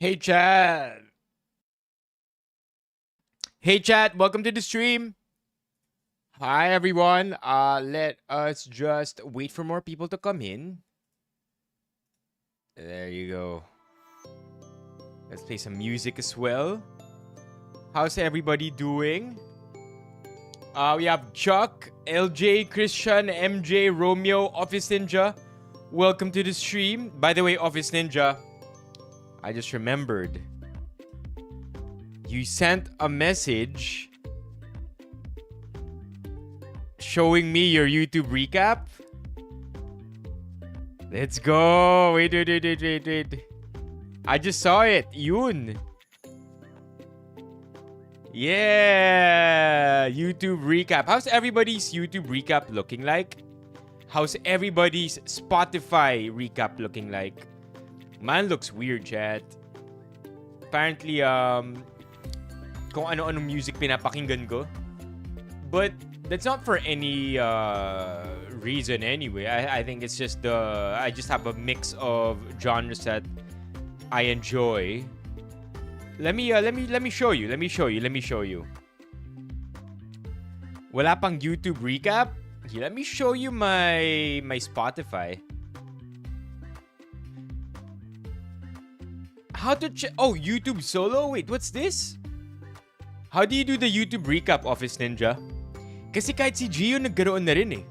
Hey chat. Hey chat, welcome to the stream. Hi everyone. Let us just wait for more people to come in. There you go. Let's play some music as well. How's everybody doing? We have Chuck, LJ, Christian, MJ, Romeo, Office Ninja. Welcome to the stream. By the way, Office Ninja, I just remembered. You sent a message showing me your YouTube recap. Let's go. Wait. I just saw it. Yun. Yeah. YouTube recap. How's everybody's YouTube recap looking like? How's everybody's Spotify recap looking like? Mine looks weird, chat. Apparently, kung ano-anong music pinapakinggan ko. But that's not for any reason anyway. I think it's just I just have a mix of genres that I enjoy. Let me show you. Wala pang YouTube recap. Let me show you my Spotify. How to check? Oh, YouTube solo? Wait, what's this? How do you do the YouTube recap, Office Ninja? Kasi kahit si Gio nagkaroon na rin eh.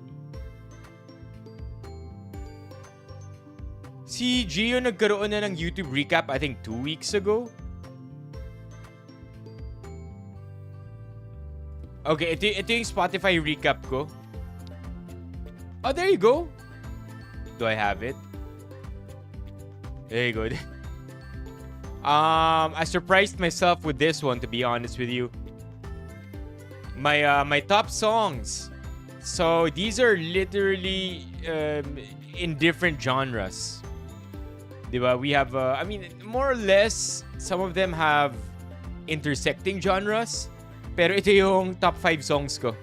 Si Gio nagkaroon na ng YouTube recap, I think 2 weeks ago. Okay, ito yung Spotify recap ko. Oh, there you go. Do I have it? There you go. I surprised myself with this one, to be honest with you. My top songs. So these are literally in different genres. Diba? We have, I mean, more or less, some of them have intersecting genres. Pero ito yung top 5 songs ko.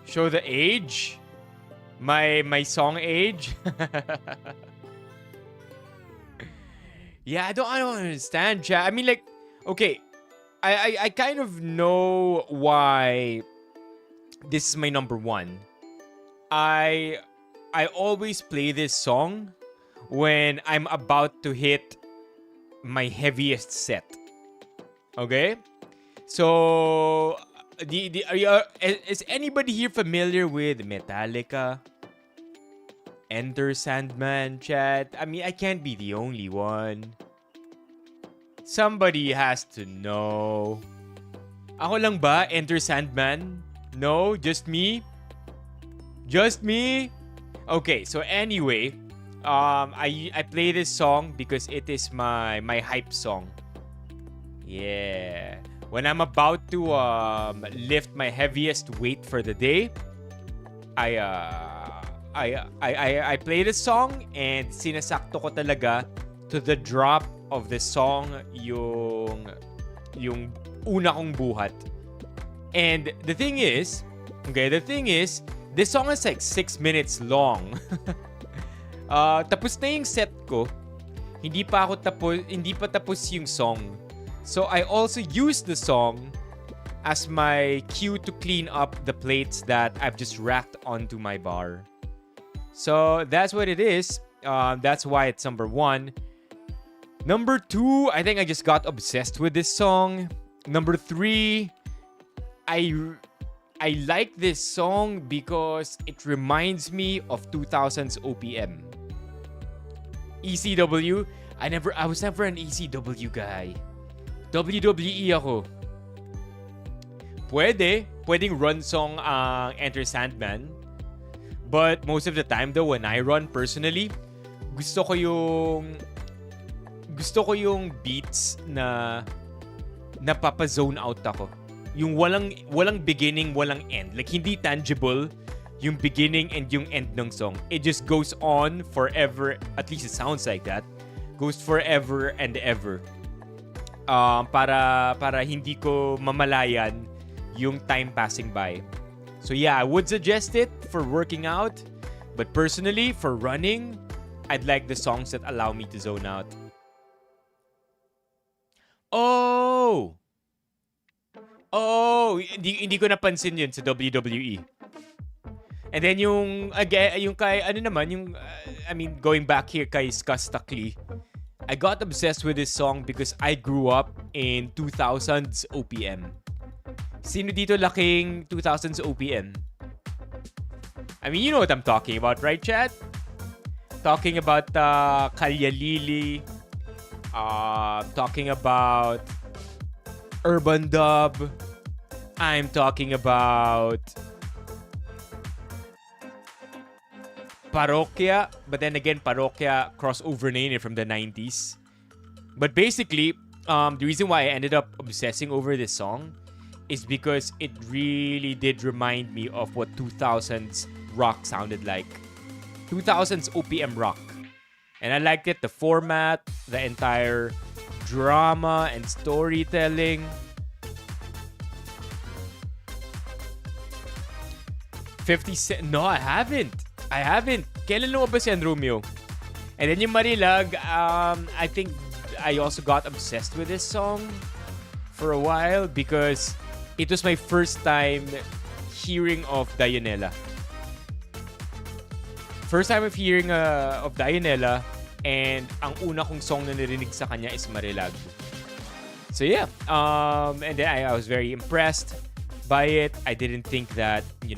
Show the age. My song age. Yeah, I don't understand, chat. I mean, like, okay, I kind of know why this is my number one. I always play this song when I'm about to hit my heaviest set. Okay? So, is anybody here familiar with Metallica? Enter Sandman, chat. I mean, I can't be the only one. Somebody has to know. Ako lang ba? Enter Sandman? No? Just me? Just me? Okay, so anyway, I play this song because it is my hype song. Yeah. When I'm about to lift my heaviest weight for the day, I play this song and sinasakto ko talaga to the drop of the song yung una kong buhat. And the thing is, this song is like 6 minutes long. Tapos na yung set ko. Hindi pa tapos yung song. So I also use the song as my cue to clean up the plates that I've just racked onto my bar. So that's what it is. That's why it's number one. Number two, I think I just got obsessed with this song. Number three, I like this song because it reminds me of 2000s OPM. ECW, I was never an ECW guy. WWE ako. Pwedeng run song ang Enter Sandman. But most of the time though, when I run personally, gusto ko yung beats na napapa-zone out ako. Yung walang beginning, walang end. Like hindi tangible yung beginning and yung end ng song. It just goes on forever. At least it sounds like that. Goes forever and ever. Para hindi ko mamalayan yung time passing by. So yeah, I would suggest it for working out. But personally, for running, I'd like the songs that allow me to zone out. Oh! Oh! Hindi ko napansin yun sa WWE. And then again, yung kay, ano naman, I mean, going back here kay Skastakli, I got obsessed with this song because I grew up in 2000s OPM. Sino dito laking 2000s OPM? I mean, you know what I'm talking about, right, chat? Talking about Kalya Lili, talking about Urban Dub, I'm talking about Parokya, but then again, Parokya crossover na yun from the 90s. But basically, the reason why I ended up obsessing over this song is because it really did remind me of what 2000s rock sounded like. 2000s OPM rock. And I liked it, the format, the entire drama and storytelling. 50 Cent. No, I haven't. Kailan lumabas yan, Romeo? And then yung Marilag, I think I also got obsessed with this song for a while because it was my first time hearing of Dianella. First time of hearing of Dianella, and ang una kong song na narinig sa kanya is Marilag. So yeah, and then I was very impressed by it. I didn't think that, we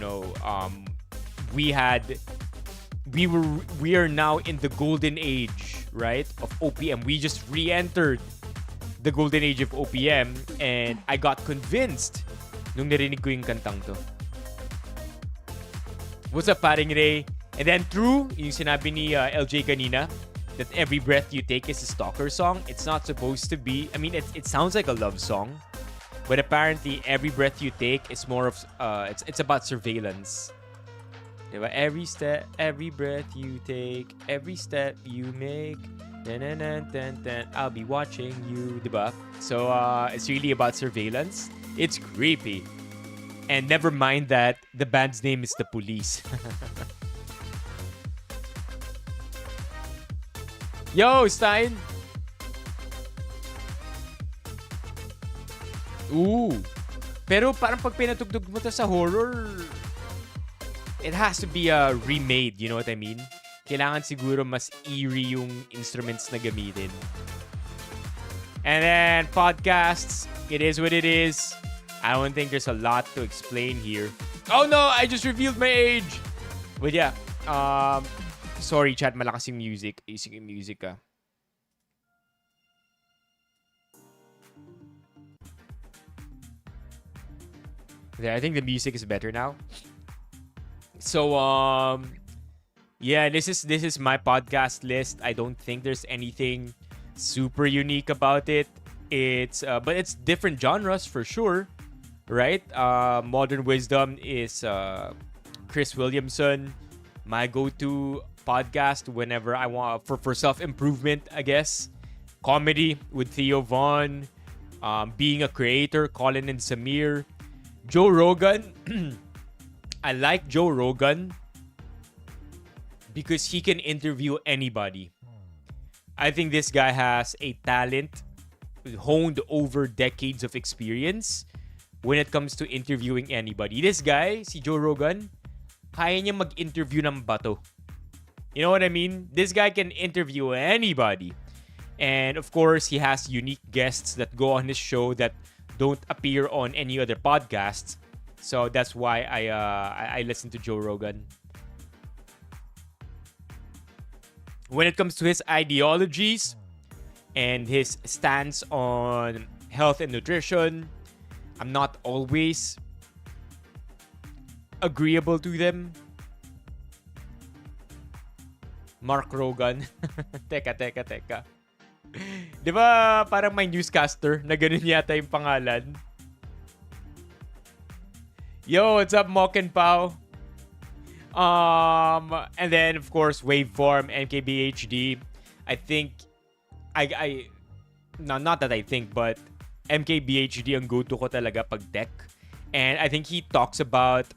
are now in the golden age, right, of OPM. We just re-entered the golden age of OPM, and I got convinced nung narinig ko yung kantang to. What's up, paring Ray? And then true, yung sinabi ni LJ kanina, that Every Breath You Take is a stalker song. It's not supposed to be. I mean, it sounds like a love song, but apparently Every Breath You Take is more of it's about surveillance. Diba? Every step, every breath you take, every step you make, I'll be watching you, diba? So it's really about surveillance. It's creepy. And never mind that the band's name is The Police. Yo, Stein! Ooh. Pero parang pag pinatugtog mo to sa horror, it has to be remade, you know what I mean? Kailangan siguro mas eerie yung instruments na gamitin. And then podcasts, it is what it is. I don't think there's a lot to explain here. Oh no, I just revealed my age! But yeah, sorry chat, malakas yung music. Ising yung music ah. There, I think the music is better now. So yeah, this is my podcast list. I don't think there's anything super unique about it. But it's different genres for sure, right? Modern Wisdom is Chris Williamson, my go-to podcast whenever I want for self-improvement, I guess. Comedy with Theo Vaughn, being a creator, Colin and Samir, Joe Rogan. I like Joe Rogan because he can interview anybody. I think this guy has a talent honed over decades of experience when it comes to interviewing anybody. This guy, si Joe Rogan, kaya niya mag-interview ng bato. You know what I mean? This guy can interview anybody. And of course, he has unique guests that go on his show that don't appear on any other podcasts. So that's why I listen to Joe Rogan. When it comes to his ideologies and his stance on health and nutrition, I'm not always agreeable to them. Mark Rogan. Teka. Di ba parang may newscaster na ganun yata yung pangalan? Yo, what's up, Mock and Pao? And then, of course, Waveform, MKBHD. I think, not that I think, but MKBHD ang go-to ko talaga pag tech. And I think he talks about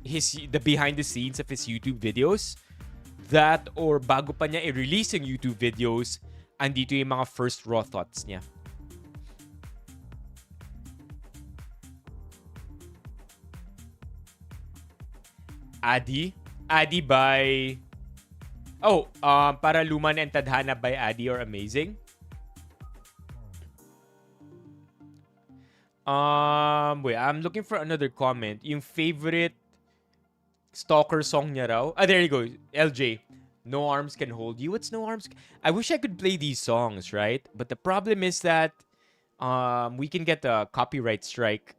the behind the scenes of his YouTube videos. That or bago pa niya i-release yung YouTube videos, andito yung mga first raw thoughts niya. Adi. Adi by... Oh, Para Luman and Tadhana by Adi or Amazing. Wait, I'm looking for another comment. Yung favorite stalker song niya raw. Ah, there you go. LJ. No Arms Can Hold You. It's No Arms. I wish I could play these songs, right? But the problem is that we can get a copyright strike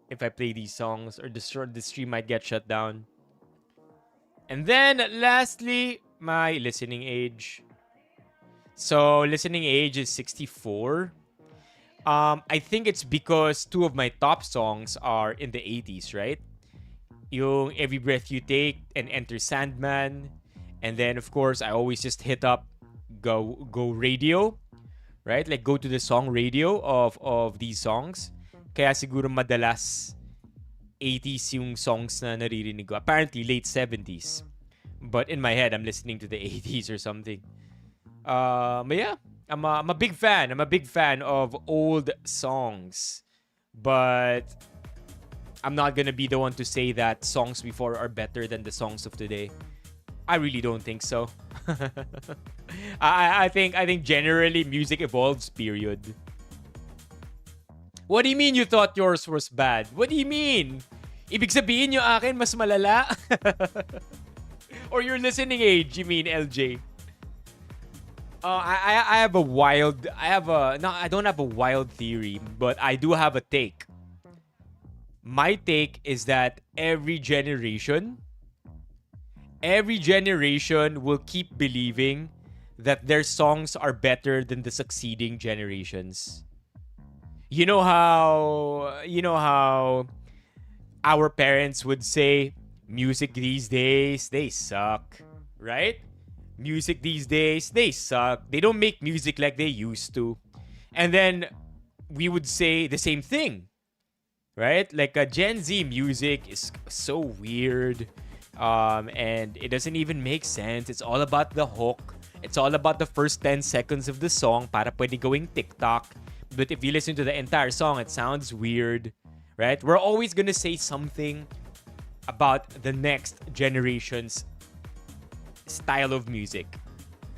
if I play these songs, or the stream might get shut down. And then lastly, my listening age. So listening age is 64. I think it's because two of my top songs are in the 80s, right? Yung Every Breath You Take and Enter Sandman. And then, of course, I always just hit up go radio, right? Like, go to the song radio of these songs. Kaya siguro madalas 80s yung songs na naririnig ko. Apparently, late 70s. But in my head, I'm listening to the 80s or something. But yeah, I'm a big fan. I'm a big fan of old songs. But I'm not gonna be the one to say that songs before are better than the songs of today. I really don't think so. I think generally music evolves, period. What do you mean you thought yours was bad? What do you mean? Ibig sabihin yung akin mas malala? Or your listening age, you mean, LJ? I have a wild... I don't have a wild theory, but I do have a take. My take is that every generation will keep believing that their songs are better than the succeeding generations. You know how our parents would say, music these days, they suck, right? Music these days, they suck. They don't make music like they used to. And then we would say the same thing, right? Like, Gen Z music is so weird. And it doesn't even make sense. It's all about the hook. It's all about the first 10 seconds of the song para pwede going TikTok. But if you listen to the entire song, it sounds weird, right? We're always gonna say something about the next generation's style of music.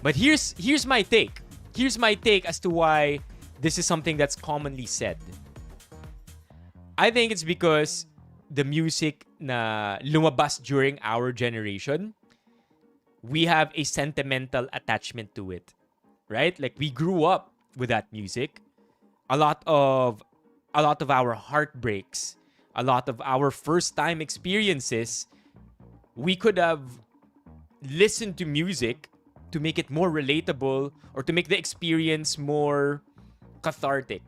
But here's my take. Here's my take as to why this is something that's commonly said. I think it's because the music na lumabas during our generation, we have a sentimental attachment to it, right? Like, we grew up with that music. A lot of our heartbreaks, a lot of our first time experiences, we could have listened to music to make it more relatable or to make the experience more cathartic.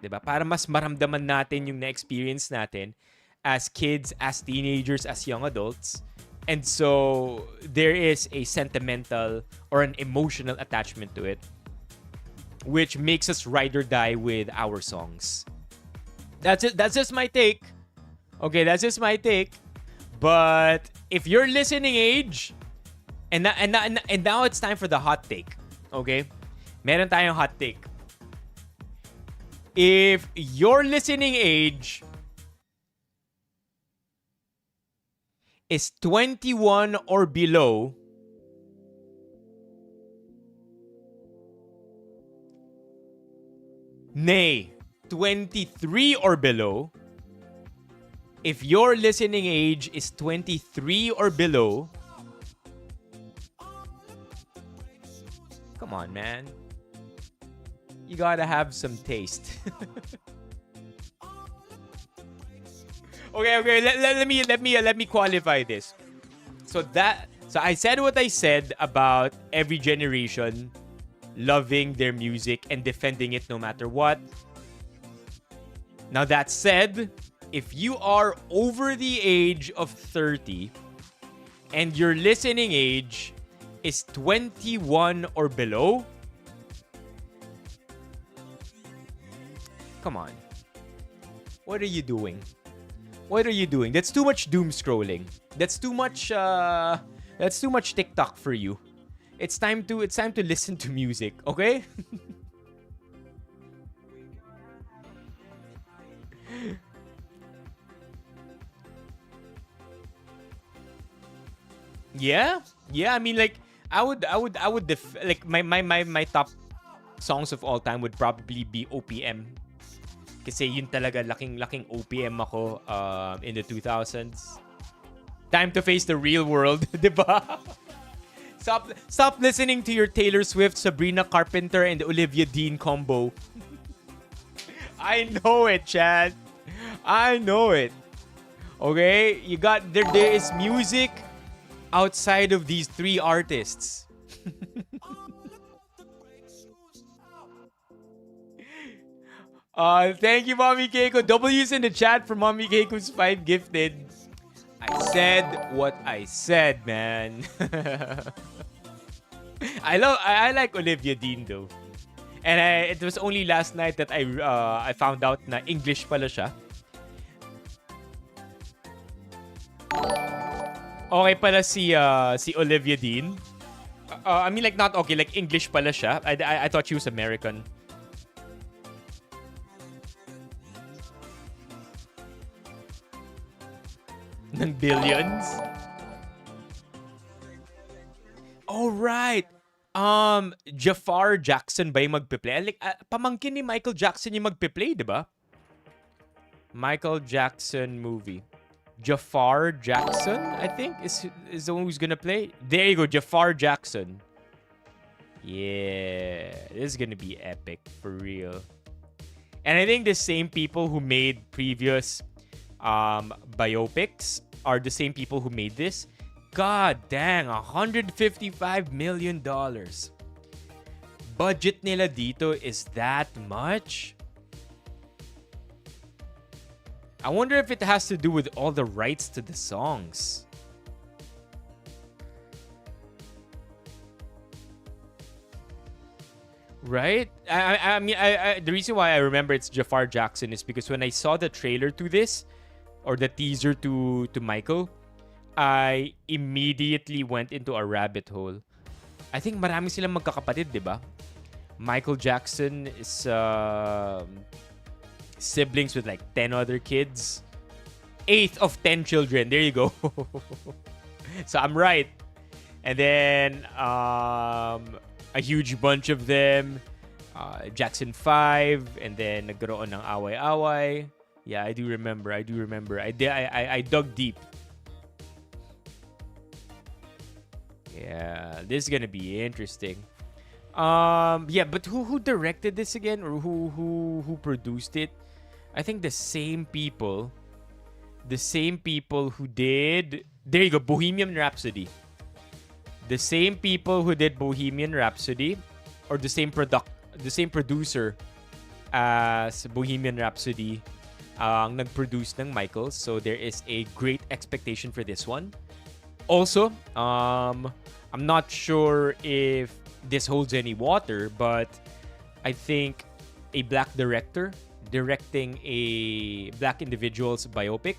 Diba? Para mas maramdaman natin yung na-experience natin as kids, as teenagers, as young adults. And so there is a sentimental or an emotional attachment to it, which makes us ride or die with our songs. That's it. That's just my take. Okay, that's just my take. But if you're listening age, and now it's time for the hot take. Okay? Meron tayong hot take. If your listening age is 21 or below, nay, 23 or below, if your listening age is 23 or below, come on, man. You gotta have some taste. Okay. Let me qualify this. So I said what I said about every generation loving their music and defending it no matter what. Now, that said, if you are over the age of 30 and your listening age is 21 or below, come on. What are you doing? What are you doing? That's too much doom scrolling. That's too much TikTok for you. It's time to listen to music, okay? Yeah, yeah. I mean, like, like my top songs of all time would probably be OPM. Kasi yun talaga laking OPM ako in the 2000s. Time to face the real world, 'di ba? Stop listening to your Taylor Swift, Sabrina Carpenter, and Olivia Dean combo. I know it, Chad. I know it. Okay? You got there is music outside of these three artists. Thank you, Mommy Keiko. W's in the chat for Mommy Keiko's 5 gifted. I said what I said, man. I like Olivia Dean though. And it was only last night that I found out na English pala siya. Okay pala si Olivia Dean. I mean, like, not okay, like English pala siya. I thought she was American. Ng billions. Oh, right. Jafar Jackson ba yung magpe-play? Like, pamangkin ni Michael Jackson yung magpe-play, di ba? Michael Jackson movie. Jafar Jackson, I think, is the one who's gonna play. There you go, Jafar Jackson. Yeah, this is gonna be epic, for real. And I think the same people who made previous biopics are the same people who made this. God dang, $155 million. Budget nila dito is that much? I wonder if it has to do with all the rights to the songs. Right? I mean, the reason why I remember it's Jafar Jackson is because when I saw the trailer to this, or the teaser to Michael, I immediately went into a rabbit hole. I think marami silang magkakapatid, di ba? Michael Jackson is siblings with like 10 other kids. 8th of 10 children. There you go. So I'm right. And then a huge bunch of them. Jackson 5. And then nagkaroon ng away-away. Yeah, I do remember. I dug deep. Yeah, this is gonna be interesting. Yeah, but who directed this again, or who produced it? I think the same people who did, there you go, Bohemian Rhapsody. The same people who did Bohemian Rhapsody, or the same producer as Bohemian Rhapsody, ang nag-produce ng Michael. So there is a great expectation for this one. Also, I'm not sure if this holds any water, but I think a black director directing a black individual's biopic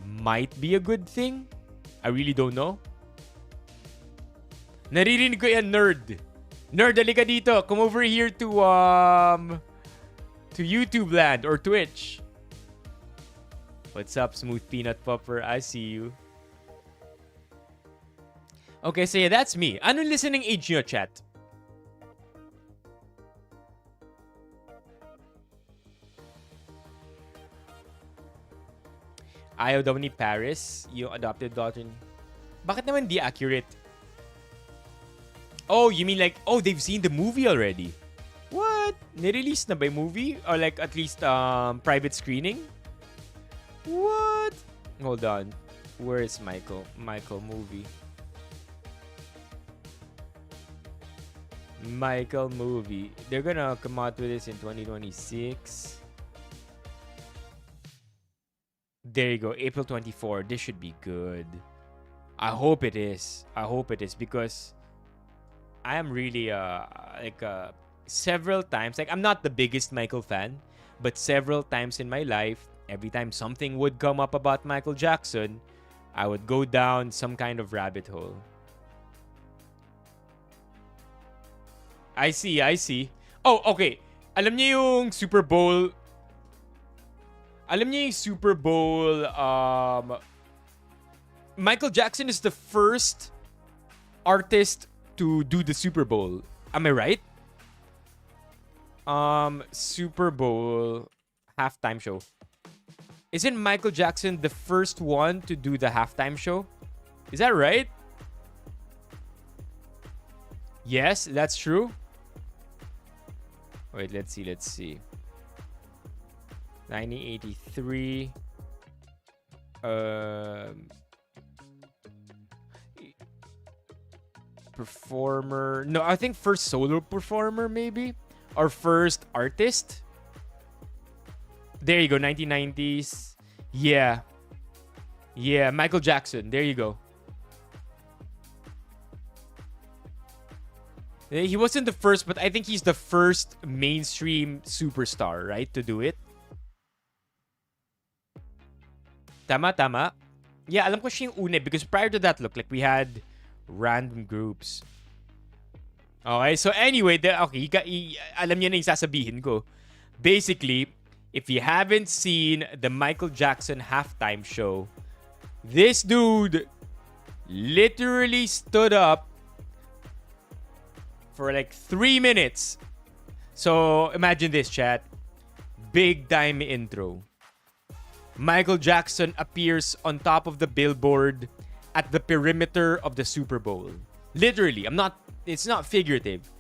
might be a good thing. I really don't know. Naririnig ko yan, nerd. Nerd, halika dito. Come over here to YouTube land or Twitch. What's up, Smooth Peanut Popper? I see you. Okay, so yeah, that's me. Anong listening age nyo, chat? Ayaw daw ni Paris, yung adopted daughter. Bakit naman di accurate? Oh, you mean like, oh, they've seen the movie already? What? Nirelease na ba yung movie? Or like at least private screening? What? Hold on. Where is Michael? Michael movie. Michael movie. They're gonna come out with this in 2026. There you go. April 24. This should be good. I hope it is. I hope it is, because I am really several times, like, I'm not the biggest Michael fan, but several times in my life, every time something would come up about Michael Jackson, I would go down some kind of rabbit hole. I see. Oh, okay. Alam niyo yung Super Bowl... Michael Jackson is the first artist to do the Super Bowl. Am I right? Super Bowl halftime show. Isn't Michael Jackson the first one to do the halftime show? Is that right? Yes, that's true. Wait, let's see. 1983. Performer. No, I think first solo performer maybe. Or first artist. There you go, 1990s. Yeah. Yeah, Michael Jackson. There you go. He wasn't the first, but I think he's the first mainstream superstar, right, to do it. Tama. Yeah, alam ko siya yung una because prior to that, look, like we had random groups. Okay, so anyway, alam niyo na yung sasabihin ko. Basically, if you haven't seen the Michael Jackson halftime show, this dude literally stood up for like 3 minutes. So imagine this, chat. Big time intro. Michael Jackson appears on top of the billboard at the perimeter of the Super Bowl. Literally, it's not figurative.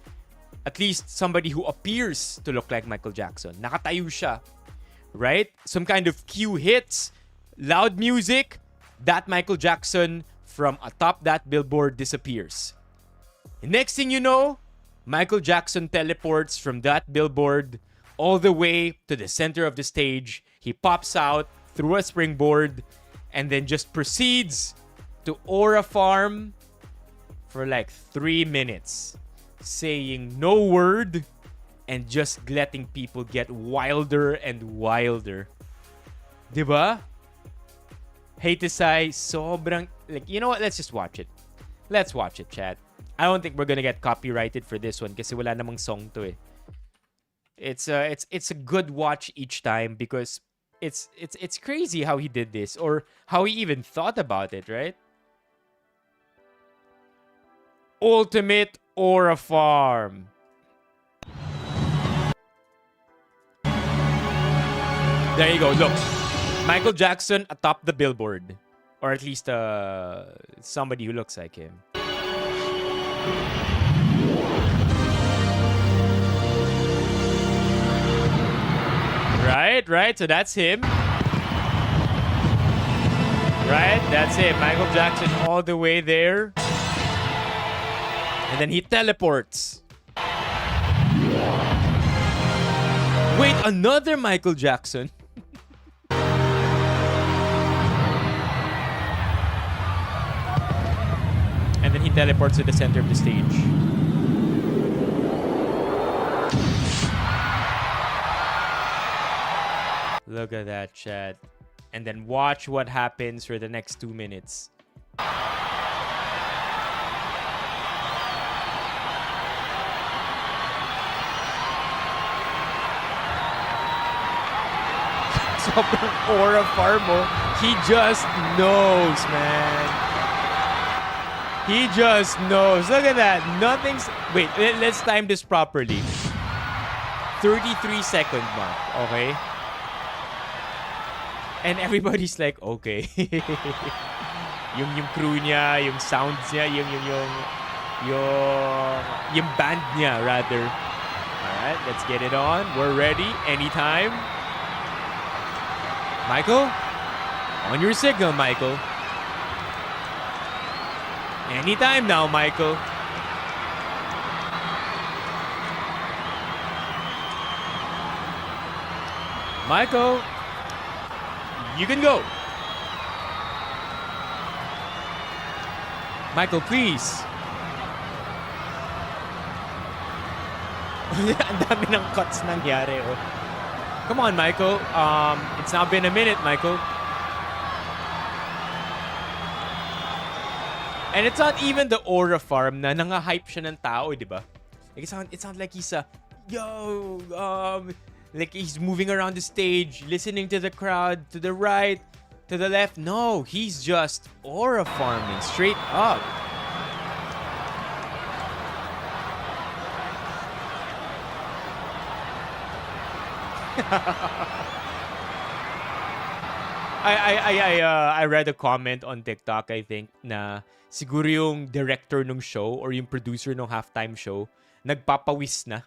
At least somebody who appears to look like Michael Jackson. Nakatayo siya. Right? Some kind of cue hits, loud music, that Michael Jackson from atop that billboard disappears. And next thing you know, Michael Jackson teleports from that billboard all the way to the center of the stage. He pops out through a springboard and then just proceeds to aura farm for like 3 minutes, saying no word and just letting people get wilder and wilder. Diba? Hate to say, sobrang, like, you know what? Let's just watch it. Let's watch it, chat. I don't think we're gonna get copyrighted for this one kasi wala namang song to eh. It's a good watch each time because it's crazy how he did this or how he even thought about it, right? Ultimate Aura Farm. There you go. Look, Michael Jackson atop the billboard, or at least somebody who looks like him. Right. So that's him. Right, that's it. Michael Jackson all the way there. And then he teleports. Wait, another Michael Jackson? And then he teleports to the center of the stage. Look at that, chat. And then watch what happens for the next 2 minutes. Sobrang aura farmo. He just knows, man. He just knows. Look at that. Nothing's... Wait, let's time this properly. 33-second mark, okay? And everybody's like, okay. yung crew niya, yung sounds niya, yung band niya, rather. Alright, let's get it on. We're ready. Anytime. Michael? On your signal, Michael. Anytime now, Michael. Michael, you can go. Michael, please. Ang dami ng cuts nangyari, oh. Come on, Michael. It's now been a minute, Michael. And it's not even the aura farm na nanga-hype siya ng tao, di ba? Like, it sounds like he's like he's moving around the stage, listening to the crowd, to the right, to the left. No, he's just aura farming straight up. I read a comment on TikTok, I think, na siguro yung director ng show or yung producer ng halftime show, nagpapawis na.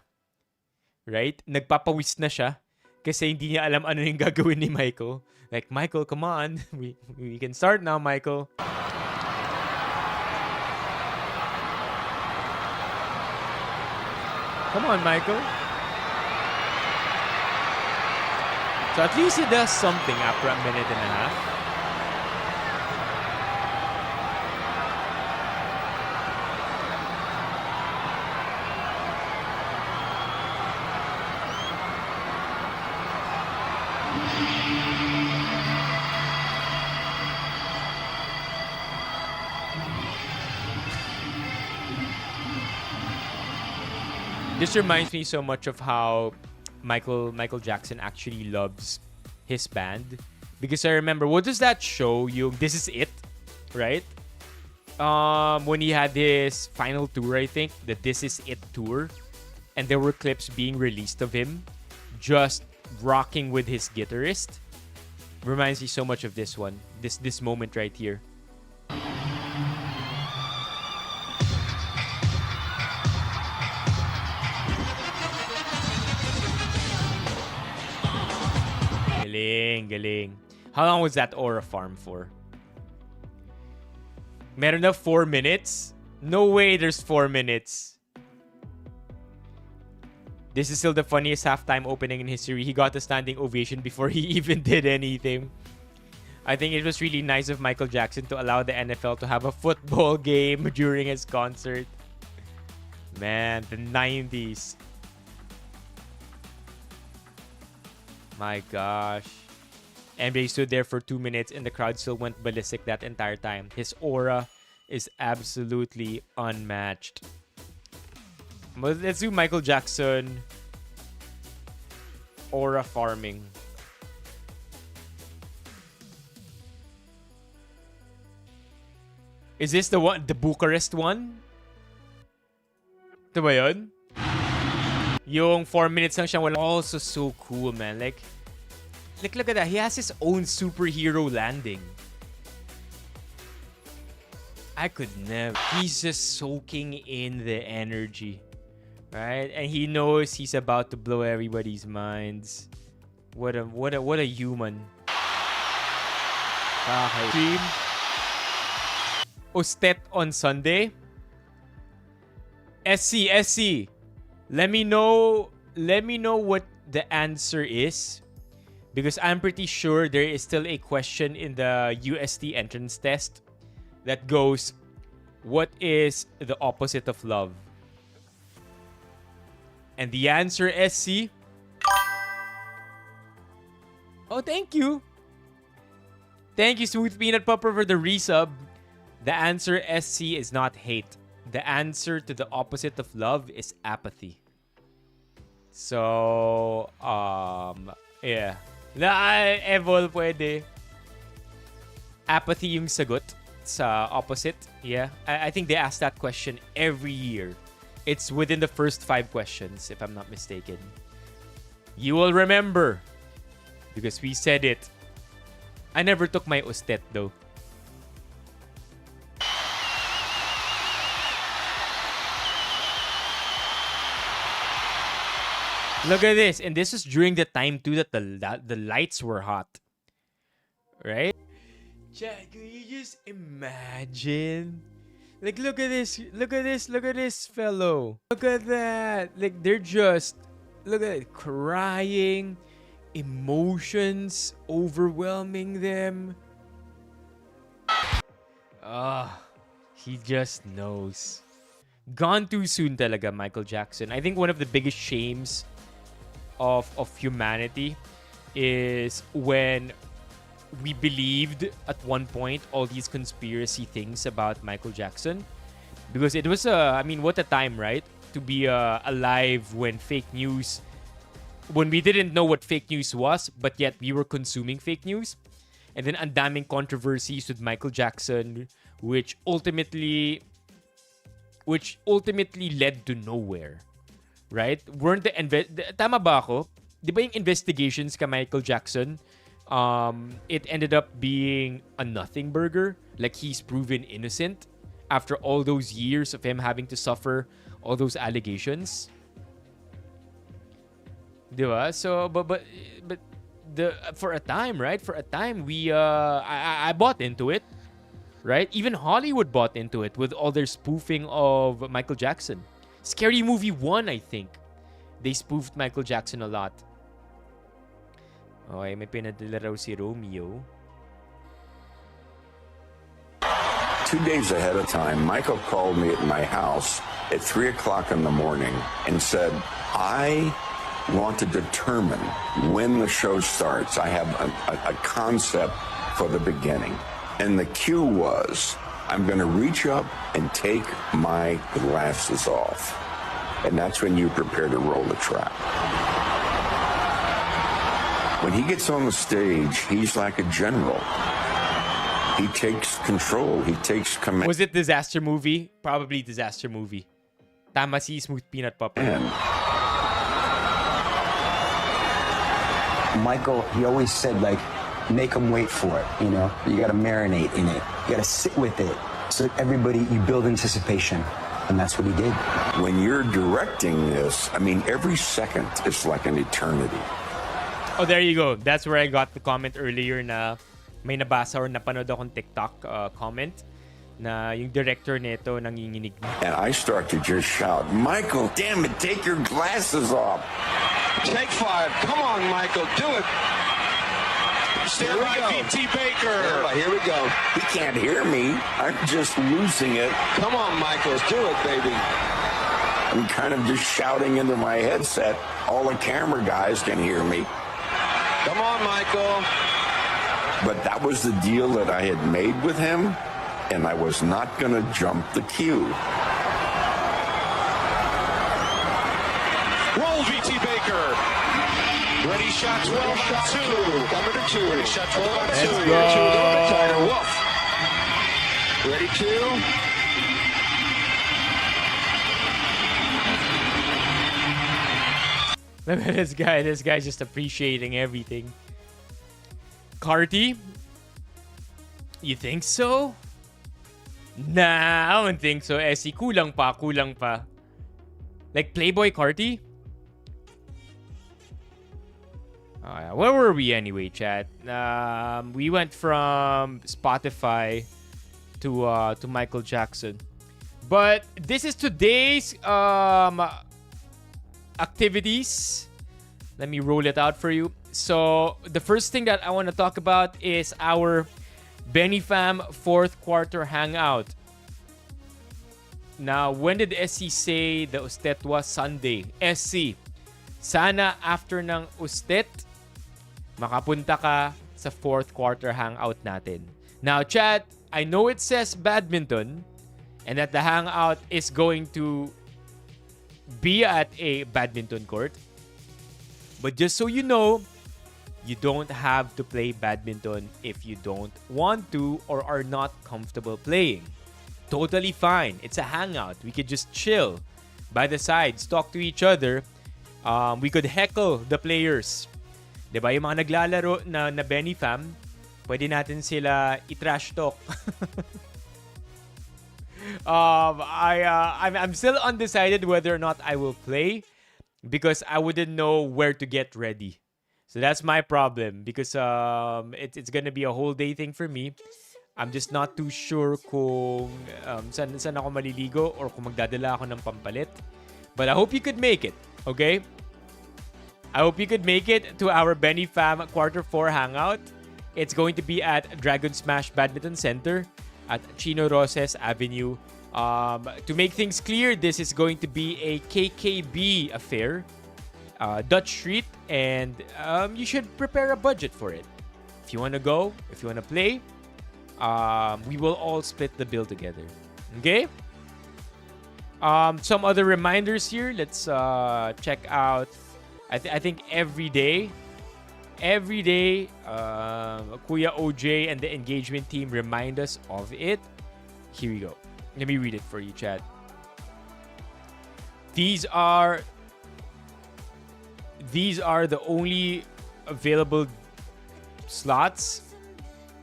Right? Nagpapawis na siya kasi hindi niya alam ano yung gagawin ni Michael. Like, Michael, come on. We can start now, Michael. Come on, Michael. So at least he does something after a minute and a half. This reminds me so much of how Michael Jackson actually loves his band, because I remember, what does that show? Yung This Is It, right? When he had his final tour, I think the This Is It tour, and there were clips being released of him just rocking with his guitarist. Reminds me so much of this one, this moment right here. Galing. How long was that Aura farm for? Meron na 4 minutes? No way there's 4 minutes. This is still the funniest halftime opening in history. He got a standing ovation before he even did anything. I think it was really nice of Michael Jackson to allow the NFL to have a football game during his concert. Man, the 90s. My gosh. NBA stood there for 2 minutes and the crowd still went ballistic that entire time. His aura is absolutely unmatched. Let's do Michael Jackson aura farming. Is this the one, the Bucharest one? Ito ba yun? Yung 4 minutes lang siya, also so cool, man. Like, look at that. He has his own superhero landing. I could never. He's just soaking in the energy, right? And he knows he's about to blow everybody's minds. What a human. Stream Ostet on Sunday. SC. Let me know what the answer is, because I'm pretty sure there is still a question in the UST entrance test that goes, what is the opposite of love? And the answer, SC. Oh, thank you. Thank you, Smooth Peanut Pupper, for the resub. The answer, SC, is not hate. The answer to the opposite of love is apathy. So, yeah. Evol pwede. Apathy yung sagot sa opposite. Yeah. I think they ask that question every year. It's within the first 5 questions, if I'm not mistaken. You will remember, because we said it. I never took my Ostet though. Look at this. And this was during the time too that the lights were hot. Right? Chad, can you just imagine? Like, look at this. Look at this fellow. Look at that. Like, they're just, look at it, crying. Emotions overwhelming them. He just knows. Gone too soon talaga, Michael Jackson. I think one of the biggest shames of humanity is when we believed at one point all these conspiracy things about Michael Jackson, because it was what a time, right, to be alive when we didn't know what fake news was, but yet we were consuming fake news. And then ang daming controversies with Michael Jackson, which ultimately led to nowhere. Right? Tama ba ako? di ba yung investigations ka Michael Jackson, it ended up being a nothing burger. Like, he's proven innocent after all those years of him having to suffer all those allegations. Di ba? So, but for a time, right? For a time, I bought into it, right? Even Hollywood bought into it with all their spoofing of Michael Jackson. Scary Movie 1, I think. They spoofed Michael Jackson a lot. Okay, may pinadala raw si Romeo. 2 days ahead of time, Michael called me at my house at 3 o'clock in the morning and said, I want to determine when the show starts. I have a concept for the beginning. And the cue was, I'm going to reach up and take my glasses off. And that's when you prepare to roll the trap. When he gets on the stage, he's like a general. He takes control. He takes command. Was it Disaster Movie? Probably Disaster Movie. Tama si Smooth Peanut Popper. Michael, he always said, like, make them wait for it, you know? You gotta marinate in it. You gotta sit with it. So everybody, you build anticipation. And that's what he did. When you're directing this, I mean, every second is like an eternity. Oh, there you go. That's where I got the comment earlier na may nabasa or napanood akong TikTok comment na yung director nito nanginginig na. And I start to just shout, Michael, damn it, take your glasses off. Take 5. Come on, Michael, do it. Stand by, VT Baker. Here we go. He can't hear me. I'm just losing it. Come on, Michaels, do it, baby. I'm kind of just shouting into my headset. All the camera guys can hear me. Come on, Michael. But that was the deal that I had made with him, and I was not going to jump the cue. Roll, VT Baker. Ready, shot 12 on 2. Coming to 2. Ready, shot 12 on 2. Let's go. 2 a little bit tighter. Woof. Ready, 2. This guy's just appreciating everything. Carti? You think so? Nah, I don't think so. Essie, kulang pa. Like Playboy Carti? Where were we anyway, chat? We went from Spotify to Michael Jackson. But this is today's activities. Let me roll it out for you. So the first thing that I want to talk about is our Benifam 4th quarter hangout. Now, when did SC say the ustet was Sunday? SC, sana after ng ustet, makapunta ka sa 4th quarter hangout natin. Now, chat, I know it says badminton and that the hangout is going to be at a badminton court. But just so you know, you don't have to play badminton if you don't want to or are not comfortable playing. Totally fine. It's a hangout. We could just chill by the sides, talk to each other. We could heckle the players. Diba? Yung mga naglalaro na Benifam, pwede natin sila i-trash talk. I'm still undecided whether or not I will play because I wouldn't know where to get ready. So that's my problem because it's gonna be a whole day thing for me. I'm just not too sure kung saan ako maliligo or kung magdadala ako ng pampalit. But I hope you could make it, okay? I hope you could make it to our Benifam Quarter 4 hangout. It's going to be at Dragon Smash Badminton Center at Chino Roses Avenue. To make things clear, this is going to be a KKB affair, Dutch Street, and you should prepare a budget for it. If you want to go, if you want to play, we will all split the bill together. Okay? Some other reminders here. Let's check out. I think every day, Kuya OJ and the engagement team remind us of it. Here we go. Let me read it for you, chat. These are these are the only available slots.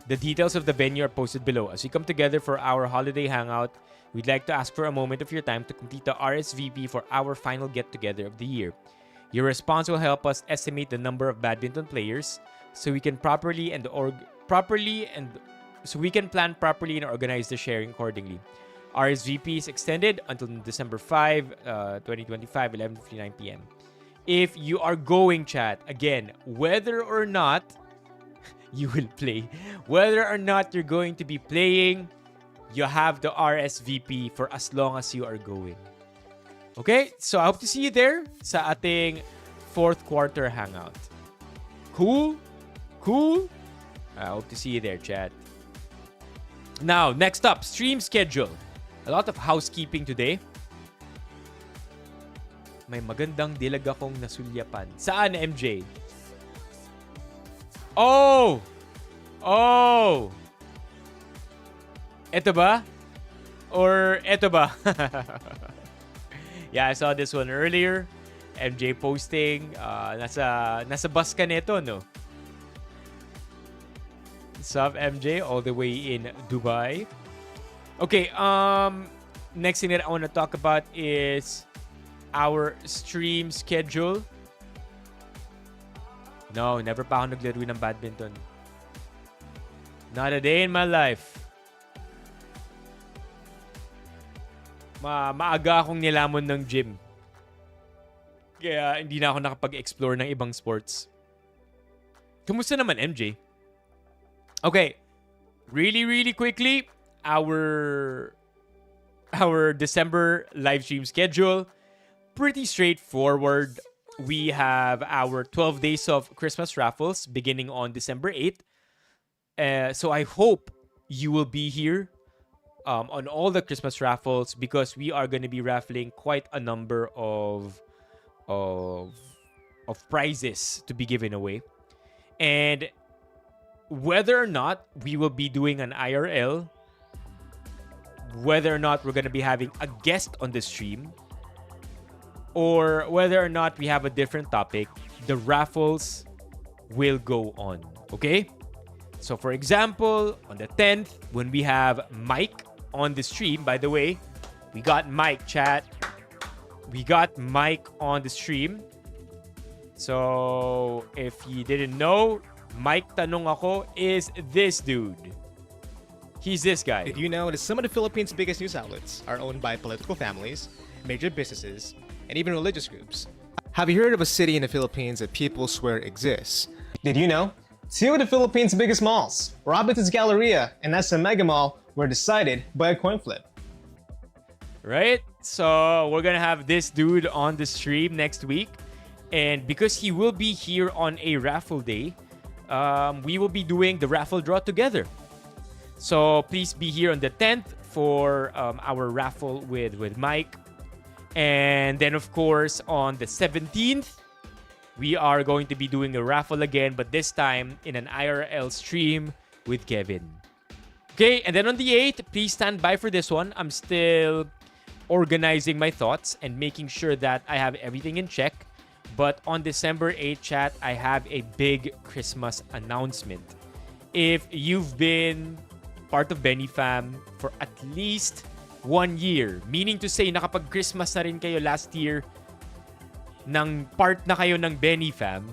The details of the venue are posted below. As we come together for our holiday hangout, we'd like to ask for a moment of your time to complete the RSVP for our final get-together of the year. Your response will help us estimate the number of badminton players so we can plan properly and organize the sharing accordingly. RSVP is extended until December 5, 2025, 11:59 p.m. If you are going, chat, again, whether or not you will play, whether or not you're going to be playing, you have the RSVP for as long as you are going. Okay? So I hope to see you there sa ating fourth quarter hangout. Cool? Cool? I hope to see you there, chat. Now, next up, stream schedule. A lot of housekeeping today. May magandang dilag akong nasulyapan. Saan, MJ? Oh! Oh! Eto ba? Or eto ba? Yeah, I saw this one earlier. MJ posting. Nasa bus ka neto, no? Sup, MJ? All the way in Dubai. Okay, next thing that I want to talk about is our stream schedule. No, never pa ako naglaro ng badminton. Not a day in my life. Maaga akong nilamon ng gym. Kaya hindi na ako nakapag-explore ng ibang sports. Kumusta naman, MJ? Okay, really quickly, our December live stream schedule, pretty straightforward. We have our 12 days of Christmas raffles beginning on December 8th. So I hope you will be here on all the Christmas raffles because we are going to be raffling quite a number of prizes to be given away. And whether or not we will be doing an IRL, whether or not we're going to be having a guest on the stream, or whether or not we have a different topic, the raffles will go on. Okay? So for example, on the 10th, when we have Mike on the stream, by the way, we got Mike, chat. We got Mike on the stream. So if you didn't know, Mike Tanong Ako is this dude. He's this guy. Did you know that some of the Philippines' biggest news outlets are owned by political families, major businesses, and even religious groups? Have you heard of a city in the Philippines that people swear exists? Did you know? Two of the Philippines' biggest malls, Robinson's Galleria and SM Mega Mall, were decided by a coin flip. Right? So we're gonna have this dude on the stream next week. And because he will be here on a raffle day, we will be doing the raffle draw together. So please be here on the 10th for our raffle with Mike. And then, of course, on the 17th, we are going to be doing a raffle again, but this time in an IRL stream with Kevin. Okay, and then on the 8th, please stand by for this one. I'm still organizing my thoughts and making sure that I have everything in check. But on December 8th, chat, I have a big Christmas announcement. If you've been part of Benifam for at least 1 year, meaning to say nakapag-Christmas na rin kayo last year, ng part na kayo ng Benifam,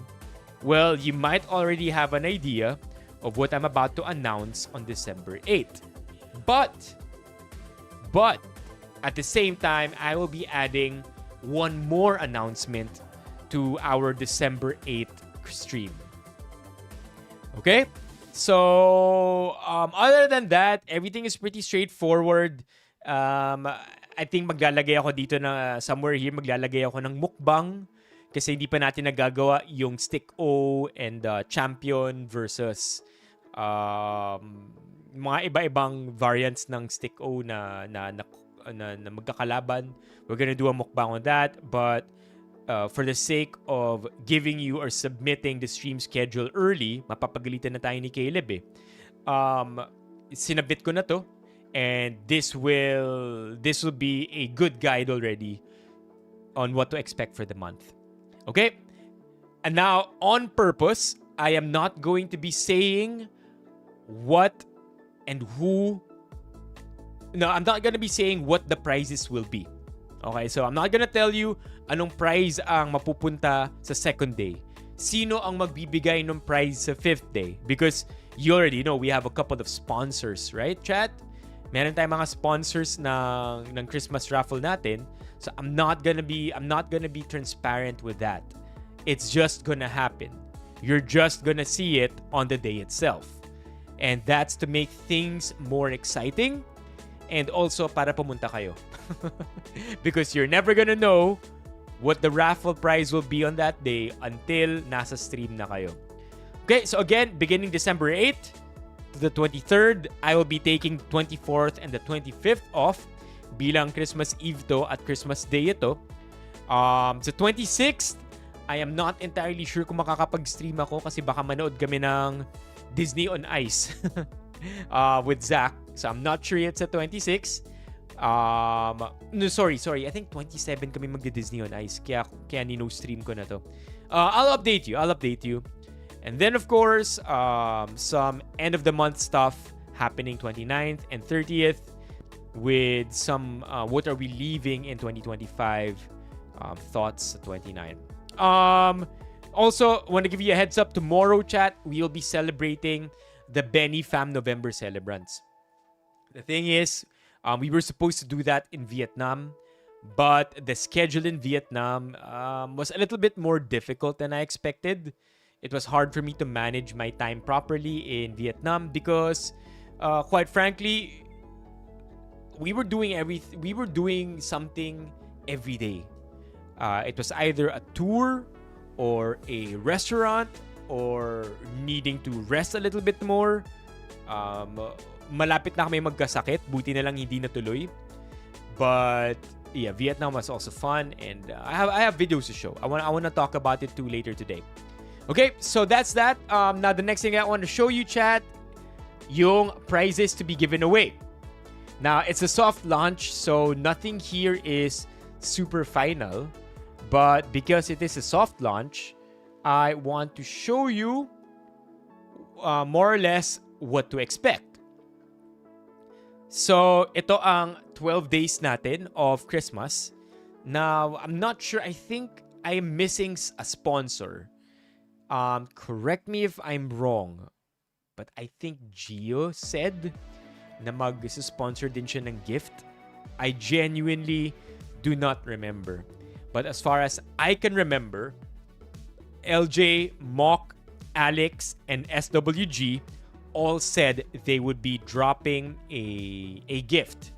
well, you might already have an idea of what I'm about to announce on December 8th. But, at the same time, I will be adding one more announcement to our December 8th stream. Okay? So, other than that, everything is pretty straightforward. I think maglalagay ako dito na somewhere here, maglalagay ako ng mukbang kasi hindi pa natin nagagawa yung Stick O and Champion versus mga iba-ibang variants ng Stick O na magkakalaban. We're gonna do a mukbang on that, but for the sake of giving you or submitting the stream schedule early, mapapagalitan na tayo ni Caleb eh. Sinabit ko na to. And this will be a good guide already on what to expect for the month. Okay? And now, on purpose, I am not going to be saying what and who. No, I'm not gonna be saying what the prizes will be. Okay, so I'm not gonna tell you anong prize ang mapupunta sa second day. Sino ang magbibigay ng prize sa fifth day? Because you already know we have a couple of sponsors, right, chat? Meron tayong mga sponsors ng Christmas raffle natin. So I'm not gonna be transparent with that. It's just gonna happen. You're just gonna see it on the day itself. And that's to make things more exciting and also para pumunta kayo. Because you're never gonna know what the raffle prize will be on that day until nasa stream na kayo. Okay, so again, beginning December 8th to the 23rd, I will be taking 24th and the 25th off. Bilang Christmas Eve to at Christmas Day ito. Sa 26th, I am not entirely sure kung makakapag-stream ako kasi baka manood kami ng Disney on Ice with Zach. So I'm not sure yet sa 26. No, sorry. I think 27 kami magdi-Disney on Ice. Kaya nino-stream ko na to. I'll update you. And then, of course, some end-of-the-month stuff happening 29th and 30th with some what are we leaving in 2025 thoughts 29. Also, want to give you a heads up. Tomorrow, chat, we will be celebrating the Benny Fam November celebrants. The thing is, we were supposed to do that in Vietnam, but the schedule in Vietnam was a little bit more difficult than I expected. It was hard for me to manage my time properly in Vietnam because, quite frankly, we were doing something every day. It was either a tour or a restaurant or needing to rest a little bit more. Malapit na kami magkasakit. Buti na lang hindi natuloy. But yeah, Vietnam was also fun, and I have videos to show. I want to talk about it too later today. Okay, so that's that. Now the next thing I want to show you, chat, yung prizes to be given away. Now it's a soft launch, so nothing here is super final. But because it is a soft launch, I want to show you more or less what to expect. So, ito ang 12 days natin of Christmas. Now, I'm not sure. I think I'm missing a sponsor. Correct me if I'm wrong. But I think Gio said na mag-sponsor din siya ng gift. I genuinely do not remember. But as far as I can remember, LJ, Mock, Alex, and SWG all said they would be dropping a gift.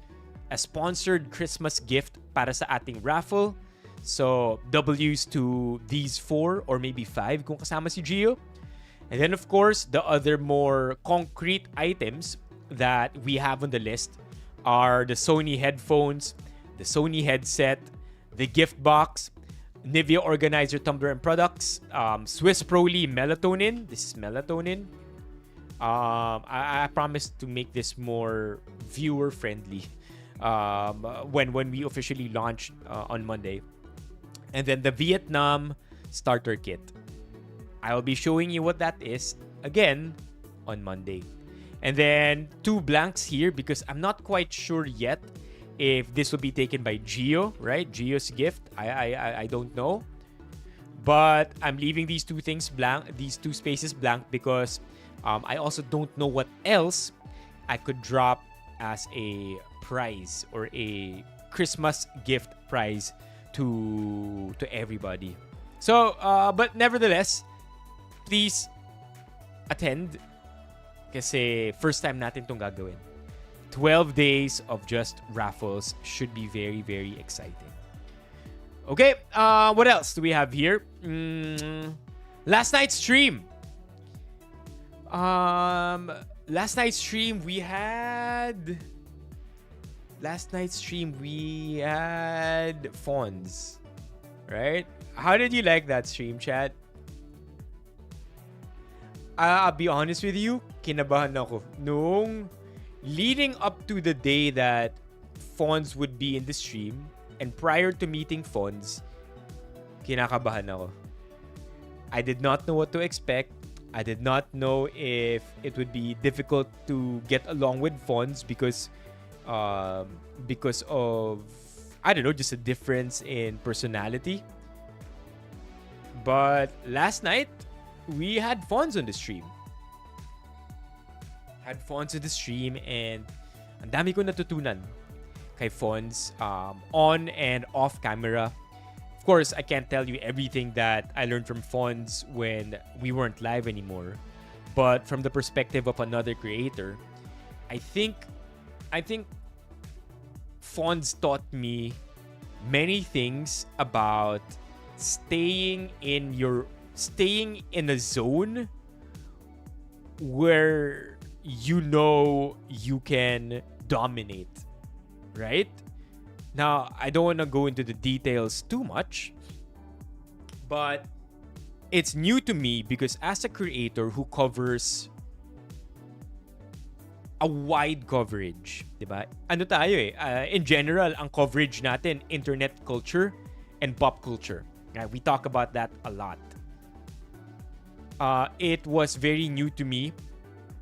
A sponsored Christmas gift para sa ating raffle. So, W's to these 4 or maybe 5 kung kasama si Gio. And then, of course, the other more concrete items that we have on the list are the Sony headphones, the Sony headset, the gift box, Nivea Organizer Tumbler and products, Swiss Proli Melatonin. This is melatonin. I promise to make this more viewer friendly when we officially launch on Monday. And then the Vietnam starter kit. I will be showing you what that is again on Monday. And then 2 blanks here because I'm not quite sure yet if this will be taken by Gio, right? Gio's gift. I don't know. But I'm leaving these 2 things blank, these 2 spaces blank because I also don't know what else I could drop as a prize or a Christmas gift prize to everybody. So, but nevertheless, please attend kasi first time natin tong gagawin. 12 days of just raffles should be very, very exciting. Okay, what else do we have here? Last night's stream. Last night's stream we had Fonz, right? How did you like that stream, chat? I'll be honest with you, kinabahan ako. Nung leading up to the day that Fonz would be in the stream and prior to meeting Fonz, kinakabahan ako. I did not know what to expect. I did not know if it would be difficult to get along with Fonz because of, I don't know, just a difference in personality. But last night, we had Fonz on the stream. And ang dami ko natutunan kay Fonz on and off camera. Of course, I can't tell you everything that I learned from Fonz when we weren't live anymore. But from the perspective of another creator, I think Fonz taught me many things about staying in a zone where you know you can dominate, right? Now, I don't want to go into the details too much, but it's new to me because as a creator who covers a wide coverage, diba? Ano tayo in general, ang coverage natin, internet culture and pop culture. We talk about that a lot. It was very new to me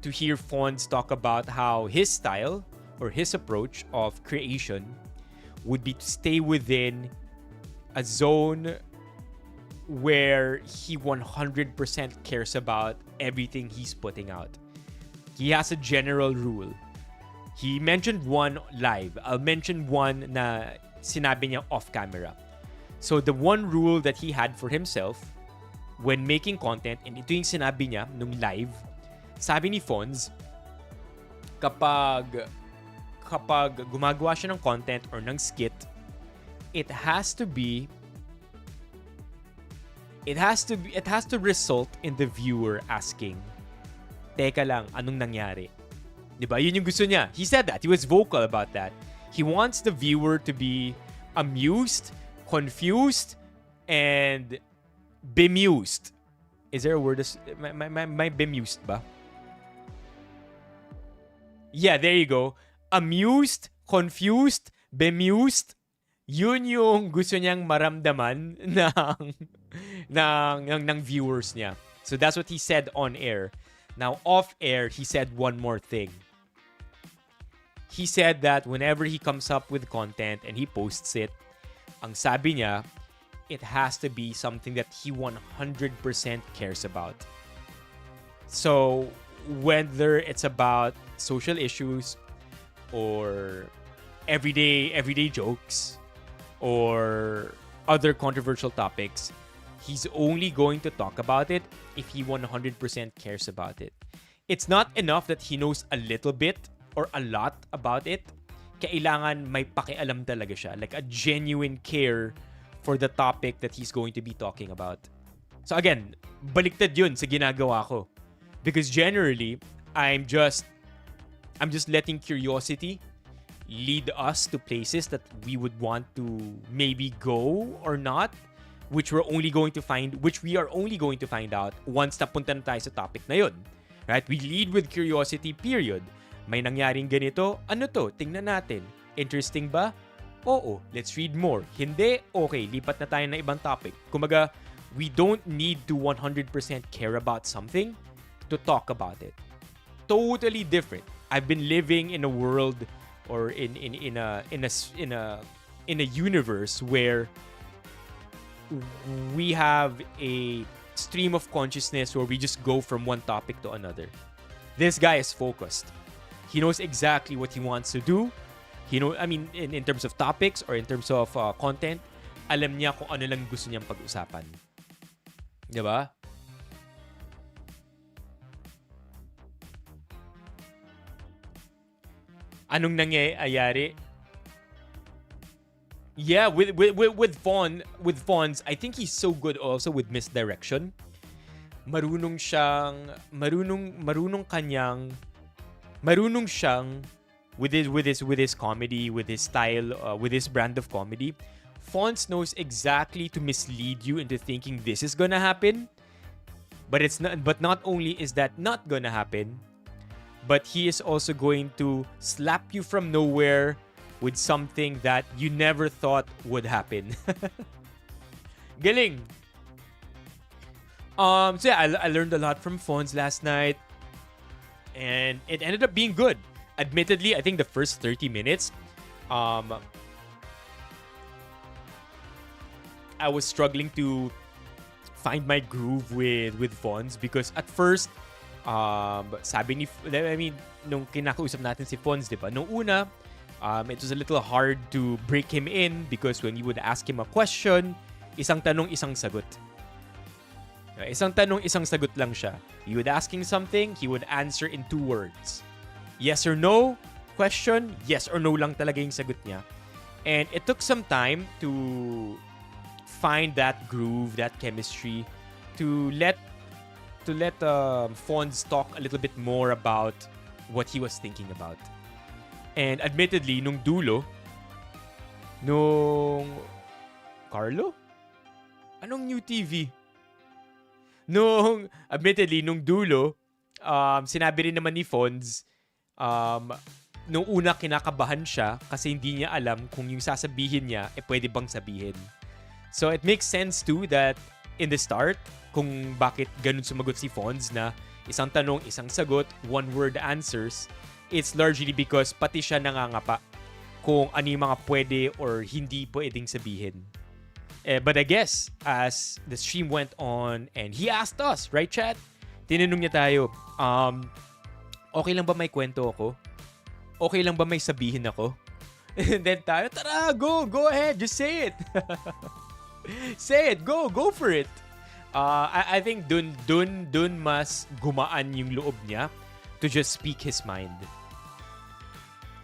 to hear Fonz talk about how his style or his approach of creation would be to stay within a zone where he 100% cares about everything he's putting out. He has a general rule. He mentioned one live. I'll mention one na sinabi niya off camera. So the one rule that he had for himself when making content, and ito yung sinabi niya nung live, sabi ni Fonz, kapag gumagawa siya ng content or ng skit, it has to result in the viewer asking, teka lang, anong nangyari? Diba? Yun yung gusto niya. He said that. He was vocal about that. He wants the viewer to be amused, confused, and bemused. Is there a word? May bemused ba? Yeah, there you go. Amused, confused, bemused. Yun yung gusto niyang maramdaman ng viewers niya. So that's what he said on air. Now, off air, he said one more thing. He said that whenever he comes up with content and he posts it, ang sabi niya, it has to be something that he 100% cares about. So, whether it's about social issues or everyday jokes or other controversial topics, he's only going to talk about it if he 100% cares about it. It's not enough that he knows a little bit or a lot about it. Kailangan may pakialam talaga siya, like a genuine care for the topic that he's going to be talking about. So again, baliktad yun sa ginagawa ko. Because generally, I'm just letting curiosity lead us to places that we would want to maybe go or not, which we are only going to find out once napunta na tayo sa topic na yun. Right? We lead with curiosity, period. May nangyaring ganito, ano to? Tingnan natin. Interesting ba? Oo, let's read more. Hindi? Okay, lipat na tayo na ibang topic. Kumaga, we don't need to 100% care about something to talk about it. Totally different. I've been living in a world or in a universe where we have a stream of consciousness where we just go from one topic to another. This guy is focused. He knows exactly what he wants to do. In terms of topics or in terms of content, alam niya kung ano lang gusto niyang pag-usapan. Diba? Anong nangyayari? Yeah, with Fonz, I think he's so good also with misdirection. Marunong siyang with his comedy, with his style, with his brand of comedy. Fonz knows exactly to mislead you into thinking this is gonna happen, but not only is that not gonna happen, but he is also going to slap you from nowhere with something that you never thought would happen. Galing. So yeah, I learned a lot from Fonz last night, and it ended up being good. Admittedly, I think the first 30 minutes, I was struggling to find my groove with Fonz because at first, sabi ni, I mean, nung kinakausap natin si Fonz, di ba? Nung una, it was a little hard to break him in because when you would ask him a question, isang tanong, isang sagot. Isang tanong, isang sagot lang siya. You would ask him something, he would answer in 2 words. Yes or no question, yes or no lang talaga yung sagot niya. And it took some time to find that groove, that chemistry, to let Fonz talk a little bit more about what he was thinking about. And admittedly, nung dulo, nung Carlo? Anong new TV? Admittedly, nung dulo, sinabi rin naman ni Fonz, nung una kinakabahan siya kasi hindi niya alam kung yung sasabihin niya, pwede bang sabihin. So it makes sense too that in the start, kung bakit ganun sumagot si Fonz na isang tanong, isang sagot, 1-word answers, it's largely because pati siya nangangapa kung ano yung mga pwede or hindi pwedeng sabihin. But I guess, as the stream went on and he asked us, right chat? Tinanong niya tayo, okay lang ba may kwento ako? Okay lang ba may sabihin ako? And then tayo, tara, go ahead, just say it. Say it, go for it. I think dun mas gumaan yung loob niya to just speak his mind.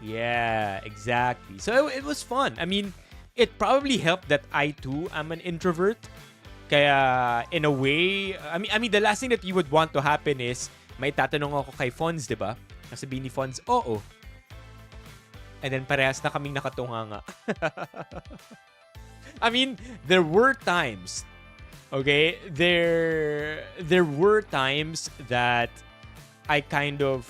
Yeah, exactly. So it was fun. I mean, it probably helped that I too am an introvert. Kaya in a way, I mean the last thing that you would want to happen is may tatanong ako kay Fonz, 'di ba? Sabihin ni Fonz, "Oo." And then parehas na kaming nakatunganga. I mean, there were times, okay? There were times that I kind of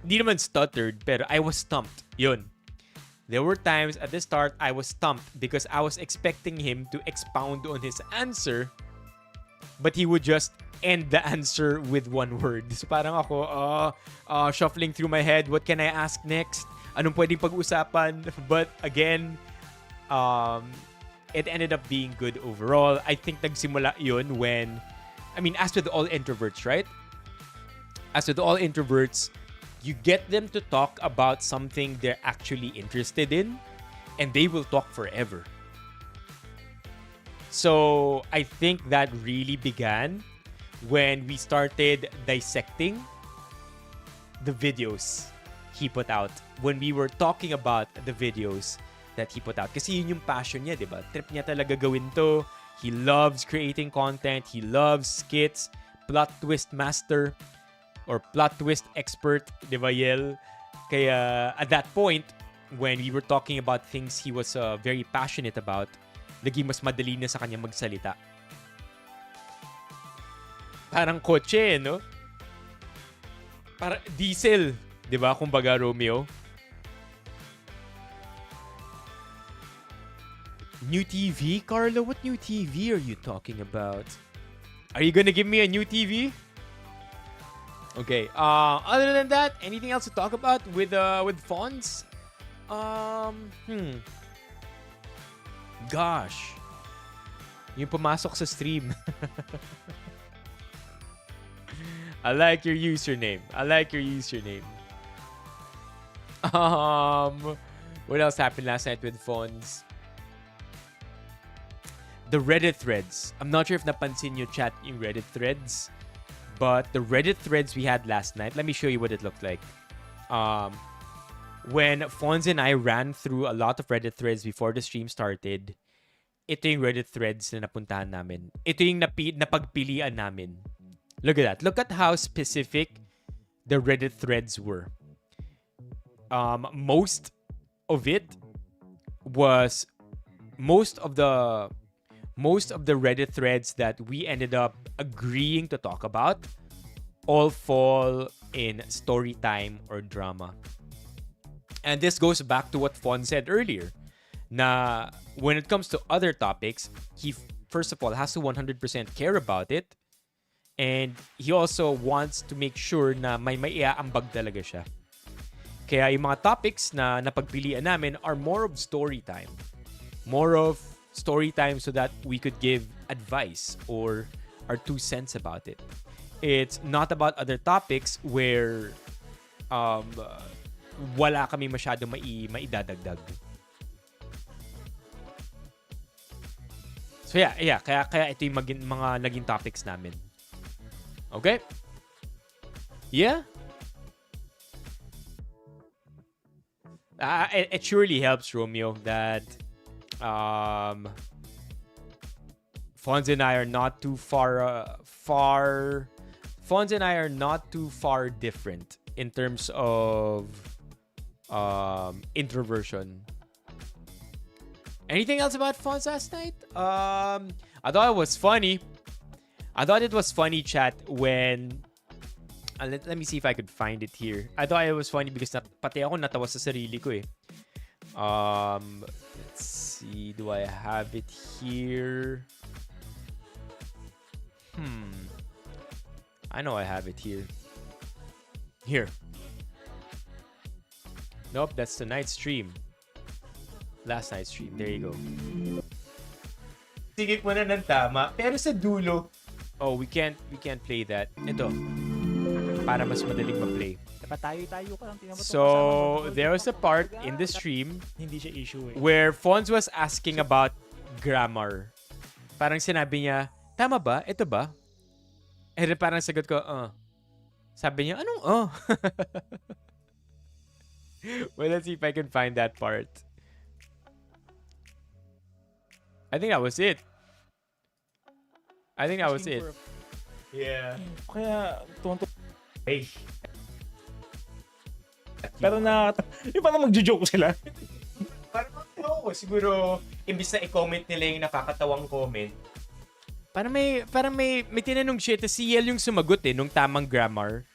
di naman stuttered, pero I was stumped. Yun. There were times at the start I was stumped because I was expecting him to expound on his answer, but he would just end the answer with 1 word. So parang ako, shuffling through my head, what can I ask next? Anong pwedeng pag-usapan? But again, it ended up being good overall. I think nagsimula yun when, I mean, as with all introverts, right? As with all introverts, you get them to talk about something they're actually interested in, and they will talk forever. So I think that really began when we started dissecting the videos he put out. When we were talking about the videos that he put out. Kasi yun yung passion niya, di ba? Trip niya talaga gawin to. He loves creating content. He loves skits. Plot twist master. Or plot twist expert, di ba, Yel? Kaya at that point, when we were talking about things he was very passionate about, naging mas madali na sa kanya magsalita. Parang kotse, no? Parang diesel, di ba? Kumbaga, Romeo. New TV? Carlo, what new TV are you talking about? Are you gonna give me a new TV? Okay. Other than that, anything else to talk about with Fonz? Gosh. Yung pumasok sa stream. I like your username. What else happened last night with Fonz? The Reddit threads. I'm not sure if napansin nyo chat yung Reddit threads. But the Reddit threads we had last night, let me show you what it looked like. When Fonz and I ran through a lot of Reddit threads before the stream started, ito yung Reddit threads na napuntahan namin. Ito yung napagpilian namin. Look at that. Look at how specific the Reddit threads were. Most of the Reddit threads that we ended up agreeing to talk about all fall in story time or drama. And this goes back to what Fon said earlier, na when it comes to other topics, he first of all, has to 100% care about it. And he also wants to make sure na may maiaambag talaga siya. Kaya yung mga topics na napagpilian namin are more of story time. More of story time so that we could give advice or our 2 cents about it. It's not about other topics where wala kami masyado maidadagdag. So yeah, kaya ito yung mga naging topics namin. Okay? Yeah? It surely helps, Romeo, that Fonz and I are not too Fonz and I are not too far different in terms of introversion. Anything else about Fonz last night? I thought it was funny. I thought it was funny, chat, when... let me see if I could find it here. I thought it was funny because pati ako natawa sa sarili ko eh. Let's see. Do I have it here? I know I have it here. Here. Nope, that's the night stream. Last night stream. There you go. Sige mo na ng tama. Pero sa dulo... Oh, we can't play that. Ito. Para mas madaling ma-play. Tayo ka lang. So, there was a part in the stream hindi siya issue eh. where Fonz was asking about grammar. Parang sinabi niya, tama ba? Ito ba? Eh, parang sagot ko, Sabi niya, anong Well, let's see if I can find that part. I think that was it. Yeah. Kaya, tuwang-tuwa. Hey. Pero yung parang magjo-joke sila. Parang siguro, imbis na i-comment nila yung nakakatawang comment, parang may tinanong siya, tapos si Yel yung sumagot nung tamang grammar.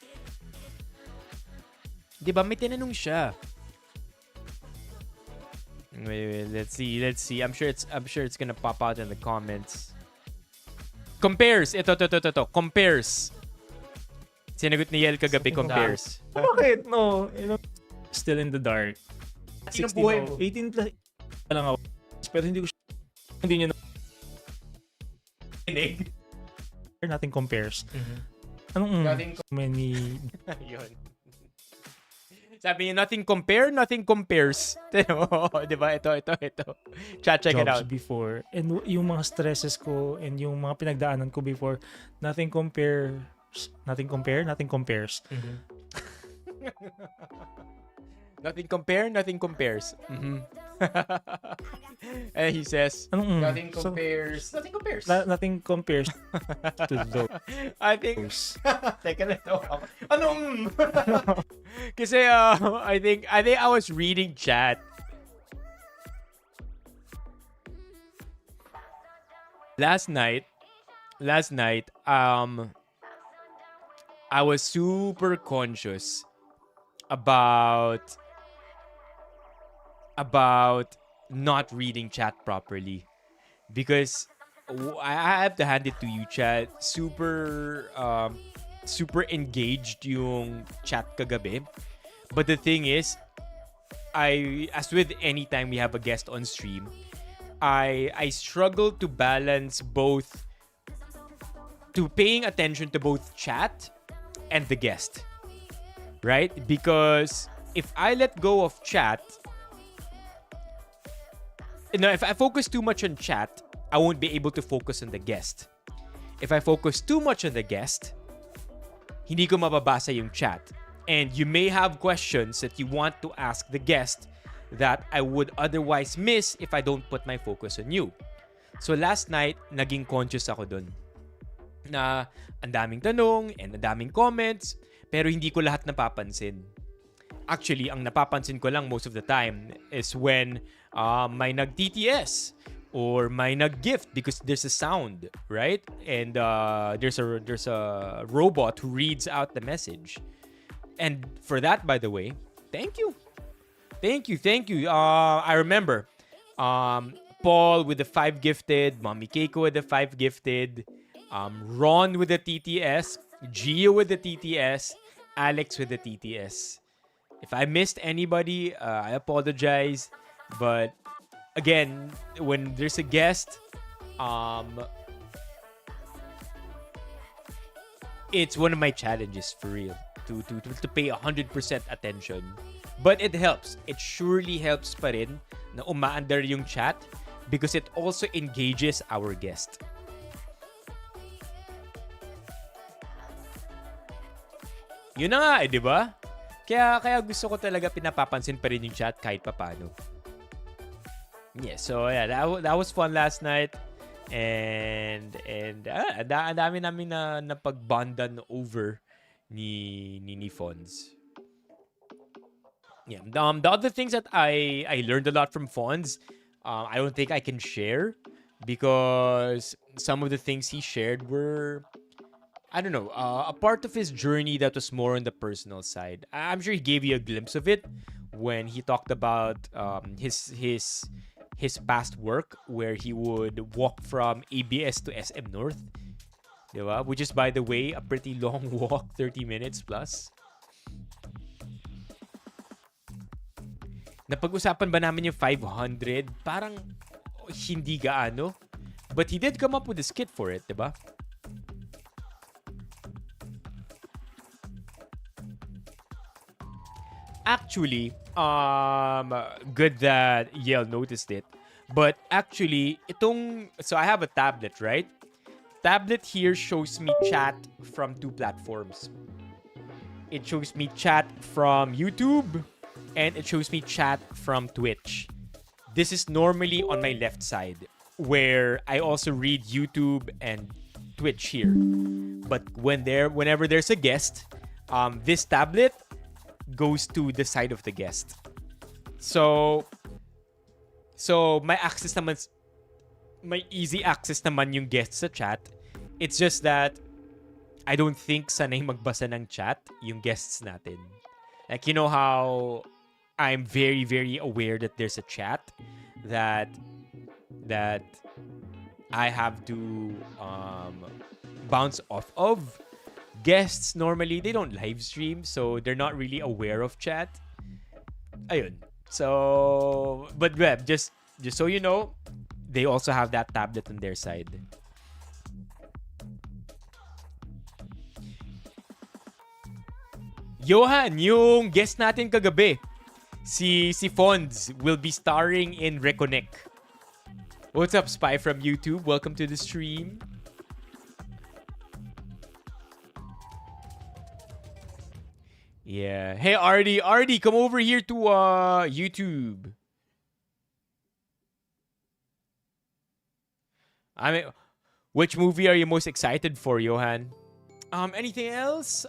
Diba? May tinanong siya. Wait, let's see. I'm sure it's gonna pop out in the comments. Compares. Ito. Compares. Sinagot ni Yel kagabi, compares. Bakit? No. Still in the dark. Sinong buhay mo? 18 plus lang ako. Pero hindi niya Kinig. nothing compares. Nothing many... Yun. Sabi niya, nothing compares. Diba? Ito. Check it jobs out. before. And yung mga stresses ko and yung mga pinagdaanan ko before, nothing compares. Nothing compares. Nothing compares. And he says, nothing compares. Nothing compares to those. I think, teka na ito. Anong? Kasi, I think I was reading chat. Last night, I was super conscious about not reading chat properly, because I have to hand it to you, chat. Super engaged yung chat kagabi. But the thing is, as with any time we have a guest on stream, I struggle to balance both, to paying attention to both chat and the guest, right? Because if I let go of chat, if I focus too much on chat, I won't be able to focus on the guest. If I focus too much on the guest, hindi ko mababasa yung chat. And you may have questions that you want to ask the guest that I would otherwise miss if I don't put my focus on you. So last night, naging conscious ako dun. Na ang daming tanong and ang daming comments, pero hindi ko lahat napapansin. Actually, ang napapansin ko lang most of the time is when may nag-TTS or may nag-gift, because there's a sound, right? And there's a robot who reads out the message. And for that, by the way, thank you. I remember, Paul with the 5 gifted, Mommy Keiko with the 5 gifted, Ron with the TTS, Gio with the TTS, Alex with the TTS. If I missed anybody, I apologize. But again, when there's a guest, it's one of my challenges for real to pay 100% attention. But it helps. It surely helps pa rin na umaandar yung chat because it also engages our guest. Yun na nga di ba? Kaya gusto ko talaga pinapapansin pa rin yung chat kahit papano. Yeah, so yeah, that was fun last night. And ang dami namin na napagbondan over ni Fonz. Yeah, the other things that I learned a lot from Fonz, I don't think I can share because some of the things he shared were, I don't know, a part of his journey that was more on the personal side. I'm sure he gave you a glimpse of it when he talked about his past work where he would walk from ABS to SM North. Diba? Which is, by the way, a pretty long walk, 30 minutes plus. Napag-usapan ba namin yung 500? Parang hindi gaano. But he did come up with a skit for it, diba? Actually, good that Yale noticed it. But actually, so I have a tablet, right? Tablet here shows me chat from 2 platforms. It shows me chat from YouTube and it shows me chat from Twitch. This is normally on my left side where I also read YouTube and Twitch here. But whenever there's a guest, this tablet goes to the side of the guest. So my access naman, may easy access naman yung guest sa chat. It's just that I don't think sanay magbasa ng chat yung guests natin. Like, you know how I'm very, very aware that there's a chat that I have to bounce off of. Guests, normally, they don't live stream, so they're not really aware of chat. Ayun. So, but Web, just so you know, they also have that tablet on their side. Johan, yung guest natin kagabi, si Fonz, will be starring in Reconnect. What's up, Spy from YouTube? Welcome to the stream. Yeah. Hey, Artie, come over here to YouTube. I mean, which movie are you most excited for, Johan? Anything else?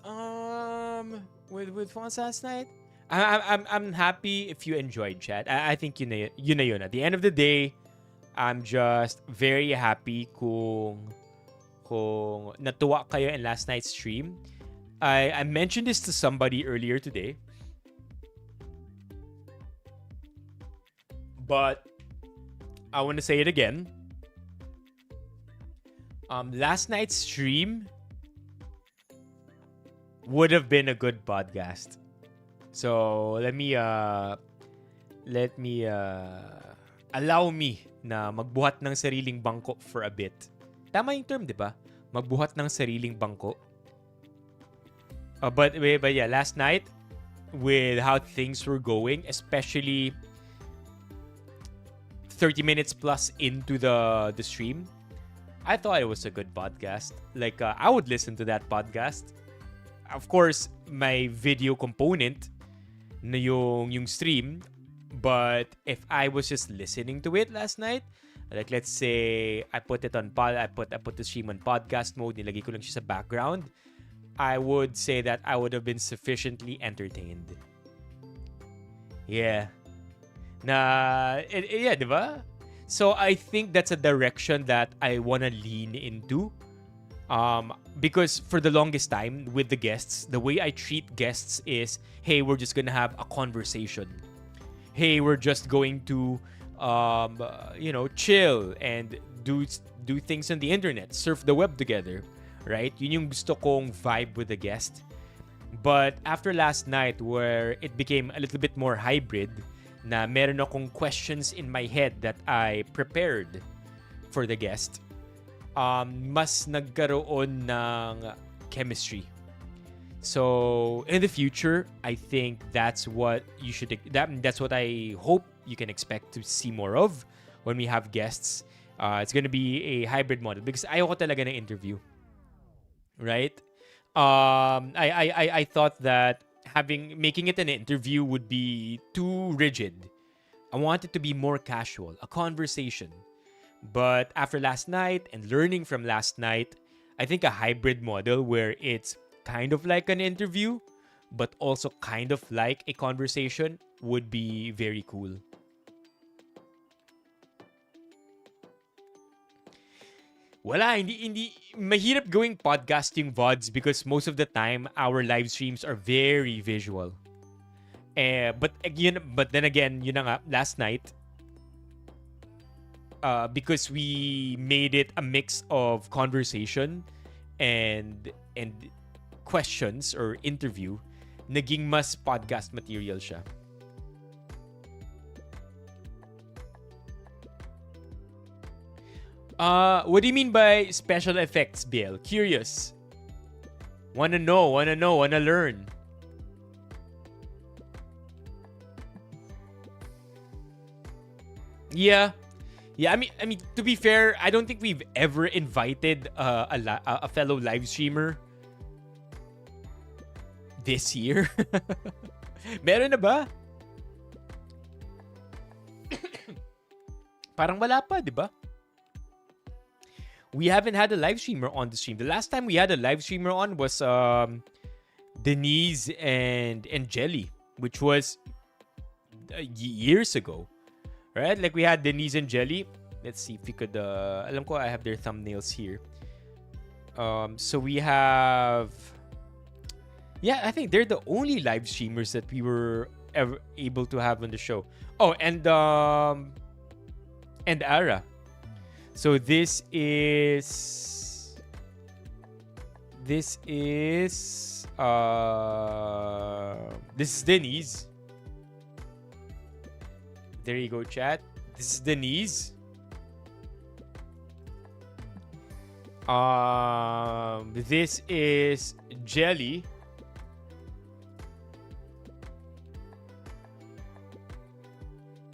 With Fonz last night? I'm happy if you enjoyed, chat. I think yun na yun. At the end of the day, I'm just very happy kung natuwa kayo in last night's stream. I mentioned this to somebody earlier today. But I want to say it again. Last night's stream would have been a good podcast. So let me allow me na magbuhat ng sariling bangko for a bit. Tama yung term, di ba? Magbuhat ng sariling bangko. But yeah, last night, with how things were going, especially 30 minutes plus into the stream, I thought it was a good podcast. Like, I would listen to that podcast. Of course, my video component na yung stream, but if I was just listening to it last night, like let's say I put it on I put the stream on podcast mode, nilagay ko lang siya sa background, I would say that I would have been sufficiently entertained. Yeah. Yeah, diba? So I think that's a direction that I want to lean into. Because for the longest time with the guests, the way I treat guests is, hey, we're just gonna have a conversation. Hey, we're just going to chill and do things on the internet, surf the web together, right? Yun yung gusto kong vibe with the guest. But after last night where it became a little bit more hybrid, na meron akong questions in my head that I prepared for the guest, mas nagkaroon ng chemistry. So in the future, I think that's what you should. That's what I hope you can expect to see more of when we have guests. It's gonna be a hybrid model because ayoko talaga ng interview, right? I thought that making it an interview would be too rigid. I want it to be more casual, a conversation. But after last night and learning from last night, I think a hybrid model where it's kind of like an interview, but also kind of like a conversation would be very cool. Wala, hindi mahirap going podcasting VODs because most of the time our live streams are very visual. But then again, yun na nga, last night, because we made it a mix of conversation and questions or interview, naging mas podcast material siya. What do you mean by special effects, Biel? Curious. Wanna know, wanna learn. Yeah. I mean, to be fair, I don't think we've ever invited a fellow live streamer this year. Meron na ba? Parang wala pa, di ba? We haven't had a live streamer on the stream. The last time we had a live streamer on was Denise and Jelly, which was years ago. Right? Like we had Denise and Jelly. Let's see if we could alam ko I have their thumbnails here. So we have, yeah, I think they're the only live streamers that we were ever able to have on the show. Oh, and Ara. So this is Denise. There you go, chat. This is Denise. This is Jelly.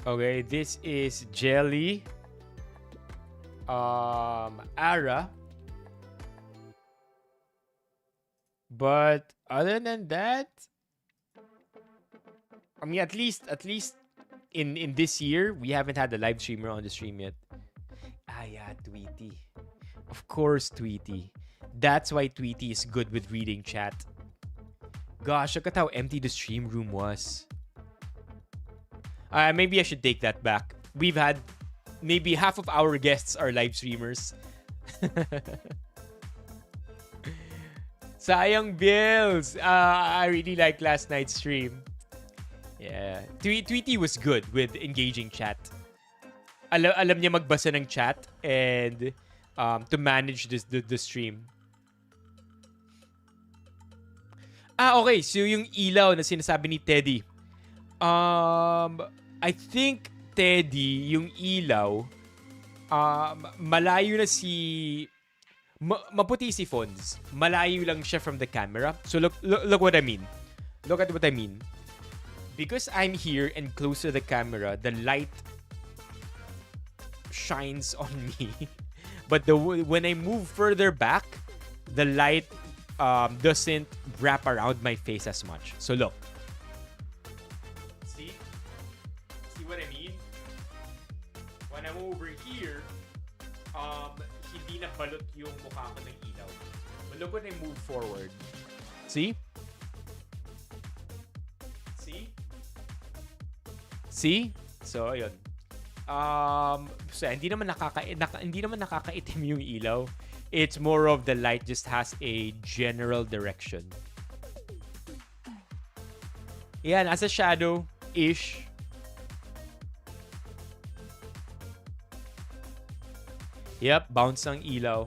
Okay, this is Jelly. Ara. But other than that, I mean, at least in this year, we haven't had a live streamer on the stream yet. Yeah, Tweety. Of course, Tweety. That's why Tweety is good with reading chat. Gosh, look at how empty the stream room was. Maybe I should take that back. We've had maybe half of our guests are live streamers. Sayang bills. I really liked last night's stream. Yeah. Tweety was good with engaging chat. Alam niya magbasa ng chat and to manage the stream. Okay. So yung ilaw na sinasabi ni Teddy. I think Teddy, yung ilaw, malayo na si... maputi si Fonz. Malayo lang siya from the camera. So look what I mean. Look at what I mean. Because I'm here and close to the camera, the light shines on me. But when I move further back, the light doesn't wrap around my face as much. So look. See what I mean? When I'm over here, hindi na balot yung mukha ko ng ilaw. But look when I move forward. See? So ayun. So hindi naman nakakaitim yung ilaw. It's more of the light just has a general direction. Yeah, nasa shadow-ish. Yep, bounce ng ilaw.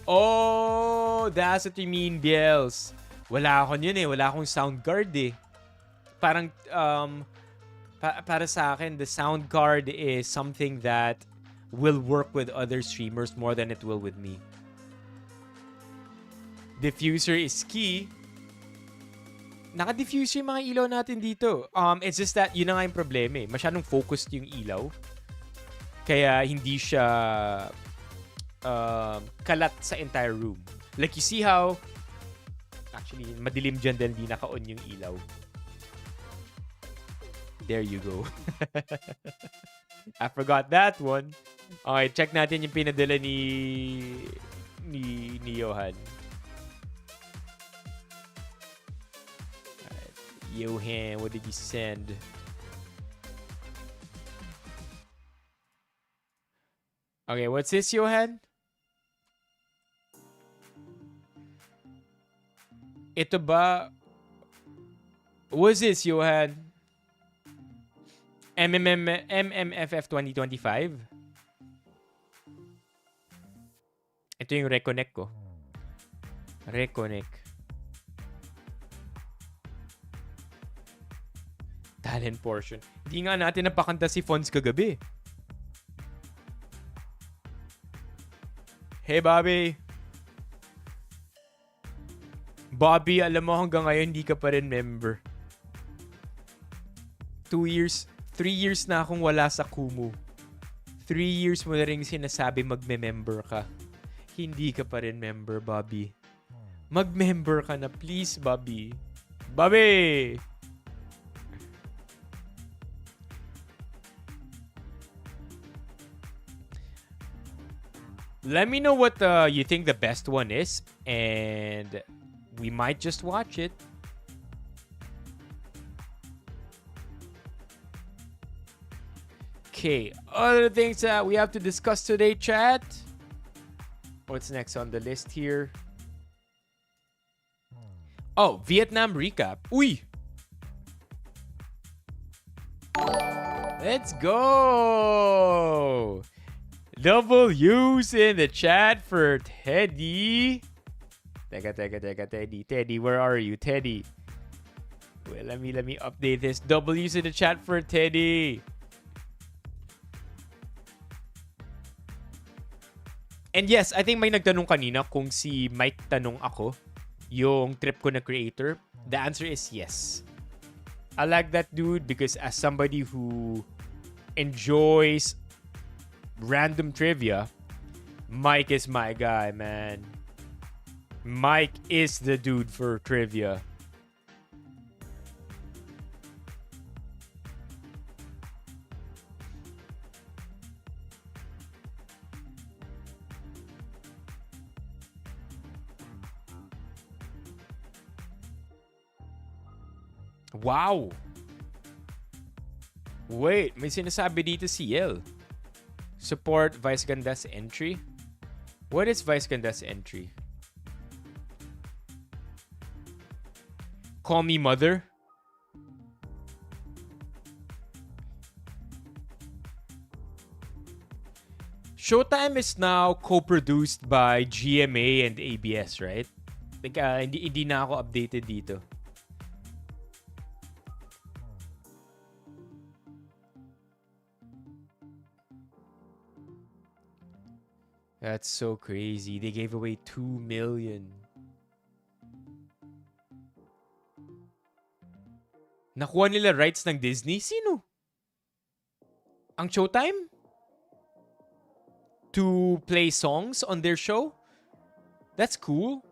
Oh, that's what you mean, Biels. Wala ako yun eh. Wala akong sound card eh. Parang, para sa akin, the sound card is something that will work with other streamers more than it will with me. Diffuser is key. Naka-diffuser yung mga ilaw natin dito. It's just that, yun na nga yung problema eh. Masyadong focused yung ilaw. Kaya hindi siya kalat sa entire room. Like you see how, actually, madilim dyan dahil hindi naka-on yung ilaw. There you go. I forgot that one. Okay, check natin yung pinadala ni Johan. Alright. Johan, what did you send? Okay, what's this, Johan? Ito ba? What's this, Johan? MMFF 2025? Ito yung reconnect ko. Reconnect. Talent portion. Hindi nga natin napakanta si Fons kagabi. Hey, Bobby. Bobby, alam mo hanggang ngayon hindi ka pa rin member. 3 years na akong wala sa Kumu. 3 years mo na rin sinasabi magme-member ka. Hindi ka pa rin member, Bobby. Mag-member ka na, please, Bobby. Bobby! Let me know what you think the best one is, and we might just watch it. Okay, other things that we have to discuss today, chat. What's next on the list here? Oh, Vietnam recap. Uy! Let's go! Double U's in the chat for Teddy. Teka, Teddy. Teddy, where are you, Teddy? Wait, let me update this. Double U's in the chat for Teddy. And yes, I think may nagtanong kanina kung si Mike tanong ako, yung trip ko na creator. The answer is yes. I like that dude because as somebody who enjoys random trivia, Mike is my guy, man. Mike is the dude for trivia. Wow! Wait, may sinasabi dito si Yel. Support Vice Ganda's entry? What is Vice Ganda's entry? Call me mother? Showtime is now co-produced by GMA and ABS, right? Like, hindi na ako updated dito. That's so crazy. They gave away 2 million. Nakuha nila rights ng Disney? Sino? Ang Showtime? To play songs on their show? That's cool.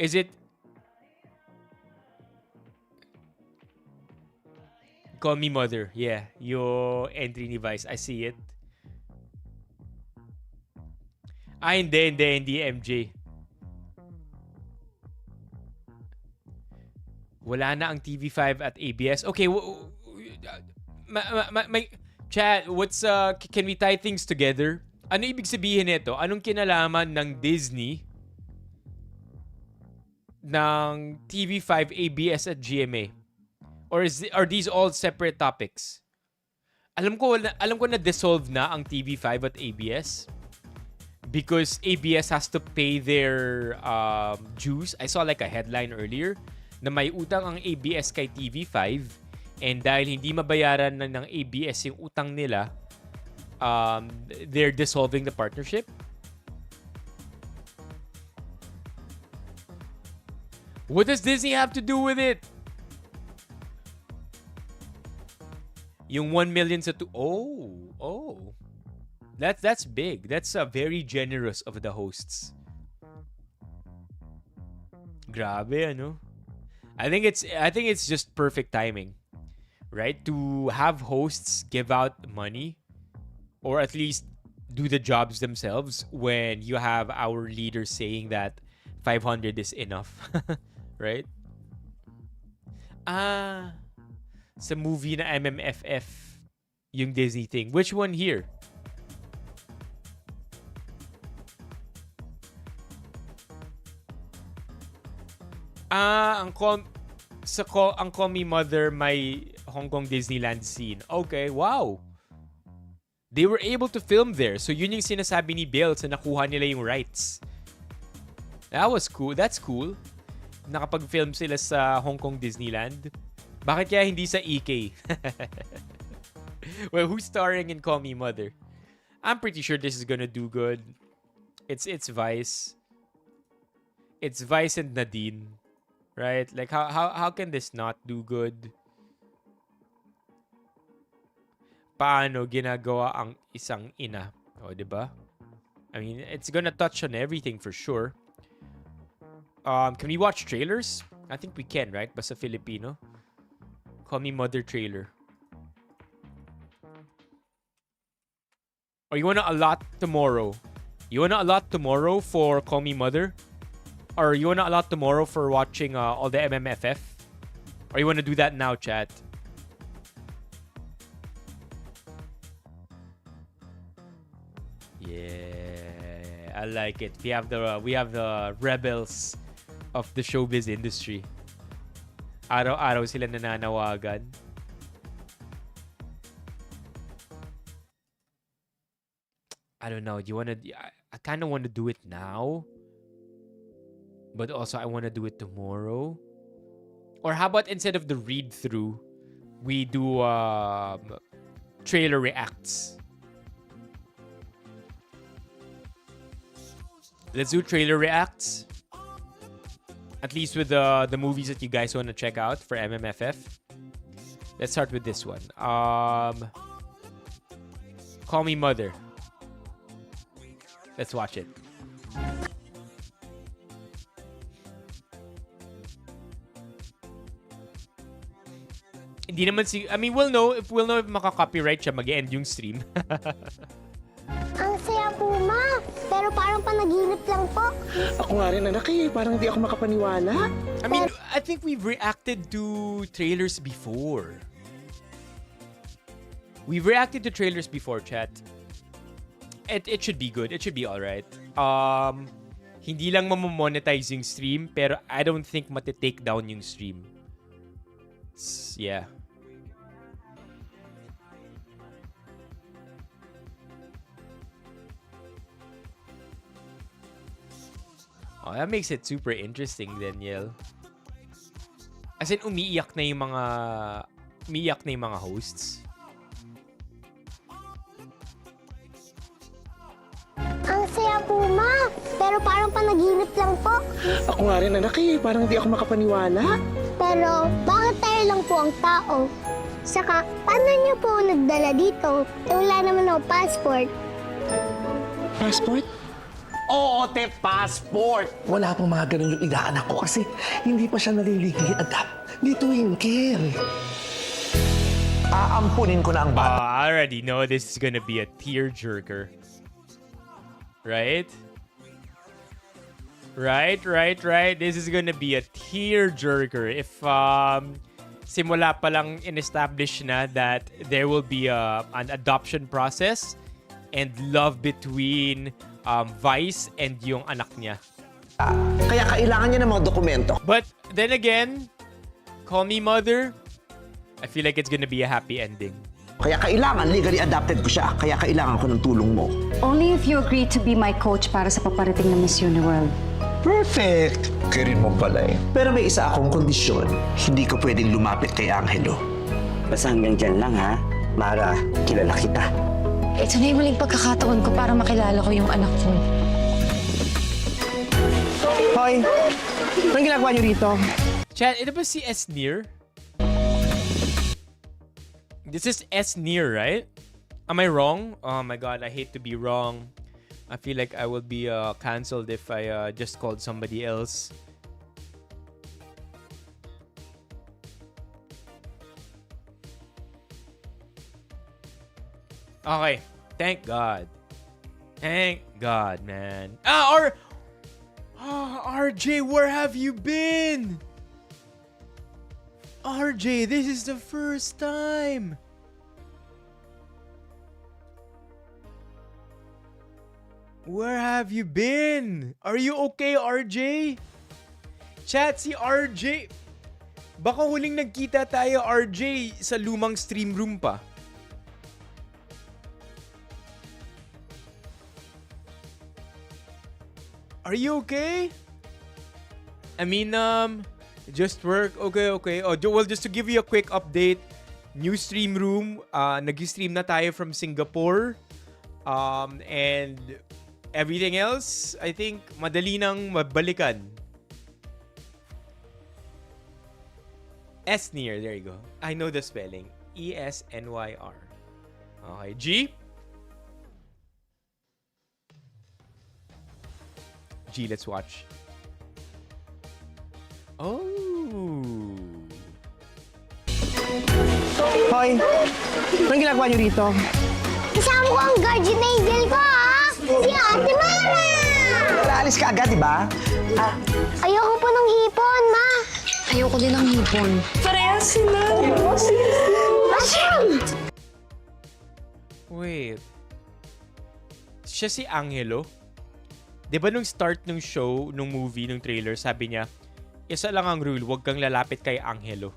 Is it... Call me mother. Yeah, your entry ni Vice. I see it. Hindi MJ. Wala na ang TV5 at ABS. Okay, chat, can we tie things together? Ano ibig sabihin nito? Anong kinalaman ng Disney ng TV5, ABS at GMA? Or are these all separate topics? alam ko na dissolve na ang TV5 at ABS because ABS has to pay their dues. I saw like a headline earlier na may utang ang ABS kay TV5 and dahil hindi mabayaran na ng ABS yung utang nila, they're dissolving the partnership. What does Disney have to do with it? Yung 1 million sa Oh. That's big. That's very generous of the hosts. Grabe, ano? I think it's just perfect timing, right? To have hosts give out money or at least do the jobs themselves when you have our leaders saying that 500 is enough, right? Sa movie na MMFF yung Disney thing. Which one here? Ang Call Me Mother may Hong Kong Disneyland scene. Okay, wow. They were able to film there. So yun yung sinasabi ni Bill sa nakuha nila yung rights. That was cool. That's cool. Nakapag-film sila sa Hong Kong Disneyland. Bakit kaya hindi sa EK? Well, who's starring in Call Me Mother? I'm pretty sure this is gonna do good. It's Vice. It's Vice and Nadine. Right? Like how can this not do good? Paano ginagawa ang isang ina? O, diba? I mean, it's gonna touch on everything for sure. Can we watch trailers? I think we can, right? Basta Filipino. Call Me Mother trailer. Or you wanna allot tomorrow? You wanna allot tomorrow for Call Me Mother? Or you wanna allot tomorrow for watching all the MMFF? Or you wanna do that now, chat? Yeah, I like it. We have the rebels of the showbiz industry. Araw-araw sila nananawagan. I don't know. I kind of want to do it now. But also I want to do it tomorrow. Or how about instead of the read-through, we do trailer reacts. Let's do trailer reacts. At least with the movies that you guys want to check out for MMFF. Let's start with this one. Call Me Mother. Let's watch it. Hindi naman I mean, we'll know if maka-copyright siya, mag-end yung stream. Ang saya po, ma. Pero parang panaginip lang po. Ako nga rin, anak eh. Parang di ako makapaniwala. I mean, I think we've reacted to trailers before. We've reacted to trailers before, chat. It should be good. It should be alright. Hindi lang mamonetize yung stream, pero I don't think mati-take down yung stream. Yeah. Oh, that makes it super interesting, Daniel. As in, umiiyak na yung mga hosts. Ang saya po, ma. Pero parang panaginip lang po. Ako nga rin, anak eh. Parang di ako makapaniwala. Pero bakit tayo lang po ang tao? Saka, paano niyo po nagdala dito? Wala naman ako passport. Passport? Oo, te, passport. Wala pong mga ganun yung inaanak ko kasi hindi pa siya naliligi-adapt ni Twinkle. Aampunin ko na ang bata. I already know this is gonna be a tearjerker. Right? Right. This is gonna be a tearjerker. If simula pa lang in-establish na that there will be an adoption process and love between Vice and yung anak niya. Kaya kailangan niya ng mga dokumento. But then again, Call Me Mother, I feel like it's gonna be a happy ending. Kaya kailangan legally adopted ko siya. Kaya kailangan ko ng tulong mo. Only if you agree to be my coach para sa paparating na Miss Uniworld. Perfect! Karin mo pala eh. Pero may isa akong kondisyon. Hindi ko pwedeng lumapit kay Angelo. Basta hanggang dyan lang ha. Mara, kilala kita. Ito na yung muling pagkakataon ko para makilala ko yung anak ko. Hoy! Anong ginagawa niyo dito? Chat, ito ba si S. Near? This is S. Near, right? Am I wrong? Oh my god, I hate to be wrong. I feel like I will be cancelled if I just called somebody else. Okay, thank God. Thank God, man. RJ, where have you been? RJ, this is the first time. Where have you been? Are you okay, RJ? Chat, si RJ. Baka huling nagkita tayo, RJ, sa lumang stream room pa. Are you okay? I mean, just work. Okay. Oh, well, just to give you a quick update, new stream room. Nag-stream na tayo from Singapore. And everything else, I think, madali nang mabalikan. Esnyr, there you go. I know the spelling. E-S-N-Y-R. Okay, G? G, let's watch. Oh. Hoy! Anong ginagawa niyo dito? Kasama ko ang guardian angel ko, ha? Si Ate Mara! Aalis ka agad, di ba? Ayoko po ng hipon, ma. Ayoko din ng hipon. Parehas sila. Basyang! Wait. Siya si Angelo? Di ba nung start nung show, nung movie, nung trailer, sabi niya, isa lang ang rule, huwag kang lalapit kay Angelo.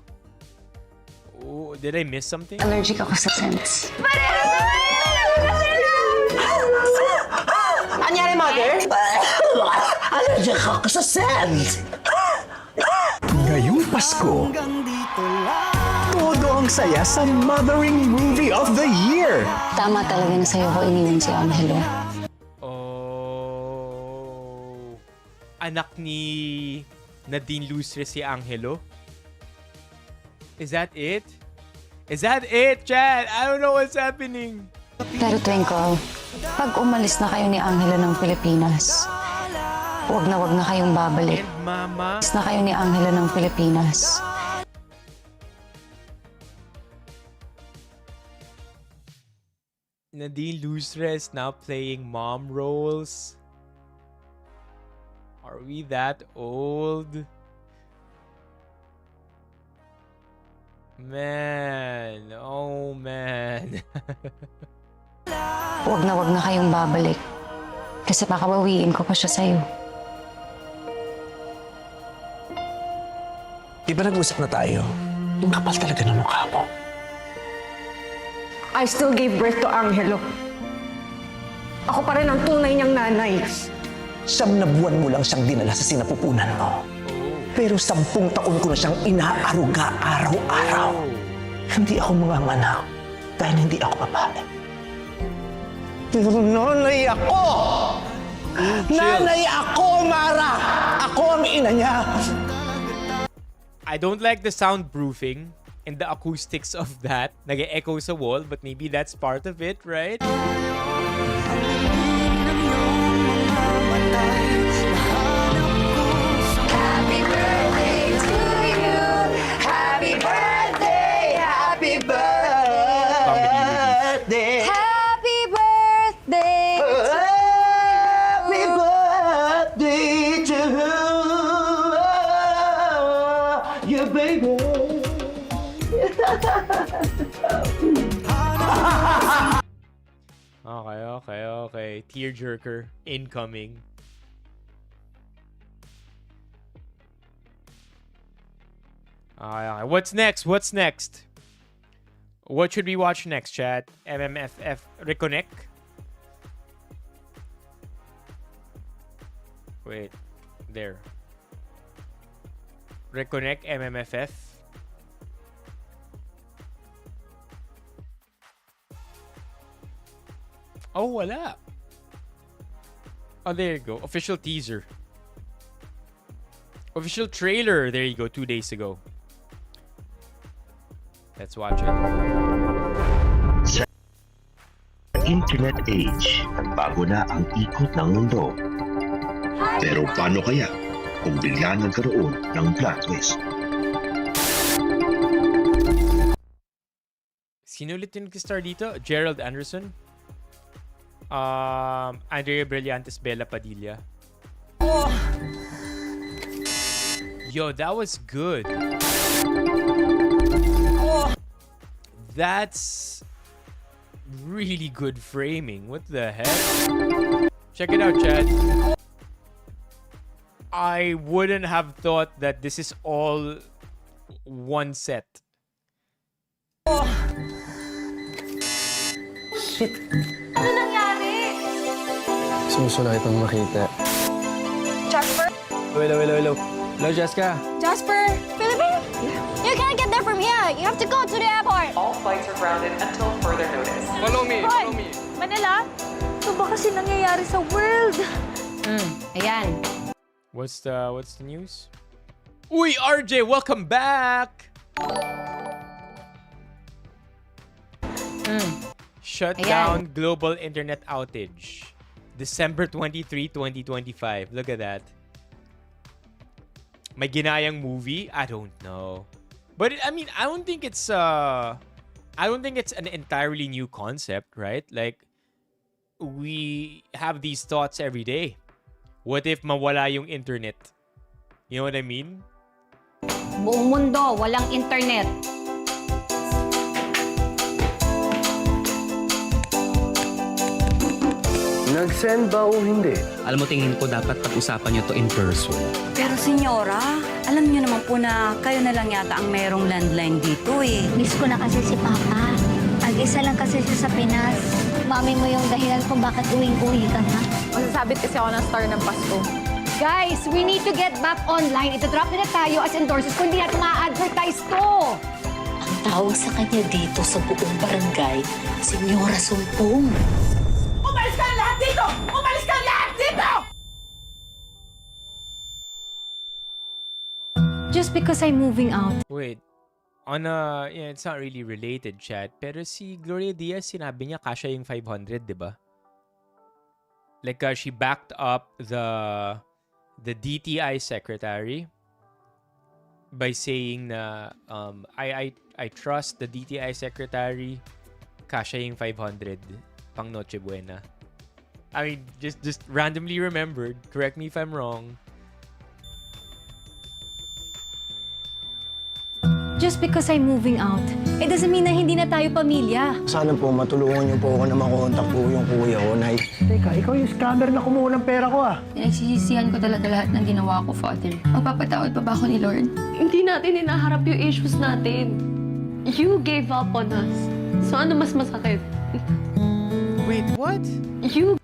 Oh, did I miss something? Allergic ako sa scents. Anyari, mother? Allergic ako sa scent! Ngayong Pasko, todo ang saya sa Mothering Movie of the Year! Tama talaga na sa'yo ko iniwan si Angelo. Oh. Anak ni Nadine Lustre si Angelo? Is that it? Is that it, Chad? I don't know what's happening. Pero Twinkle, pag umalis na kayo ni Angelo ng Pilipinas, wag na kayong babalik. And Mama? Umalis na kayo ni Angelo ng Pilipinas. Nadine Lustre is now playing mom roles. Are we that old? Man, oh man. Wag na kayong babalik. Kasi pakabawiin ko pa siya sa'yo. Di ba nag-usap na tayo? Yung kapal talaga ng mukha mo. I still gave birth to Angelo. Ako pa rin ang tunay niyang nanay. 9 na buwan mo lang siyang dinala sa sinapupunan mo. Pero 10 taon ko na siyang inaaruga araw-araw. Hindi ako manganganak dahil hindi ako babae. Pero nanay ako! Nanay ako, Mara! Ako ang ina niya! I don't like the soundproofing and the acoustics of that. Nag-echo sa wall, but maybe that's part of it, right? Happy birthday to you! Happy birthday! Happy birthday! Happy birthday! Happy birthday to you, baby! Okay. Tearjerker incoming. Okay. What's next? What should we watch next, chat? MMFF Reconnect? Wait. There. Reconnect MMFF. Oh, wala. Oh, there you go. Official teaser. Official trailer. There you go. 2 days ago. Let's watch it. Sa internet age, bago na ang ikot ng mundo. Pero paano kaya kung bigla nagkaroon ng plot twist? Sino ulit yung nag-star dito? Gerald Anderson? Andrea Brillantes, Bella Padilla. Yo, that was good. That's really good framing. What the heck? Check it out, Chad. I wouldn't have thought that this is all one set. Shit. Ano nangyari? Susunod itong makita. Jasper? Hello, Jessica. Jasper? Philippine? You can't get there from here. You have to go to the airport. All flights are grounded until further notice. Follow me. Manila? Ito ba kasi nangyayari sa world? Ayan. What's the news? Uy, RJ, welcome back. Shut down global internet outage. December 23, 2025. Look at that. May ginayang movie? I don't know. But I mean, I don't think it's an entirely new concept, right? Like, we have these thoughts every day. What if mawala yung internet? You know what I mean? Buong mundo, walang internet. Nag-send ba o hindi? Alam mo, tingin ko dapat pag-usapan nyo to in person. Pero senyora, alam niyo naman po na kayo na lang yata ang merong landline dito eh. Miss ko na kasi si Papa. Mag-isa lang kasi siya sa Pinas. Mami mo yung dahilan kung bakit uwing-uwi ka na. Masasabit kasi ako ng star ng Pasko. Guys, we need to get back online. Ito-drop nila tayo as endorsers kung hindi natin ma-advertise to. Ang tawag sa kanya dito sa buong barangay, Senyora Sumpong. Umalis ka lahat dito! Umalis ka lahat dito! Just because I'm moving out. Wait. It's not really related, chat. Pero si Gloria Diaz, sinabi niya kasha yung 500, di ba? Like, she backed up the DTI secretary by saying na I trust the DTI secretary, kasha yung 500 pang Noche Buena. I mean, just randomly remembered. Correct me if I'm wrong. Just because I'm moving out, it doesn't mean na hindi na tayo pamilya. Sana po matulungan niyo po ako na makontak po yung kuya ko, Nay. Teka, ikaw yung scammer na kumuha ng pera ko, ah. Pinagsisisihan ko talaga lahat ng ginawa ko, Father. Magpapatawad pa ba ako ni Lord? Hindi natin hinaharap yung issues natin. You gave up on us. So ano mas masakit? Wait, what? You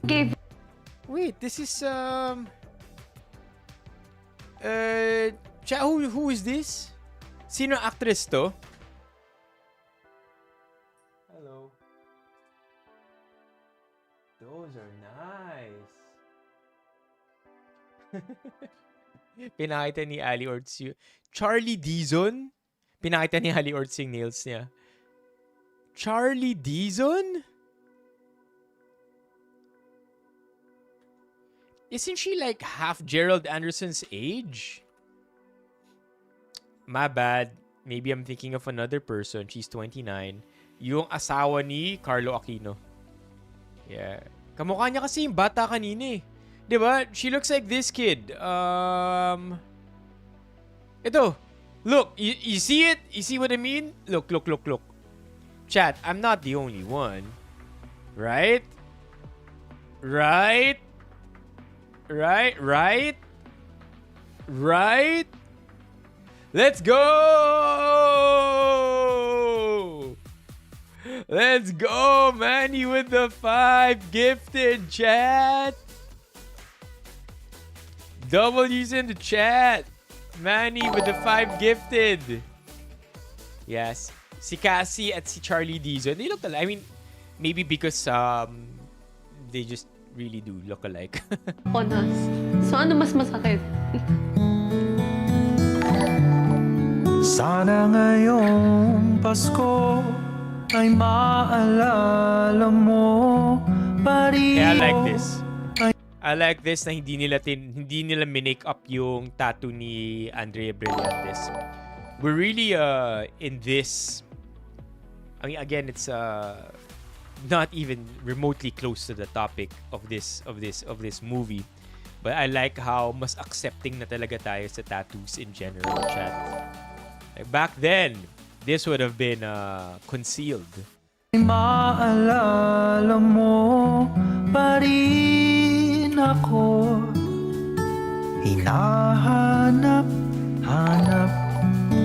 gave... Wait, this is who is this? Sino actress to? Hello. Those are nice. Pinakita ni Ali Orts yung... Charlie Dizon? Pinakita ni Ali Orts yung nails niya. Charlie Dizon? Isn't she like half Gerald Anderson's age? My bad. Maybe I'm thinking of another person. She's 29. Yung asawa ni Carlo Aquino. Yeah. Kamukha niya kasi yung bata kanina eh. Diba? She looks like this kid. Ito. Look. You see it? You see what I mean? Look. Chat, I'm not the only one. Right? Right? Let's go! Let's go, Manny with the 5 gifted, chat. W's in the chat. Manny with the 5 gifted. Yes. Si Cassie at si Charlie Dizon, they look alike. I mean, maybe because they just really do look alike. On us. So ano mas masakit? Sana ngayong Pasko ay maalala mo pa rin. I like this. I like this na hindi nila minake up yung tattoo ni Andrea Brillantes. We're really in this. I mean, again, it's not even remotely close to the topic of this movie. But I like how mas accepting na talaga tayo sa tattoos in general, chat. Like back then, this would have been concealed. Maalala mo pa rin ako, hinahanap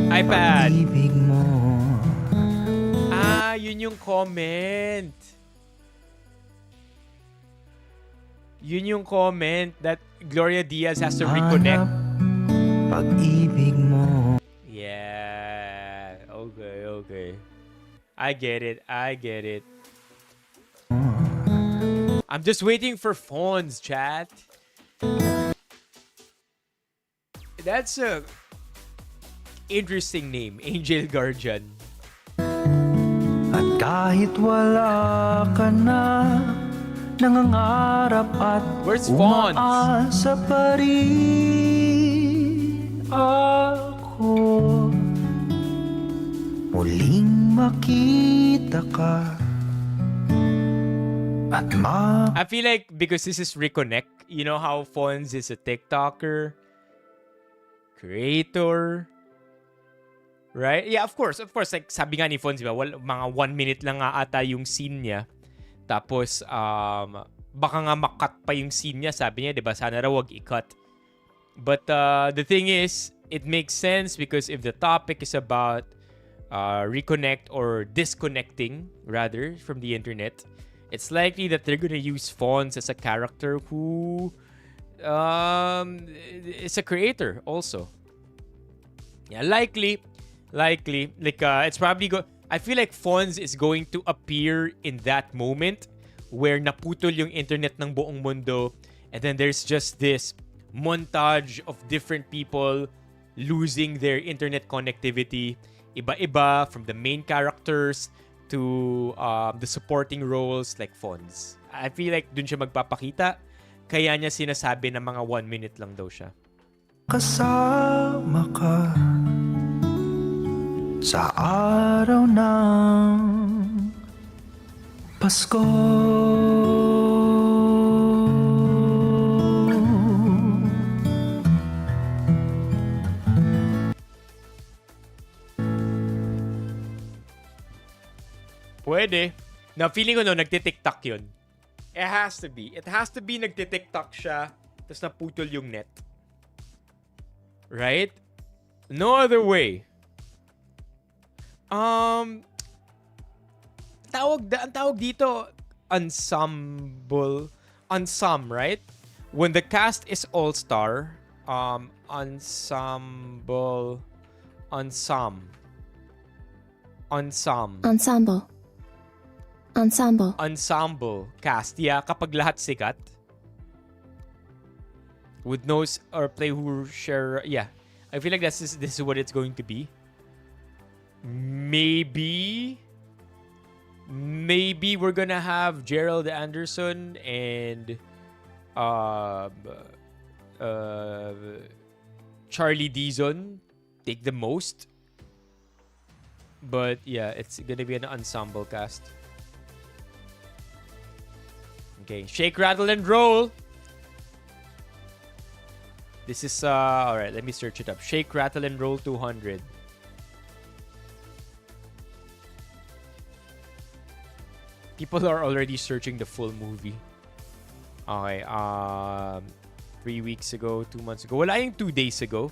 iPad. pag-ibig mo. Yun yung comment. Yun yung comment that Gloria Diaz has to reconnect. Pag-ibig mo. Yeah. Okay. I get it. I'm just waiting for phones, chat. That's a interesting name, Angel Guardian. At kahit wala ka na, nangangarap at Where's Fonz? umaasa pa rin ako. Muling makita ka at I feel like because this is Reconnect, you know how Fonz is a TikToker, creator, right? Yeah, of course. Like sabi nga ni Fonz, diba, mga 1 minute lang nga ata yung scene niya. Tapos, baka nga makat pa yung scene niya. Sabi niya, diba, sana raw wag i-cut. But the thing is, it makes sense because if the topic is about reconnect or disconnecting, rather, from the internet, it's likely that they're gonna use Fonz as a character who is a creator also. Yeah, likely. Like, it's probably I feel like Fonz is going to appear in that moment where naputol yung internet ng buong mundo, and then there's just this montage of different people losing their internet connectivity. Iba-iba, from the main characters to the supporting roles like Fonz. I feel like dun siya magpapakita, kaya niya sinasabi na mga 1 minute lang daw siya. kasama ka sa araw ng Pasko. Pwede. Na feeling ko nagtitiktok yun. It has to be. It has to be nagtitiktok siya, tapos naputol yung net. Right? No other way. Ang tawag dito, ensemble, right? When the cast is all-star, ensemble cast. Yeah, kapag lahat sikat. With no or play who share. Yeah, I feel like this is what it's going to be. Maybe we're gonna have Gerald Anderson and Charlie Dizon take the most. But yeah, it's gonna be an ensemble cast. Okay, shake, rattle, and roll. This is alright, let me search it up. Shake, rattle, and roll 200. People are already searching the full movie. Okay, 3 weeks ago, 2 months ago. Wala yung 2 days ago.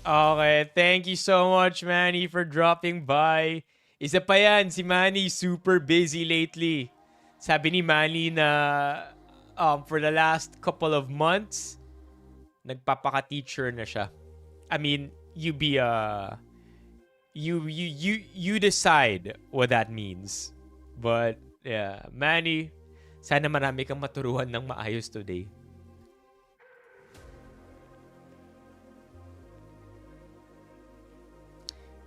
Okay, thank you so much, Manny, for dropping by. Isa pa yan, si Manny super busy lately. Sabi ni Manny na for the last couple of months, nagpapaka-teacher na siya. I mean, you decide what that means. But yeah, Manny, sana marami kang maturuan ng maayos today.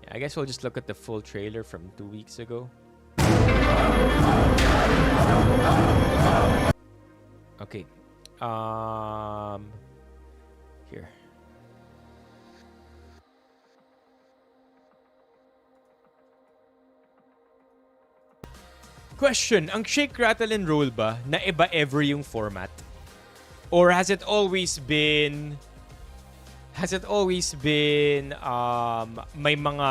I guess we'll just look at the full trailer from 2 weeks ago. Okay. Here. Question, ang shake, rattle, and roll ba na iba ever yung format? Or has it always been may mga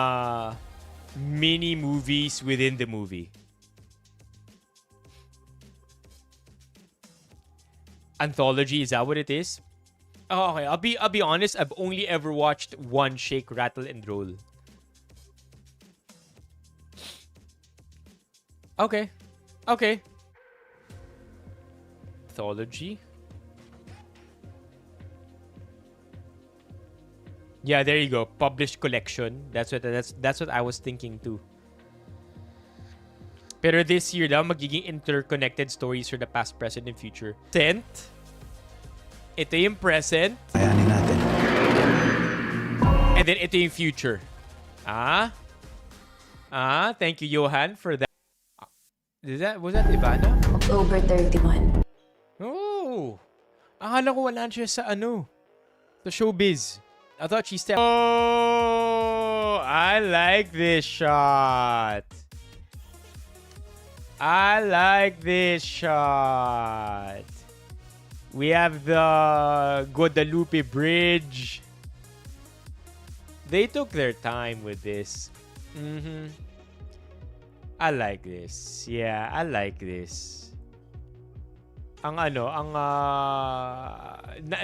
mini movies within the movie? Anthology, is that what it is? Oh, okay, I'll be honest, I've only ever watched one shake, rattle, and roll. Okay. Okay. Anthology. Yeah, there you go. Published collection. That's what I was thinking too. Pero this year daw magiging interconnected stories for the past, present, and future. Present. Ito yung present. Ayanin natin. And then ito yung future. Thank you, Johan, for that. Was that Ivana? October 31. Oh. Akala ko wala siya sa the showbiz. I thought she stepped. Oh, I like this shot. I like this shot. We have the Guadalupe Bridge. They took their time with this. I like this. Yeah, I like this.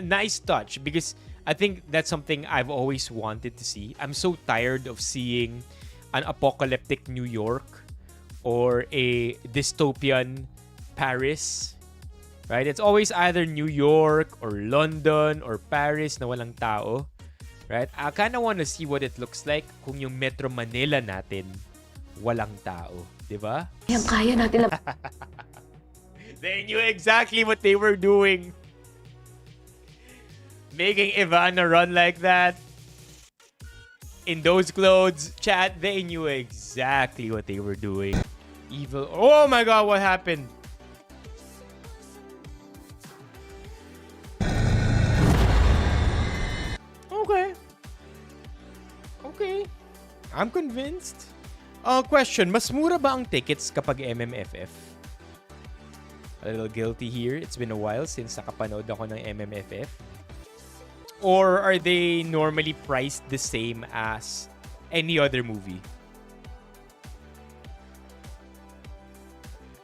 Nice touch, because I think that's something I've always wanted to see. I'm so tired of seeing an apocalyptic New York or a dystopian Paris. Right? It's always either New York or London or Paris na walang tao. Right? I kind of want to see what it looks like kung yung Metro Manila natin walang tao. Diba? Kaya natin na. They knew exactly what they were doing. Making Ivana run like that. In those clothes, chat, they knew exactly what they were doing. Evil. Oh my god, what happened? Okay. Okay. I'm convinced. Question, mas mura ba ang tickets kapag MMFF? A little guilty here. It's been a while since nakapanood ako ng MMFF. Or are they normally priced the same as any other movie?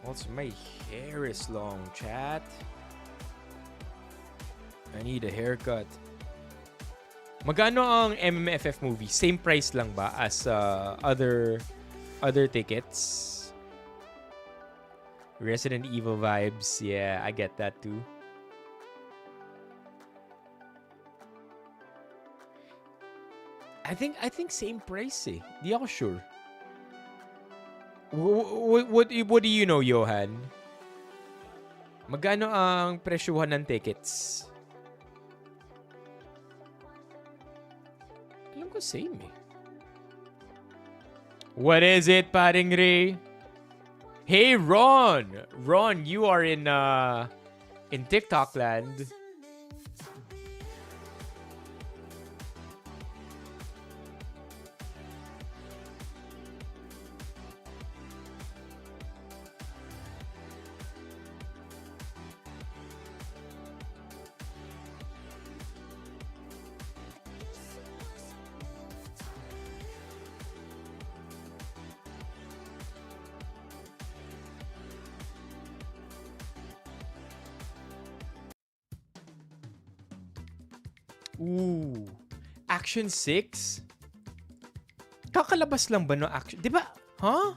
Also, my hair is long, chat. I need a haircut. Magkano ang MMFF movie? Same price lang ba as other tickets? Resident Evil vibes. Yeah, I get that too. I think same price eh. Di ako sure. What do you know, Johan? Magkano ang presyuhan ng tickets? Alam ko same eh. What is it, paring Ray? Hey, Ron! Ron, you are in TikTok land. Ooh. Action 6? Kakalabas lang ba no Action? Di ba? Huh?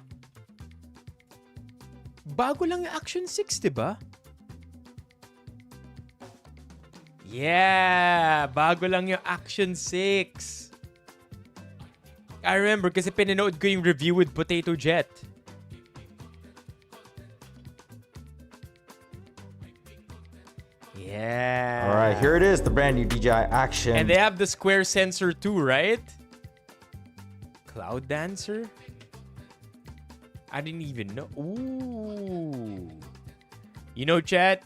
Bago lang yung Action 6, di ba? Yeah! Bago lang yung Action 6. I remember kasi pinanood ko yung review with Potato Jet. Yeah. All right, here it is, the brand new DJI Action. And they have the square sensor too, right? Cloud Dancer? I didn't even know. Ooh. You know, chat,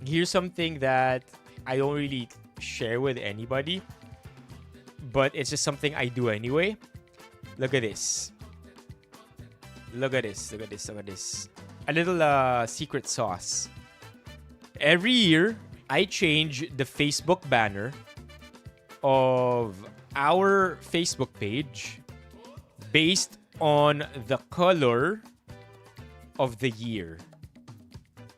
here's something that I don't really share with anybody, but it's just something I do anyway. Look at this. Look at this. Look at this. Look at this. A little secret sauce. Every year, I change the Facebook banner of our Facebook page based on the color of the year.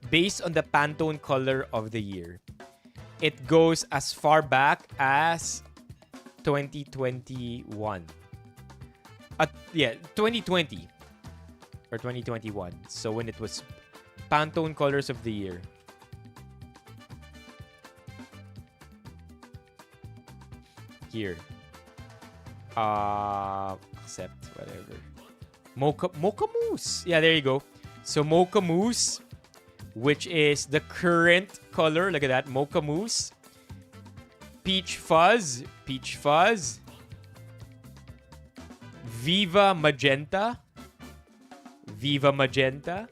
Based on the Pantone color of the year. It goes as far back as 2021. 2020 or 2021. So when it was Pantone colors of the year. Here. Accept, whatever. Mocha Mousse. Yeah, there you go. So Mocha Mousse, which is the current color. Look at that. Mocha Mousse. Peach Fuzz. Peach Fuzz. Viva Magenta. Viva Magenta.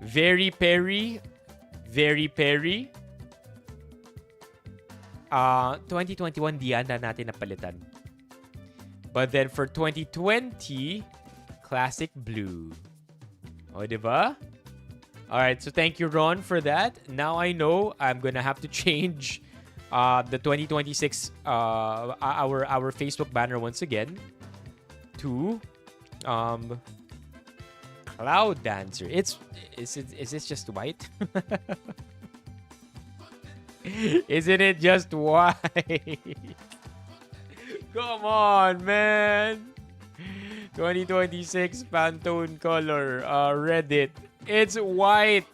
Very Perry. Very Perry. 2021, di anda natin napalitan. But then for 2020, Classic Blue. O, diba? Alright, so thank you, Ron, for that. Now I know I'm gonna have to change the 2026 our Facebook banner once again to Cloud Dancer. Is this just white? Isn't it just white? Come on, man. 2026 Pantone color. Reddit. It's white.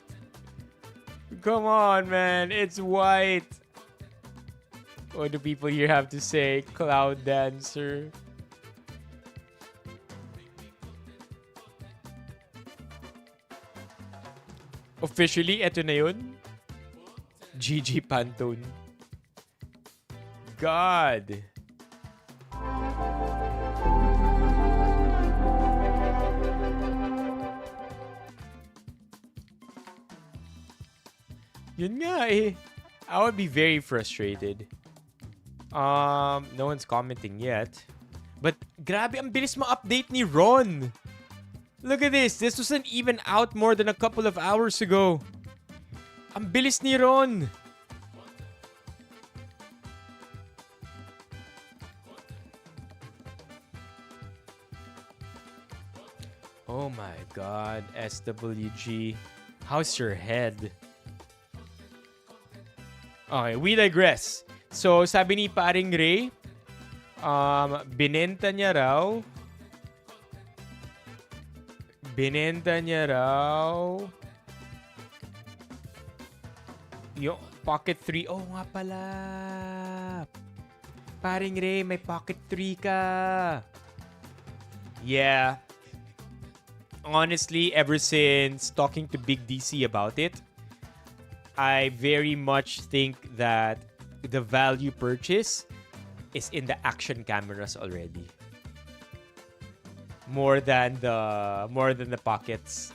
Come on, man. It's white. What do people here have to say? Cloud Dancer. Officially, eto na yun. GG Pantone. God. Yun nga eh. I would be very frustrated. No one's commenting yet. But grabe, ang bilis ma-update ni Ron. Look at this. This wasn't even out more than a couple of hours ago. Ang bilis ni Ron. Oh my God, SWG. How's your head? Okay, we digress. So, sabi ni paring Ray, binenta niya raw yung Pocket 3. Oh, nga pala. Paring Ray, may Pocket 3 ka. Yeah. Honestly, ever since talking to Big DC about it, I very much think that the value purchase is in the action cameras already. More than the pockets.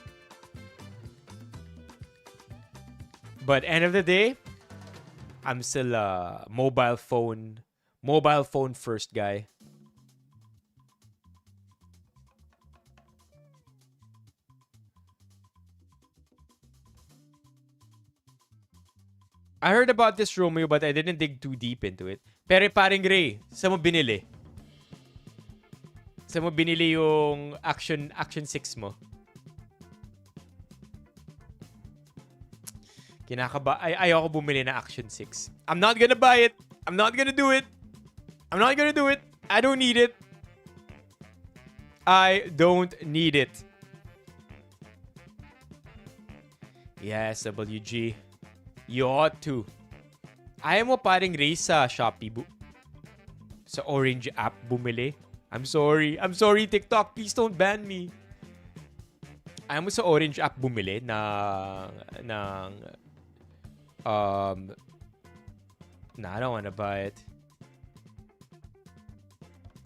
But end of the day, I'm still a mobile phone first guy. I heard about this, Romeo, but I didn't dig too deep into it. Pero paring Ray, saan mo binili? Saan mo binili yung Action 6 mo? Ayoko bumili na Action 6. I'm not gonna buy it. I'm not gonna do it. I'm not gonna do it. I don't need it. I don't need it. Yes, WG. You ought to. Ayaw mo paring race sa Shopee sa Orange app bumili. I'm sorry. I'm sorry, TikTok. Please don't ban me. Ayaw mo sa Orange app bumili ng no, I don't wanna buy it.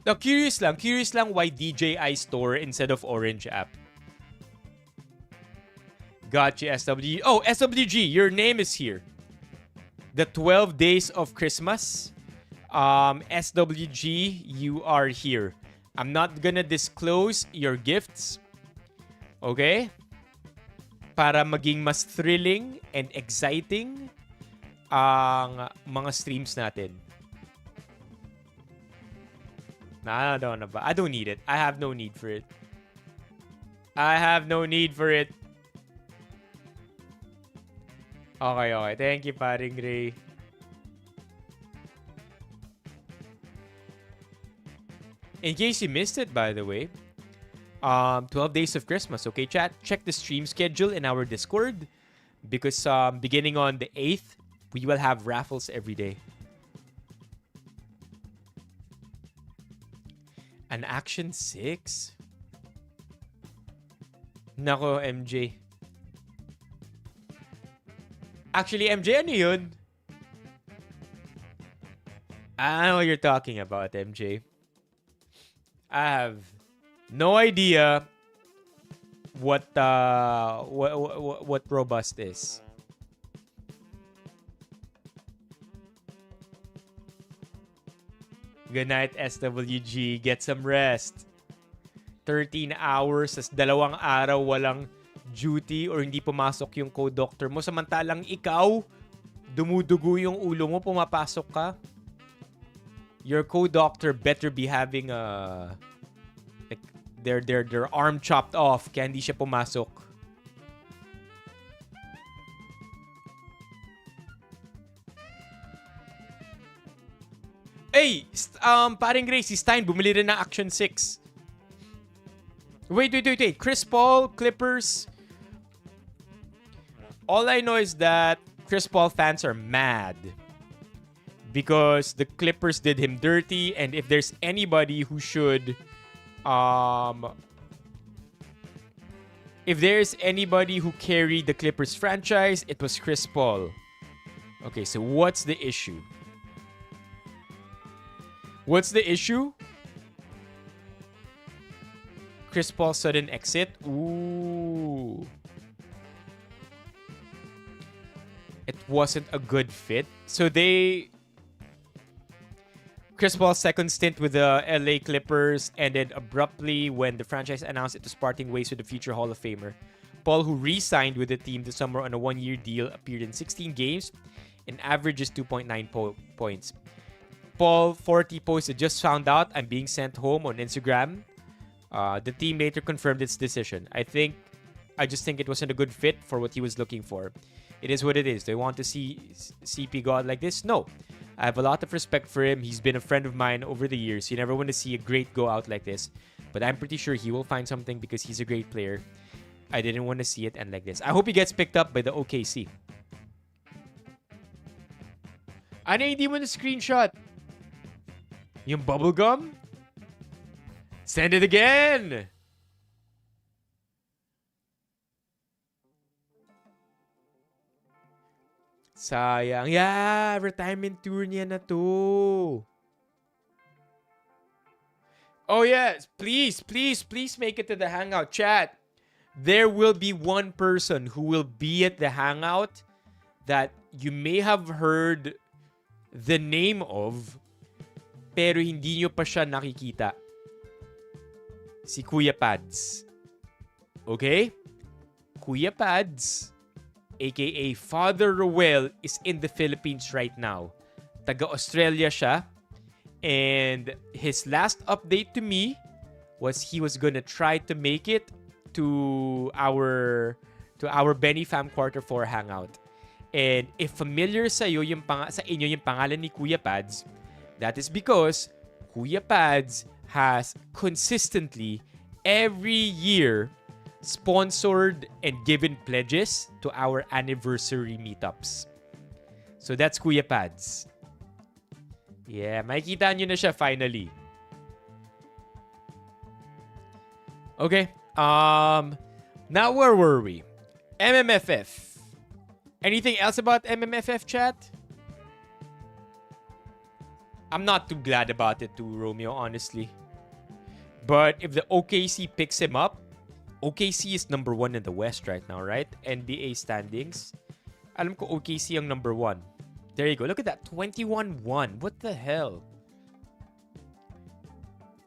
Now, curious lang why DJI Store instead of Orange app. Gotcha, SWG. Oh, SWG, your name is here. The 12 days of Christmas. SWG, you are here. I'm not gonna disclose your gifts. Okay? Para maging mas thrilling and exciting ang mga streams natin. I don't need it. I have no need for it. I have no need for it. Okay. Thank you, paring Ray. In case you missed it, by the way, 12 days of Christmas. Okay, chat? Check the stream schedule in our Discord. Because beginning on the 8th, we will have raffles every day. An Action 6? Nako, MJ. Actually, MJ, ano yun? I know what you're talking about, MJ. I have no idea what robust is. Good night, SWG. Get some rest. 13 hours, as 2 araw walang duty or hindi pumasok yung co-doctor mo. Samantalang ikaw, dumudugo yung ulo mo, pumapasok ka. Your co-doctor better be having their arm chopped off kaya hindi siya pumasok. Hey, paring Gracie Stein, bumili rin ng Action 6. Wait. Chris Paul, Clippers. All I know is that Chris Paul fans are mad because the Clippers did him dirty, and if there's anybody who should if there's anybody who carried the Clippers franchise, it was Chris Paul. Okay, so what's the issue? What's the issue? Chris Paul's sudden exit. Ooh. It wasn't a good fit. So Chris Paul's second stint with the LA Clippers ended abruptly when the franchise announced it was parting ways with the future Hall of Famer. Paul, who re-signed with the team this summer on a 1-year deal, appeared in 16 games and averages 2.9 points. Paul, 40, posted, "Just found out I'm being sent home" on Instagram. The team later confirmed its decision. I just think it wasn't a good fit for what he was looking for. It is what it is. Do I want to see CP go out like this? No. I have a lot of respect for him. He's been a friend of mine over the years. You never want to see a great go out like this. But I'm pretty sure he will find something because he's a great player. I didn't want to see it end like this. I hope he gets picked up by the OKC. Ano hindi mo na screenshot? Yung bubblegum? Send it again! Sayang. Yeah, retirement tour niya na to. Oh yes, please make it to the Hangout. Chat, there will be one person who will be at the Hangout that you may have heard the name of, pero hindi nyo pa siya nakikita. Si Kuya Pads. Okay? Kuya Pads, aka Father Roel, is in the Philippines right now. Taga-Australia siya. And his last update to me was he was gonna try to make it to our Benifam Quarter 4 Hangout. And if familiar sa inyo yung pangalan ni Kuya Pads, That is because Kuya Pads has consistently every year sponsored and given pledges to our anniversary meetups. So that's Kuya Pads. Yeah, makikita nyo na siya finally. Okay. Now where were we? MMFF. Anything else about MMFF, chat? I'm not too glad about it too, Romeo, honestly. But if the OKC picks him up, OKC is number 1 in the West right now, right? NBA standings. Alam ko OKC ang number 1. There you go. Look at that. 21-1. What the hell?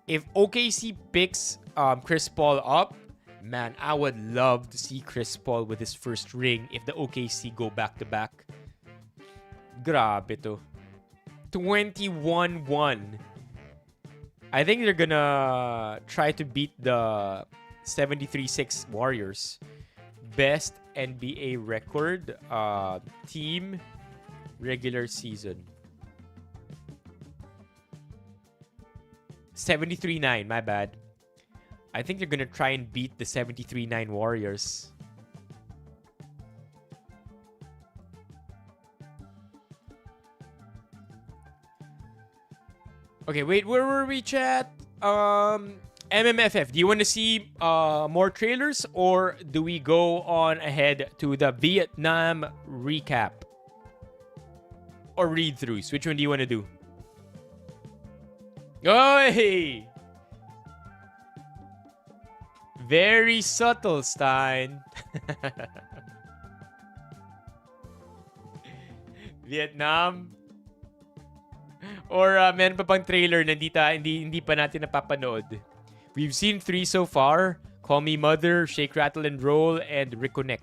If OKC picks Chris Paul up, man, I would love to see Chris Paul with his first ring if the OKC go back-to-back. Grabe to. 21-1. I think they're gonna try to beat the 73-6 Warriors. Best NBA record team regular season. 73-9, my bad. I think they're gonna try and beat the 73-9 Warriors. Okay, wait, where were we, chat? MMFF, do you want to see more trailers, or do we go on ahead to the Vietnam recap? Or read-throughs? Which one do you want to do? Oh, hey! Very subtle, Stein. Vietnam. Or meron pa pang trailer na hindi pa natin napapanood. We've seen 3 so far. Call Me Mother, Shake, Rattle, and Roll, and Reconnect.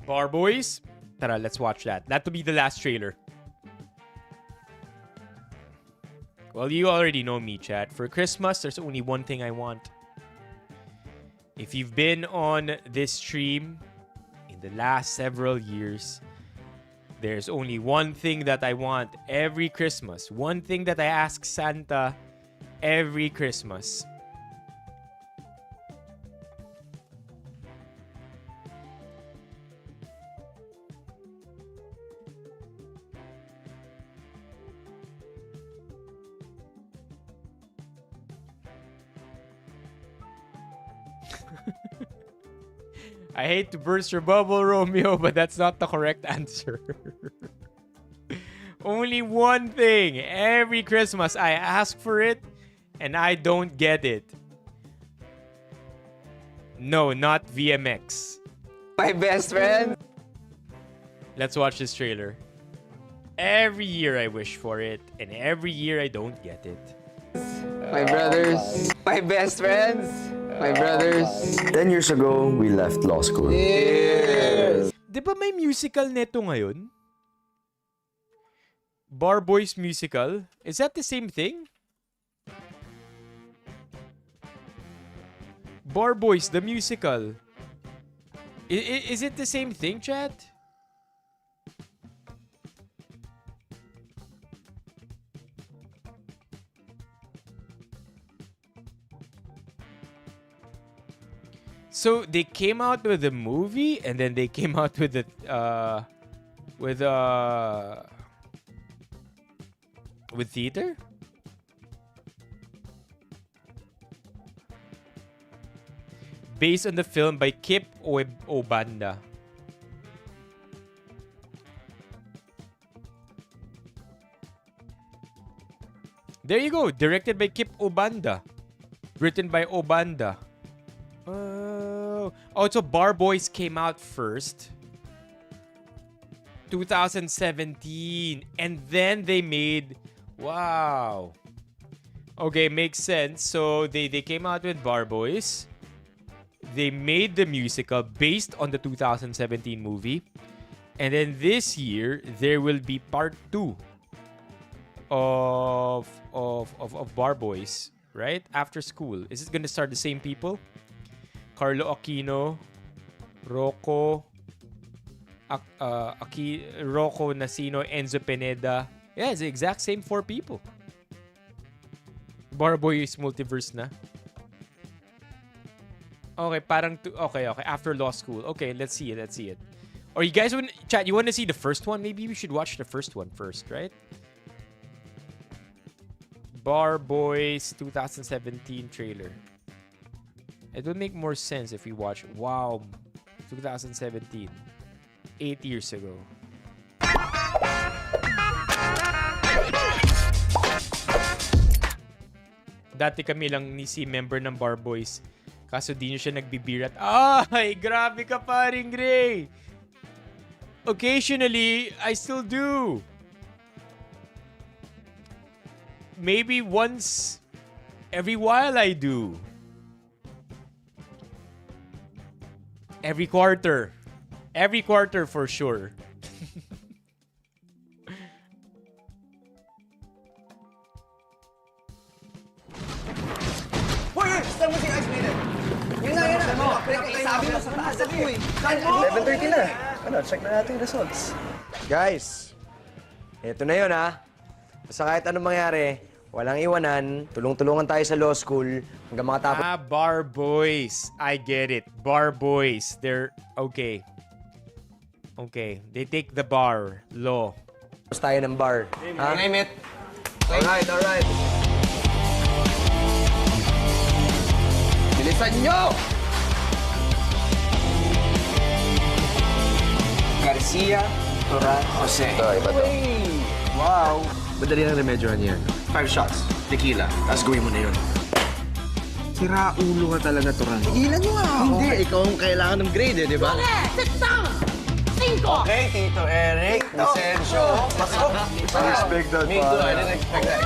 Bar Boys? Tara, let's watch that. That will be the last trailer. Well, you already know me, chat. For Christmas, there's only one thing I want. If you've been on this stream in the last several years, there's only one thing that I want every Christmas. One thing that I ask Santa every Christmas. I hate to burst your bubble, Romeo, but that's not the correct answer. Only one thing. Every Christmas, I ask for it, and I don't get it. No, not VMX. My best friend. Let's watch this trailer. Every year I wish for it, and every year I don't get it. My brothers. My best friends. My brothers. 10 years ago, we left law school. Yes. Di ba may musical neto ngayon? Bar Boys musical? Is that the same thing? Bar Boys, the musical. Is it the same thing, chat? So they came out with the movie, and then they came out with the with theater. Based on the film by Kip Obanda. There you go. Directed by Kip Obanda. Written by Obanda. Oh, so Bar Boys came out first. 2017. And then they made... Wow. Okay, makes sense. So they came out with Bar Boys. They made the musical based on the 2017 movie. And then this year, there will be part 2. of Bar Boys, right? After school. Is it gonna start the same people? Carlo Aquino, Rocco, Rocco Nasino, Enzo Pineda. Yeah, it's the exact same 4 people. Bar Boys multiverse na. Okay, parang okay. After law school. Okay, let's see it. Or you guys chat, you want to see the first one? Maybe we should watch the first one first, right? Bar Boys 2017 trailer. It would make more sense if we watch 2017. 8 years ago. Dati kami lang ni si member ng Bar Boys. Kaso di nyo siya nagbibirat. Ay, grabe ka paring Gray. Occasionally, I still do. Maybe once every while I do. Every quarter. Every quarter for sure. Saan mo si Ice Maiden? Yun na. Sabi mo sa taas ako eh. 11:30 na. Check na natin yung results. Guys, eto na yun ha. Basta kahit anong mangyari, walang iwanan, tulong-tulungan tayo sa law school hanggang makatapos. Bar Boys. I get it. Bar Boys. They're okay. Okay. They take the bar. Law. Tapos tayo ng bar. Name it. Alright. Bilisan nyo! Garcia, Turan, Jose. Ito, iba to. Wow! Madali lang remedyohan yan. 5 shots, tequila, tapos gawin mo na yun. Sira ulo ka talaga, Turan. Tigilan nyo nga! Hindi, ikaw ang kailangan ng grade eh, di ba? Sit down! 5! Okay, Tito Eric, Vicencio, pasok! Respect that, me too, I didn't expect that.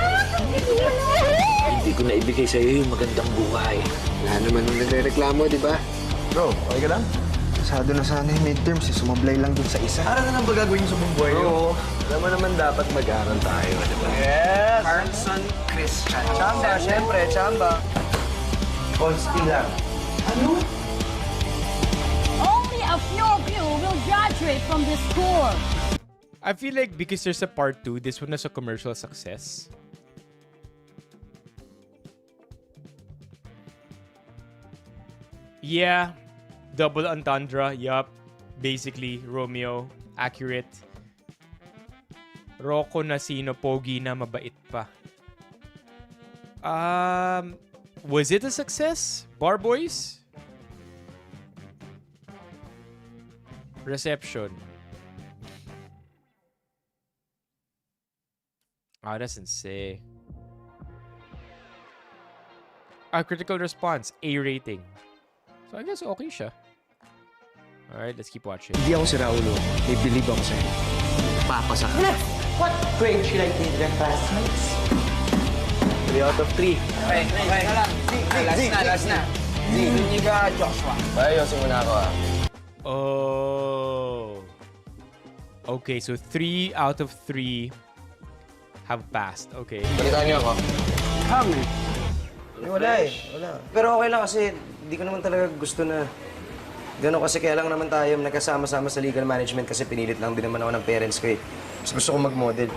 Hindi ko na ibigay sa iyo yung magandang buhay. Wala naman nung nagre-reklamo, di ba? Bro, okay ka lang? Pasado na sana yung midterms, sumablay lang dun sa isa. Para na lang ba gagawin sa buong buhay nyo? Alam mo naman dapat mag-aral tayo, di ba? Yes! Carlson Christian. Chamba, syempre, chamba. Konsti lang. Ano? Only a few of you will graduate from this school. I feel like because there's a part 2, this one is a commercial success. Yeah, double entendre. Yup. Basically, Romeo. Accurate. Rocco Nasino, pogi na mabait pa. Was it a success? Bar Boys? Reception. Doesn't say. Critical response, A rating. So I guess okay siya. Alright, let's keep watching. Hindi ako si Raulo. May believe ako sa'yo. Papasa ka. What grade should I give their classmates? 3 out of 3. Okay. Last na. Hindi ka, Joshua. Ayosin mo na ako Oh. Okay, so 3 out of 3 have passed. Okay. Balitaan niyo ako. Wala. Pero okay lang kasi hindi ko naman talaga gusto na gano'n kasi kaya lang naman tayo nagkasama-sama sa legal management kasi pinilit lang din naman ako ng parents ko eh. Mas gusto ko mag-model.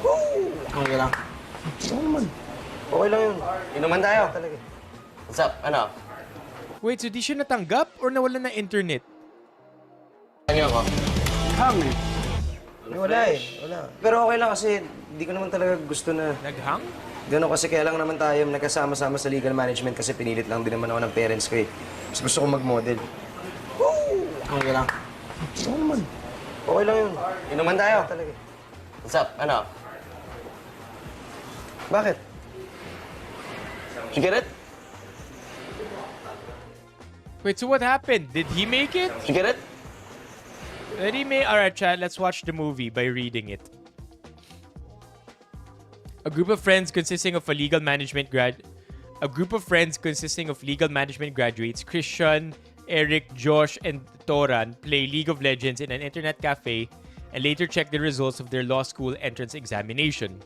Woo! Okay lang. Gusto ko naman. Okay lang yun. Inuman tayo. Talaga. What's up? Ano? Wait, so di siya natanggap or nawala na internet? Ano ako? Wala. Pero okay lang kasi hindi ko naman talaga gusto na Naghang? gano'n kasi kaya lang naman tayo nagkasama-sama sa legal management kasi pinilit lang din naman ako ng parents ko eh. Mas gusto ko mag-model. Woo! Okay lang. Gusto ko naman. Okay lang yun. Inuman tayo. Talaga. What's up? Ano? Bakit? You get it? Wait, so what happened? Did he make it? You get it? Did he make... Alright, chat, let's watch the movie by reading it. A group of friends consisting of legal management graduates, Christian, Eric, Josh, and Toran, play League of Legends in an internet cafe and later check the results of their law school entrance examination.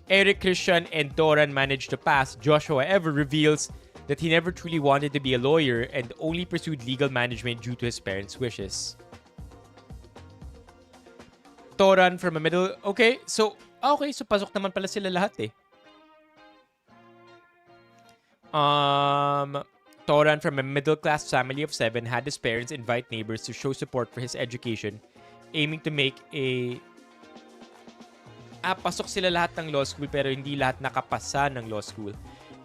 Eric, Christian, and Doran manage to pass. Joshua, however, reveals that he never truly wanted to be a lawyer and only pursued legal management due to his parents' wishes. Toran from a middle... Okay, so pasok naman pala sila lahat eh. Toran from a middle-class family of 7 had his parents invite neighbors to show support for his education, aiming to make a... pasok sila lahat ng law school pero hindi lahat nakapasa ng law school.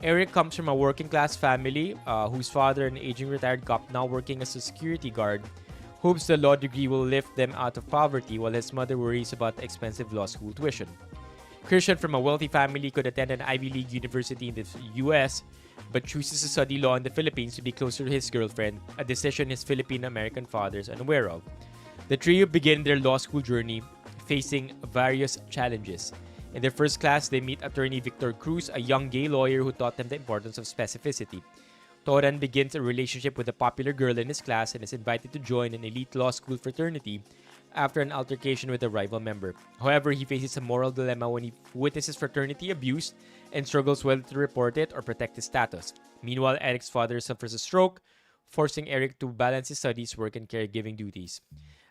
Eric comes from a working-class family whose father, an aging retired cop now working as a security guard, hopes the law degree will lift them out of poverty while his mother worries about the expensive law school tuition. Christian from a wealthy family could attend an Ivy League university in the US but chooses to study law in the Philippines to be closer to his girlfriend, a decision his Filipino-American father is unaware of. The trio begin their law school journey facing various challenges. In their first class, they meet attorney Victor Cruz, a young gay lawyer who taught them the importance of specificity. Toran begins a relationship with a popular girl in his class and is invited to join an elite law school fraternity after an altercation with a rival member. However, he faces a moral dilemma when he witnesses fraternity abuse and struggles whether to report it or protect his status. Meanwhile, Eric's father suffers a stroke, forcing Eric to balance his studies, work, and caregiving duties.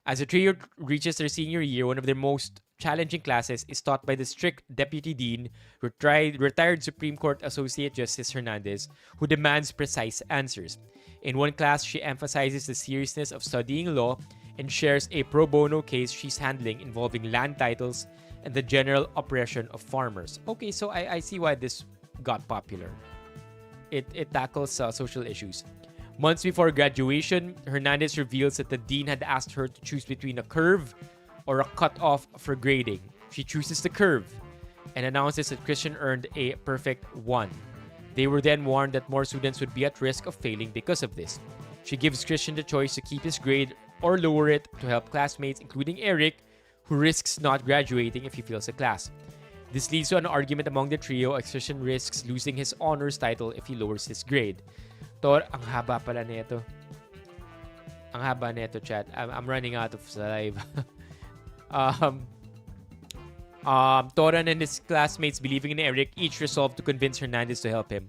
As the trio reaches their senior year, one of their most challenging classes is taught by the strict Deputy Dean, retired Supreme Court Associate Justice Hernandez, who demands precise answers. In one class, she emphasizes the seriousness of studying law and shares a pro bono case she's handling involving land titles and the general oppression of farmers. Okay, so I see why this got popular. It tackles social issues. Months before graduation, Hernandez reveals that the dean had asked her to choose between a curve or a cutoff for grading. She chooses the curve and announces that Christian earned a perfect 1. They were then warned that more students would be at risk of failing because of this. She gives Christian the choice to keep his grade or lower it to help classmates, including Eric, who risks not graduating if he fails a class. This leads to an argument among the trio as Christian risks losing his honors title if he lowers his grade. Ang haba pala nito. Ang haba nito, chat. I'm running out of saliva. Toran and his classmates, believing in Eric, each resolved to convince Hernandez to help him.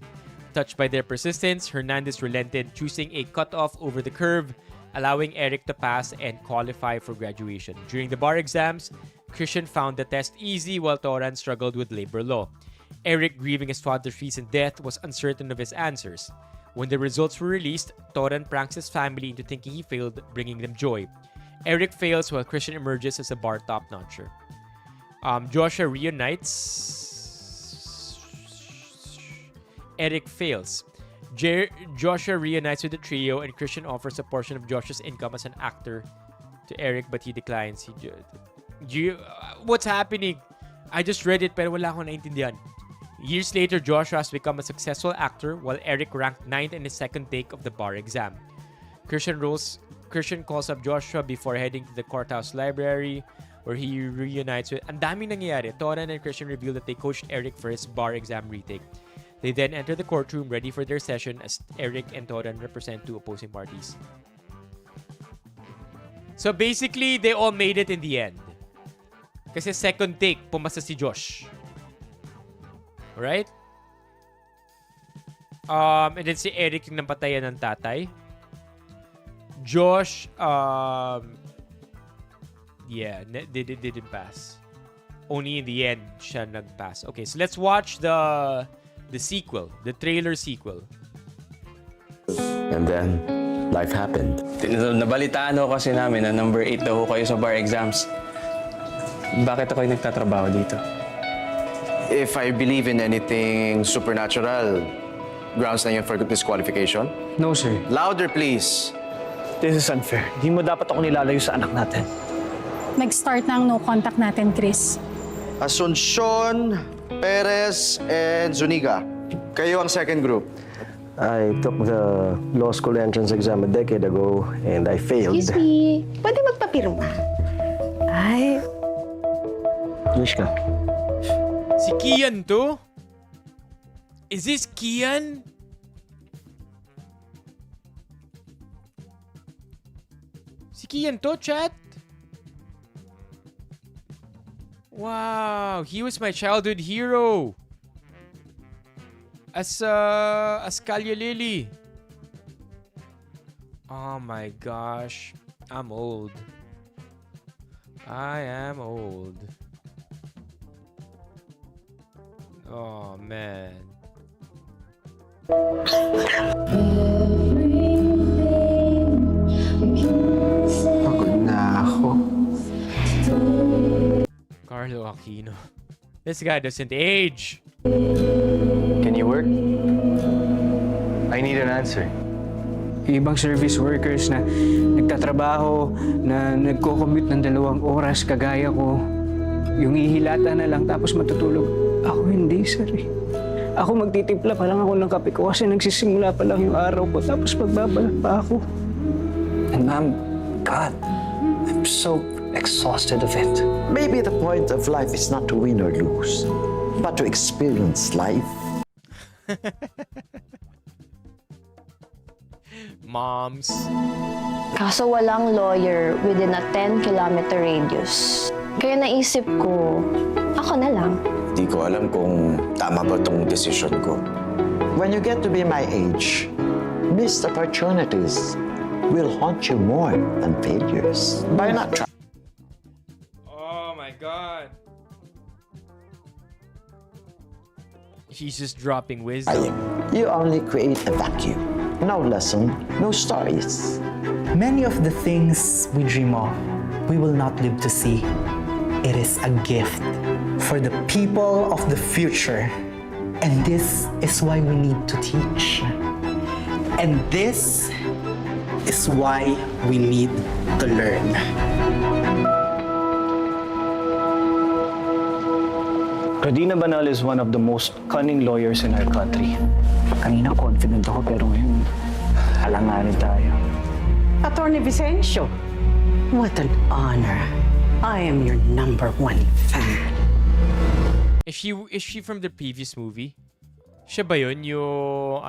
Touched by their persistence, Hernandez relented, choosing a cutoff over the curve, allowing Eric to pass and qualify for graduation. During the bar exams, Christian found the test easy while Toran struggled with labor law. Eric, grieving his father's recent death, was uncertain of his answers. When the results were released, Toran pranks his family into thinking he failed, bringing them joy. Eric fails while Christian emerges as a bar top-notcher. Joshua reunites. Eric fails. Joshua reunites with the trio and Christian offers a portion of Joshua's income as an actor to Eric but he declines. What's happening? I just read it pero wala akong naintindihan. Years later, Joshua has become a successful actor while Eric ranked 9th in his second take of the bar exam. Christian calls up Joshua before heading to the courthouse library where he reunites with... Ang daming nangyayari. Toran and Christian reveal that they coached Eric for his bar exam retake. They then enter the courtroom ready for their session as Eric and Toran represent two opposing parties. So basically, they all made it in the end. Kasi second take, pumasa si Josh. Right? And then si Eric yung napatayan ng tatay. Josh, they didn't pass. Only in the end siya nagpass. Okay, so let's watch the sequel, the trailer sequel. And then, life happened. Nabalitaan ako kasi namin na number 8 daw kayo sa bar exams. Bakit ako yung nagtatrabaho dito? If I believe in anything supernatural, grounds na yun for disqualification? No, sir. Louder, please. This is unfair. Di mo dapat ako nilalayo sa anak natin. Nag-start na ang no contact natin, Chris. Asuncion, Perez, and Zuniga. Kayo ang second group. I took the law school entrance exam a decade ago and I failed. Excuse me, pwede magpapirma? Ay. Wish ka. Si Kian to? Is this Kian? Si Kian to, chat? Wow, he was my childhood hero. As Kalya Lily. Oh my gosh. I'm old. I am old. Oh man. Pagod na ako. Carlo Aquino. This guy doesn't age. Can you work? I need an answer. Yung ibang service workers na nagtatrabaho, na nagko-commute ng 2 oras kagaya ko, yung ihilata na lang tapos matutulog. Ako hindi, sir. Ako magtitimpla pa lang ako ng kape ko kasi nagsisimula pa lang yung araw ko tapos magbabalat pa ako. And ma'am, God, I'm so exhausted of it. Maybe the point of life is not to win or lose, but to experience life. Moms. Kaso walang lawyer within a 10-kilometer radius. Kaya naisip ko, ako na lang. Di ko alam kung tama ba tong decision ko. When you get to be my age, missed opportunities will haunt you more than failures. Why not try? Oh my god. She's just dropping wisdom. You only create a vacuum. No lesson, no stories. Many of the things we dream of, we will not live to see. It is a gift for the people of the future. And this is why we need to teach. And this is why we need to learn. Radina Banal is one of the most cunning lawyers in our country. Kanina confident ako pero ngayon, alanganin tayo. Attorney Vicencio, what an honor. I am your #1 fan. Is she from the previous movie? Siya ba yun? Yung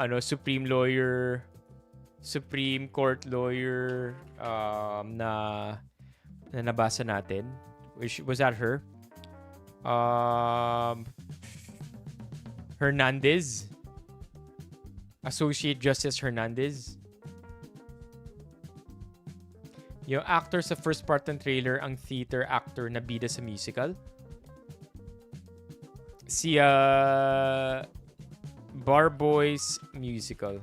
Supreme Court lawyer na nabasa natin? Was that her? Hernandez? Associate Justice Hernandez? Yung actor sa first part ng trailer, ang theater actor na bida sa musical. Si Bar Boys musical.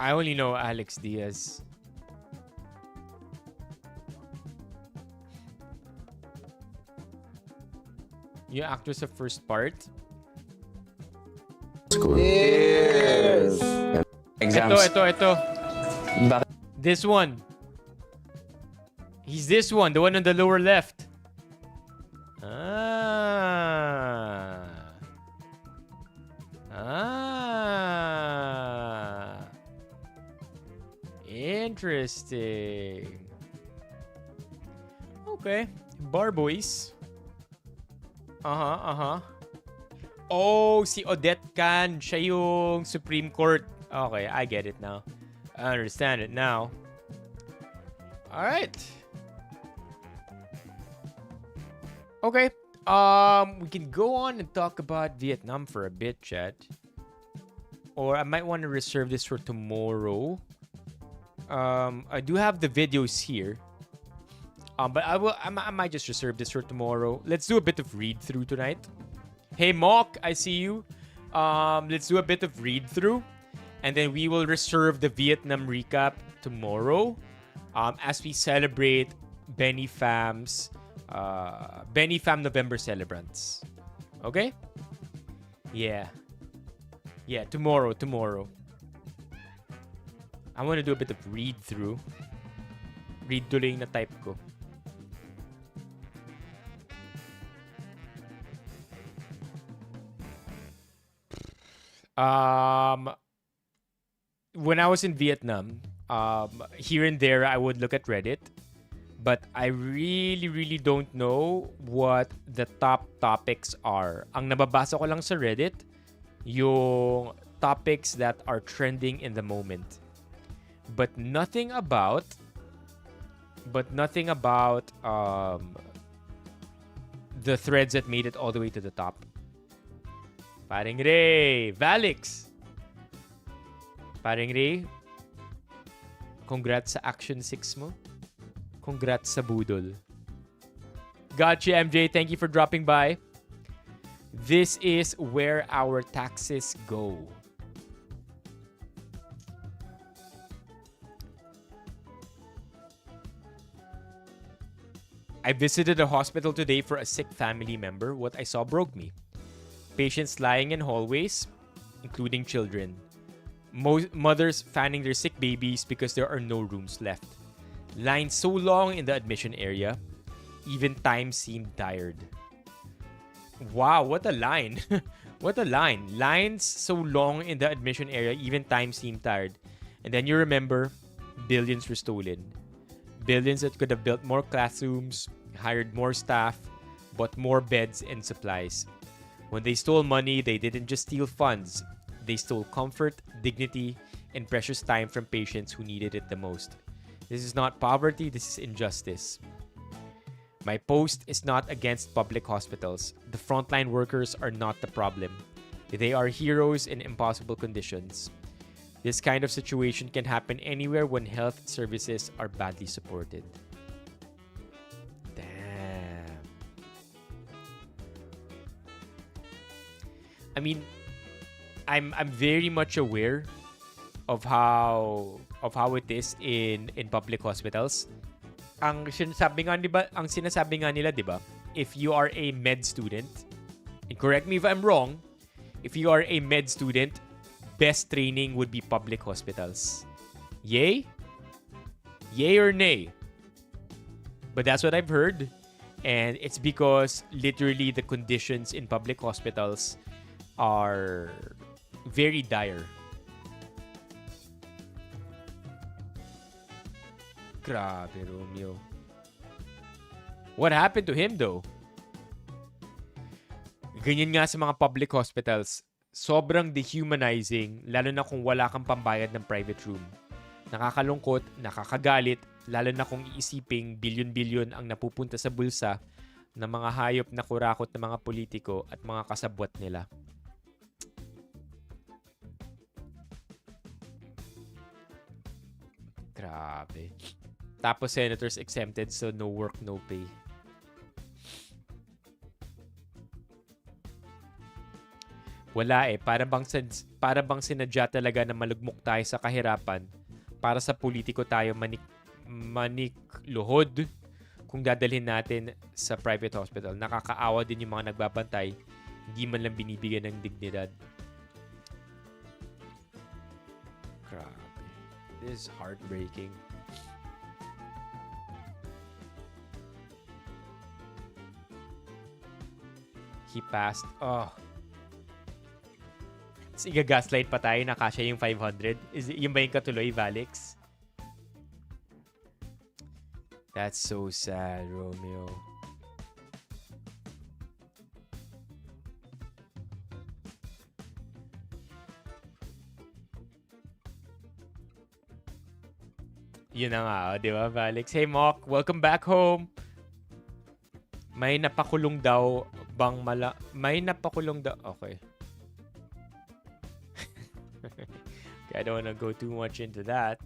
I only know Alex Diaz. Yung actor sa first part. Yes! Exams. Ito. This one. He's this one, the one on the lower left. Interesting. Okay. Bar Boys. Oh, si Odette Can. Siya yung Supreme Court. Okay, I get it now. I understand it now. Alright. Okay. We can go on and talk about Vietnam for a bit, chat. Or I might want to reserve this for tomorrow. I do have the videos here. But I might just reserve this for tomorrow. Let's do a bit of read-through tonight. Hey, Mock, I see you. Let's do a bit of read-through. And then we will reserve the Vietnam recap tomorrow. As we celebrate Benifam's Benifam November celebrants. Okay? Yeah, tomorrow. I want to do a bit of read-through. Read-through lang na type ko. When I was in Vietnam, here and there, I would look at Reddit. But I really don't know what the top topics are. Ang nababasa ko lang sa Reddit, yung topics that are trending in the moment. But nothing about the threads that made it all the way to the top. Paring Ray, Valix. Paring Ray, congrats sa Action 6 mo. Congrats sa budol. Gotcha, MJ. Thank you for dropping by. This is where our taxes go. I visited a hospital today for a sick family member. What I saw broke me. Patients lying in hallways, including children. Mothers fanning their sick babies because there are no rooms left. Lines so long in the admission area, even time seemed tired. Wow, what a line. What a line. Lines so long in the admission area, even time seemed tired. And then you remember, billions were stolen. Billions that could have built more classrooms, hired more staff, bought more beds and supplies. When they stole money, they didn't just steal funds. They stole comfort, dignity, and precious time from patients who needed it the most. This is not poverty, this is injustice. My post is not against public hospitals. The frontline workers are not the problem. They are heroes in impossible conditions. This kind of situation can happen anywhere when health services are badly supported. Damn. I mean, I'm very much aware of how it is in public hospitals. Ang sinasabi nga nila, 'di ba? If you are a med student, and correct me if I'm wrong, if you are a med student, best training would be public hospitals. Yay? Yay or nay? But that's what I've heard. And it's because literally the conditions in public hospitals are very dire. Grabe, Romeo. What happened to him though? Ganyan nga sa mga public hospitals. Sobrang dehumanizing, lalo na kung wala kang pambayad ng private room. Nakakalungkot, nakakagalit, lalo na kung iisiping bilyon-bilyon ang napupunta sa bulsa ng mga hayop na kurakot ng mga politiko at mga kasabwat nila. Grabe. Tapos senators exempted, so no work, no pay. Wala eh. Para bang sinadya talaga na malugmok tayo sa kahirapan para sa politiko tayo manikluhod kung dadalhin natin sa private hospital. Nakakaawa din yung mga nagbabantay. Hindi man lang binibigyan ng dignidad. Grabe. This is heartbreaking. He passed. Oh. Iga-gaslight pa tayo na kasya yung 500. Yung ba yung katuloy, Valix? That's so sad, Romeo. Yun na nga, di ba, Valix? Hey, Mock. Welcome back home. May napakulong daw May napakulong daw. Okay. I don't wanna go too much into that.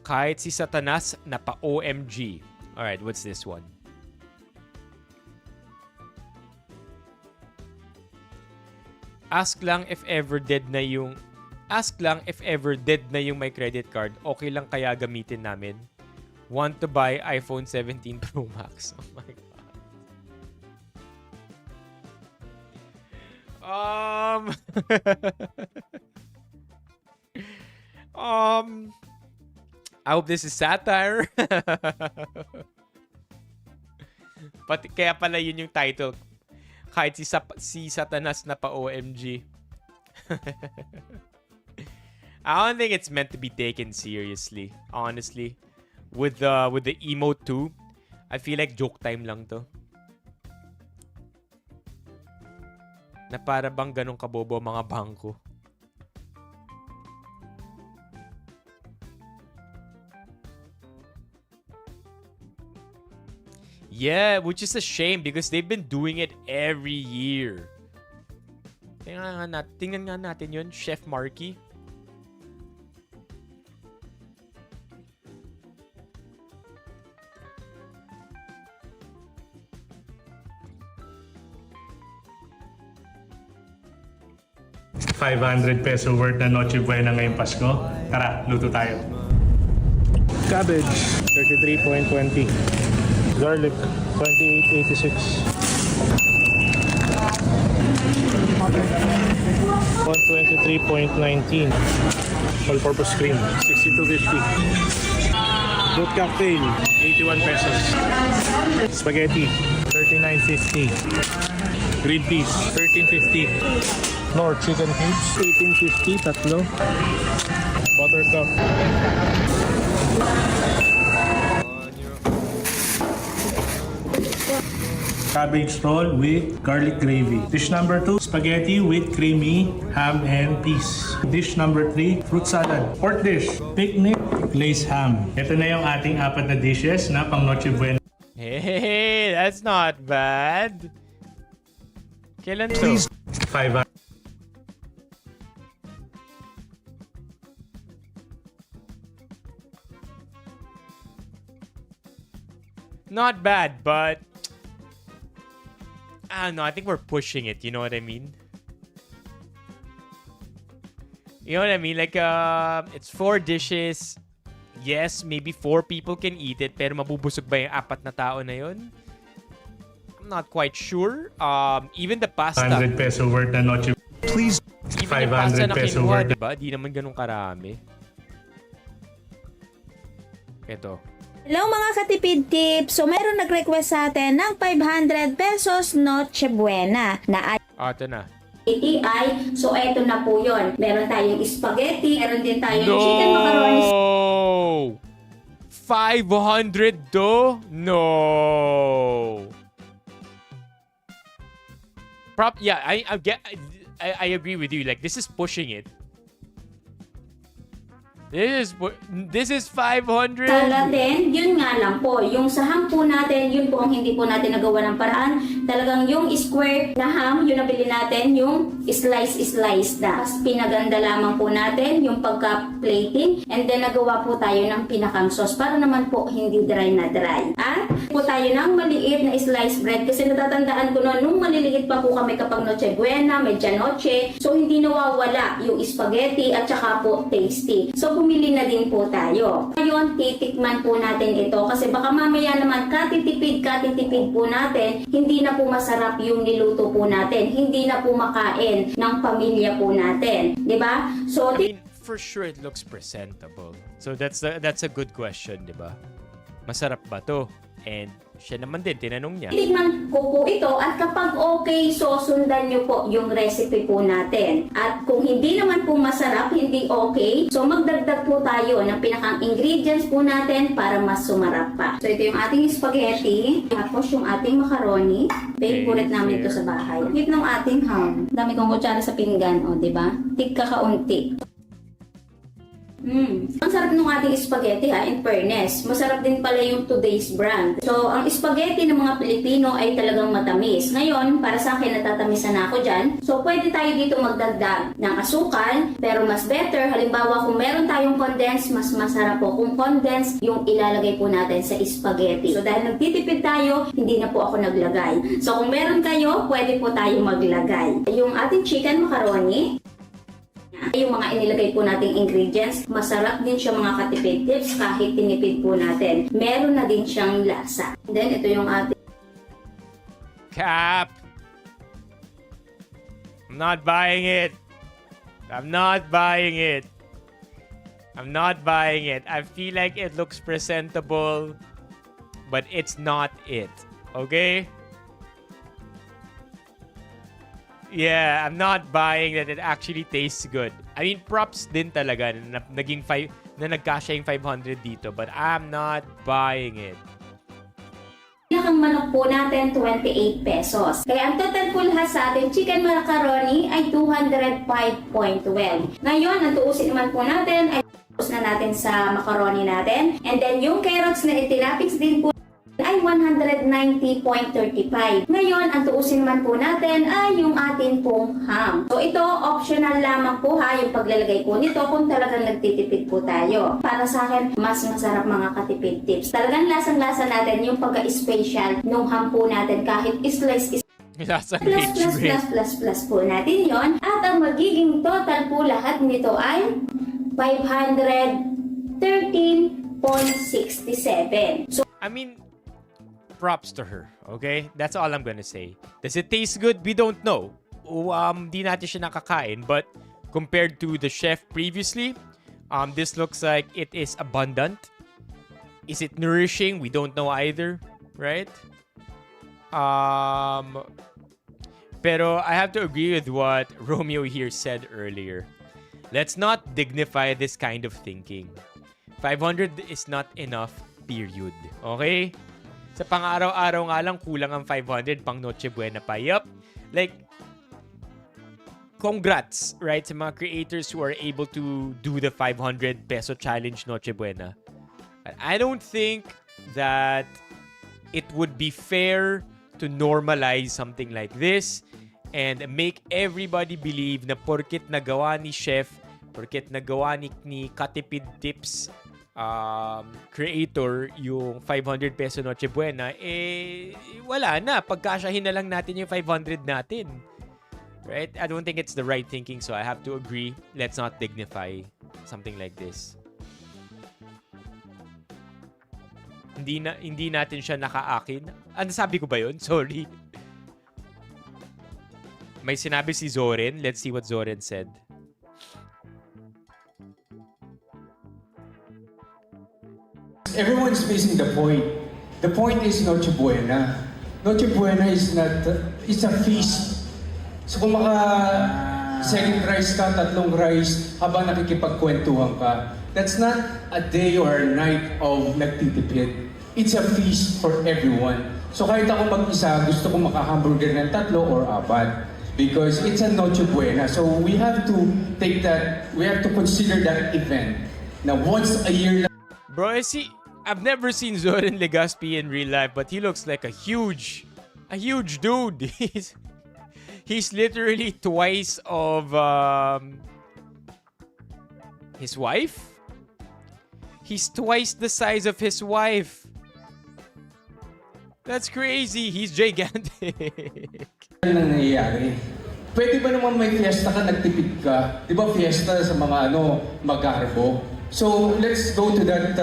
Kahit si Satanas na pa OMG. Alright, what's this one? Ask lang if ever dead na yung my credit card. Okay lang kaya gamitin namin. Want to buy iPhone 17 Pro Max. Oh my God. I hope this is satire. Pati, kaya pala yun yung title. Kahit si Satanas na pa OMG. I don't think it's meant to be taken seriously, honestly. With the emote too, I feel like joke time lang to. Na para bang ganun kabobo ang mga bangko. Yeah, which is a shame because they've been doing it every year. Tingnan nga natin yun, Chef Marky. ₱500 worth na Noche Buena ngayong Pasko. Tara, luto tayo. Cabbage, 33.20. Garlic, 28.86. 123.19. All-purpose cream, 62.50. Fruit cocktail, 81 pesos. Spaghetti, 39.50. Green peas, 13.50. Nor chicken cubes, 18.50, tatlo. Buttercup. Cabbage roll with garlic gravy. Dish number 2, spaghetti with creamy ham and peas. Dish number 3, fruit salad. Fourth dish, picnic glazed ham. Ito na yung ating 4 na dishes na pang Noche Buena. Hey, that's not bad. Kailan to? 500. Not bad, but I don't know. I think we're pushing it. You know what I mean? You know what I mean? Like, it's 4 dishes. Yes, maybe 4 people can eat it, pero mabubusog ba yung 4 na tao na yun? I'm not quite sure. Even the pasta. ₱100 worth na Noche. Please. Even yung pasta na ₱500 kinuha, worth. diba? Di naman ganun karami. Ito. Hello mga katipid tips! So meron nag-request sa atin ng ₱500 Noche Buena na Ito na. ATI. So eto na po yun. Meron tayong spaghetti, meron din tayong chicken macaroni. No! 500 do? No! Yeah, I agree with you. Like, this is pushing it. This is 500. Talatin, yun nga lang po. Yung sa ham po natin, yun po ang hindi po natin nagawa ng paraan. Talagang yung square na ham, yun nabili natin, yung slice na. Tapos pinaganda lamang po natin yung pagka-plating. And then nagawa po tayo ng pinakang sauce para naman po hindi dry na dry. At po tayo ng maliit na slice bread kasi natatandaan ko noon, nung maliliit pa po kami kapag Noche Buena, Medianoche. So hindi nawawala yung spaghetti at saka po tasty. So bumili na din po tayo. Ngayon, titikman po natin ito kasi baka mamaya naman katitipid po natin, hindi na po masarap yung niluto po natin. Hindi na po makain ng pamilya po natin. Diba? So, I mean, for sure it looks presentable. So that's a good question, diba? Masarap ba to? And siya naman din, tinanong niya. titikman ko po ito at kapag okay, so sundan nyo po yung recipe po natin. At kung hindi naman po masarap, hindi okay, so magdagdag po tayo ng pinakang ingredients po natin para mas sumarap pa. So ito yung ating spaghetti, tapos yung ating macaroni. Favorite namin ito sa bahay. Hit ng ating ham. Dami kong kutsara sa pinggan, o diba? Tigka kaunti. Ang sarap ng ating spaghetti in fairness. Masarap din pala yung today's brand. So, ang spaghetti ng mga Pilipino ay talagang matamis. Ngayon, para sa akin, natatamisan na ako dyan. So, pwede tayo dito magdagdag ng asukal, pero mas better, halimbawa kung meron tayong condensed, mas masarap po kung condensed yung ilalagay po natin sa spaghetti. So, dahil nagtitipid tayo, hindi na po ako naglagay. So, kung meron kayo, pwede po tayo maglagay. Yung ating chicken macaroni, yung mga inilagay po nating ingredients, masarap din siya mga katipid tips kahit tinipid po natin. Meron na din siyang lasa. Then, ito yung ating Cap! I'm not buying it. I'm not buying it. I'm not buying it. I feel like it looks presentable, but it's not it. Okay? Yeah, I'm not buying that it actually tastes good. I mean, props din talaga na nagkasya yung 500 dito, but I'm not buying it. ang manok po natin, 28 pesos. Kaya ang total po lahat sa ating chicken macaroni ay 205.12. Ngayon, ang tuusin naman po natin ay na natin sa macaroni natin. And then yung carrots na itinapix din po ay 190.35. Ngayon, ang tuusin naman po natin ay yung atin pong ham. So ito, optional lamang po ha, yung paglalagay po nito kung talagang nagtitipid po tayo. Para sa akin, mas masarap mga katipid tips. Talagang lasang-lasa natin yung pagka-special nung ham po natin kahit slice plus po natin yon. At ang magiging total po lahat nito ay 513.67. So, I mean, props to her, okay? That's all I'm gonna say. Does it taste good? We don't know. Di natin siya nakakain, but compared to the chef previously, this looks like it is abundant. Is it nourishing? We don't know either, right? Pero I have to agree with what Romeo here said earlier. Let's not dignify this kind of thinking. 500 is not enough, period. Okay? Sa pang-araw-araw nga lang, kulang ang 500 pang Noche Buena pa. Yup. Like, congrats, right? Sa mga creators who are able to do the 500 peso challenge Noche Buena. I don't think that it would be fair to normalize something like this and make everybody believe na porket nagawa ni chef, porket nagawa ni Katipid Tips creator yung 500 peso Noche Buena, wala na. Pagkasyahin na lang natin yung 500 natin. Right? I don't think it's the right thinking, so I have to agree. Let's not dignify something like this. Hindi natin siya nakaakin. Ano sabi ko ba yun? Sorry. May sinabi si Zoren. Let's see what Zoren said. Everyone's missing the point. The point is Noche Buena. Noche Buena is not, it's a feast. So kung second rice ka, tatlong rice, habang nakikipagkwentuhan ka, that's not a day or a night of nagtitipid. It's a feast for everyone. So kahit ako mag-isa, gusto ko makahamburger ng 3 or 4 because it's a Noche Buena. So we have to take that, we have to consider that event. Now once a year. Bro, I've never seen Zoran Legaspi in real life, but he looks like a huge dude. He's literally twice of his wife. He's twice the size of his wife. That's crazy. He's gigantic. Ano nangyayari? Pwede ba naman may fiesta ka, nagtipid ka? Di ba fiesta sa mga magarbo? So let's go to that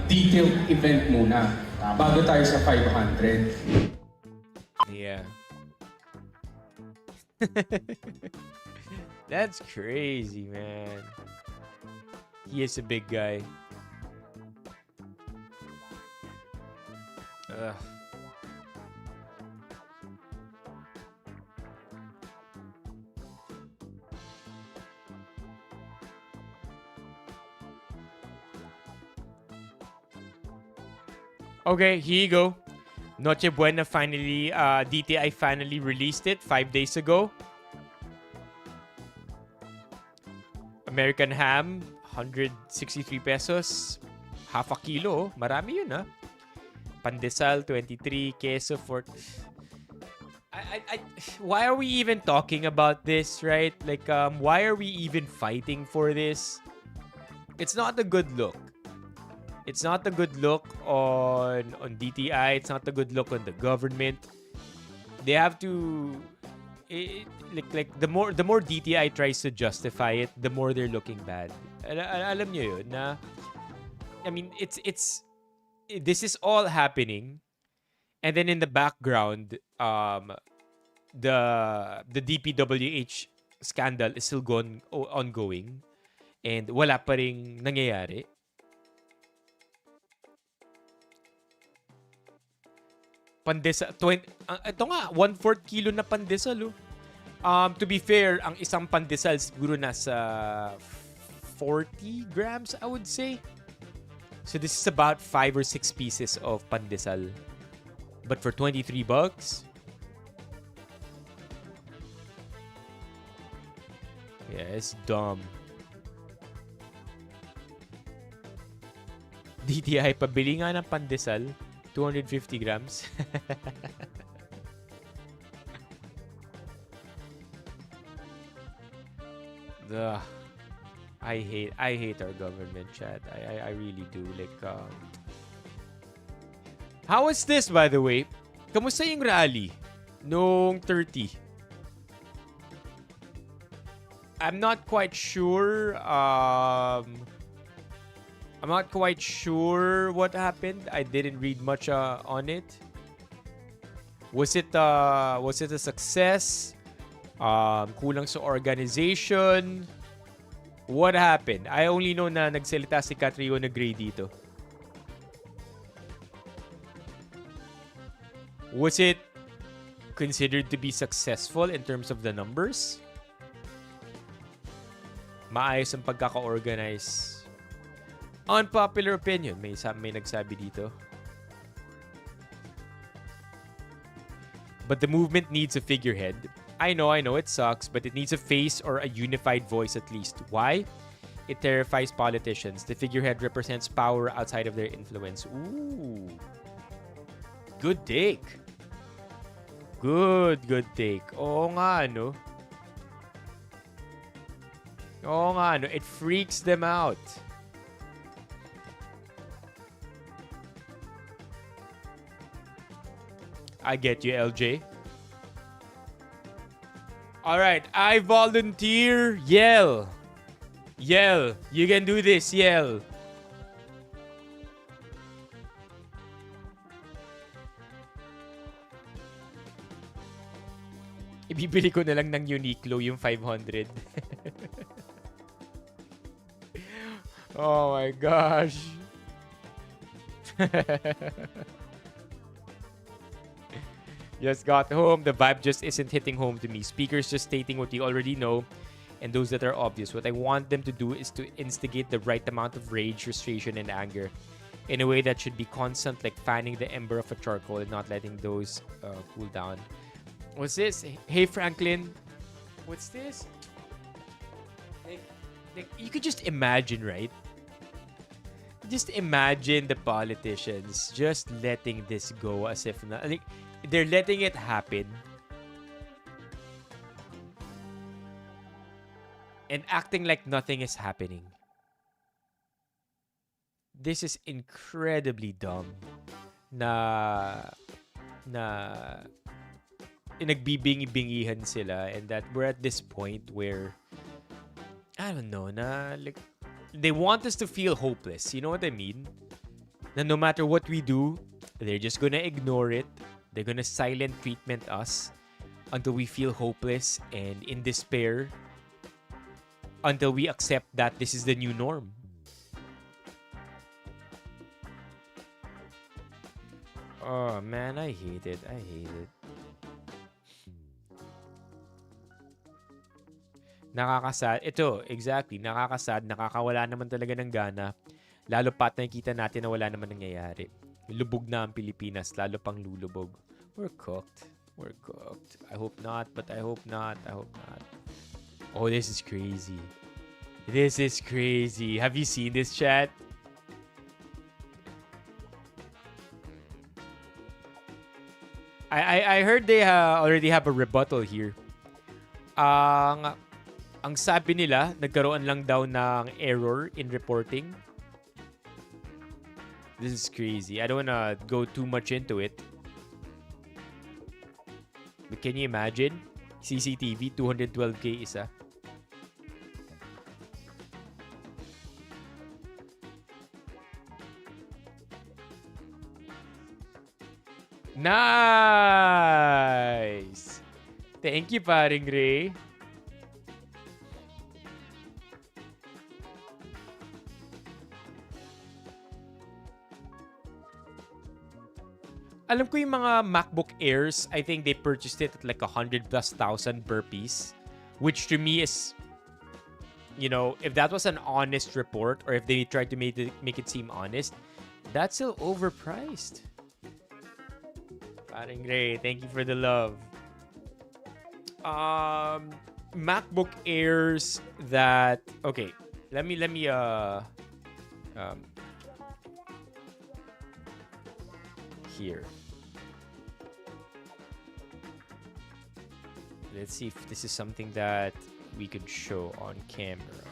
detailed event muna bago tayo sa 500. Yeah. That's crazy, man. He is a big guy. Ugh. Okay, here you go. Noche Buena finally, DTI finally released it 5 days ago. American ham, 163 pesos. Half a kilo. Marami yun, ha? Pandesal, 23. Queso, 4. Why are we even talking about this, right? Like, why are we even fighting for this? It's not a good look. It's not a good look on DTI. It's not a good look on the government. They have to like the more DTI tries to justify it, the more they're looking bad. Alam niyo yun na I mean it's this is all happening, and then in the background the DPWH scandal is still ongoing and wala pa ring nangyayari. Pandesal, ito nga, 1/4 kilo na pandesal. To be fair, ang isang pandesal siguro nasa 40 grams, I would say. So this is about 5 or 6 pieces of pandesal. But for $23? Yeah, it's dumb. DTI, pabili nga ng pandesal. 250 grams. Ugh. I hate our government, chat. I really do. Like, how was this, by the way? Kamusta yung rally nung 30? I'm not quite sure. I'm not quite sure what happened. I didn't read much on it. Was it a success? Kulang sa organization? What happened? I only know na nagsalita si Catrio na Gray dito. Was it considered to be successful in terms of the numbers? Maayos ang pagkaka-organize. Unpopular opinion. May nagsabi dito. But the movement needs a figurehead. I know, it sucks, but it needs a face or a unified voice at least. Why? It terrifies politicians. The figurehead represents power outside of their influence. Ooh. Good take. Good take. Oo nga, no? Oo nga, no? It freaks them out. I get you, LJ. Alright, I volunteer. Yell. Yell. You can do this. Yell. Ibibili ko na lang ng Uniqlo yung 500. Oh my gosh. Just got home. The vibe just isn't hitting home to me. Speakers just stating what you already know and those that are obvious. What I want them to do is to instigate the right amount of rage, frustration, and anger in a way that should be constant, like fanning the ember of a charcoal and not letting those cool down. What's this? Hey, Franklin. What's this? Like, you could just imagine, right? Just imagine the politicians just letting this go as if not, like, they're letting it happen and acting like nothing is happening. This is incredibly dumb na nagbibingi-bingihan sila, and that we're at this point where I don't know, na like they want us to feel hopeless. You know what I mean? Na no matter what we do, they're just gonna ignore it. They're gonna silent treatment us until we feel hopeless and in despair, until we accept that this is the new norm. Oh man, I hate it. I hate it. Nakakasad. Ito, exactly. Nakakasad. Nakakawala naman talaga ng gana. Lalo pat nakikita natin na wala naman nangyayari. Lubog na ang Pilipinas. Lalo pang lulubog. We're cooked. We're cooked. I hope not, but I hope not. I hope not. Oh, this is crazy. This is crazy. Have you seen this, chat? I heard they already have a rebuttal here. Ang sabi nila, nagkaroon lang daw ng error in reporting. This is crazy. I don't wanna go too much into it. But can you imagine? CCTV, 212K isa. Nice! Thank you, paring Ray. Alam ko yung mga MacBook Airs, I think they purchased it at like 100,000+ per piece. Which to me is, you know, if that was an honest report or if they tried to make it seem honest, that's still overpriced. Paring Ray, thank you for the love. MacBook Airs that okay. Let me here. Let's see if this is something that we could show on camera.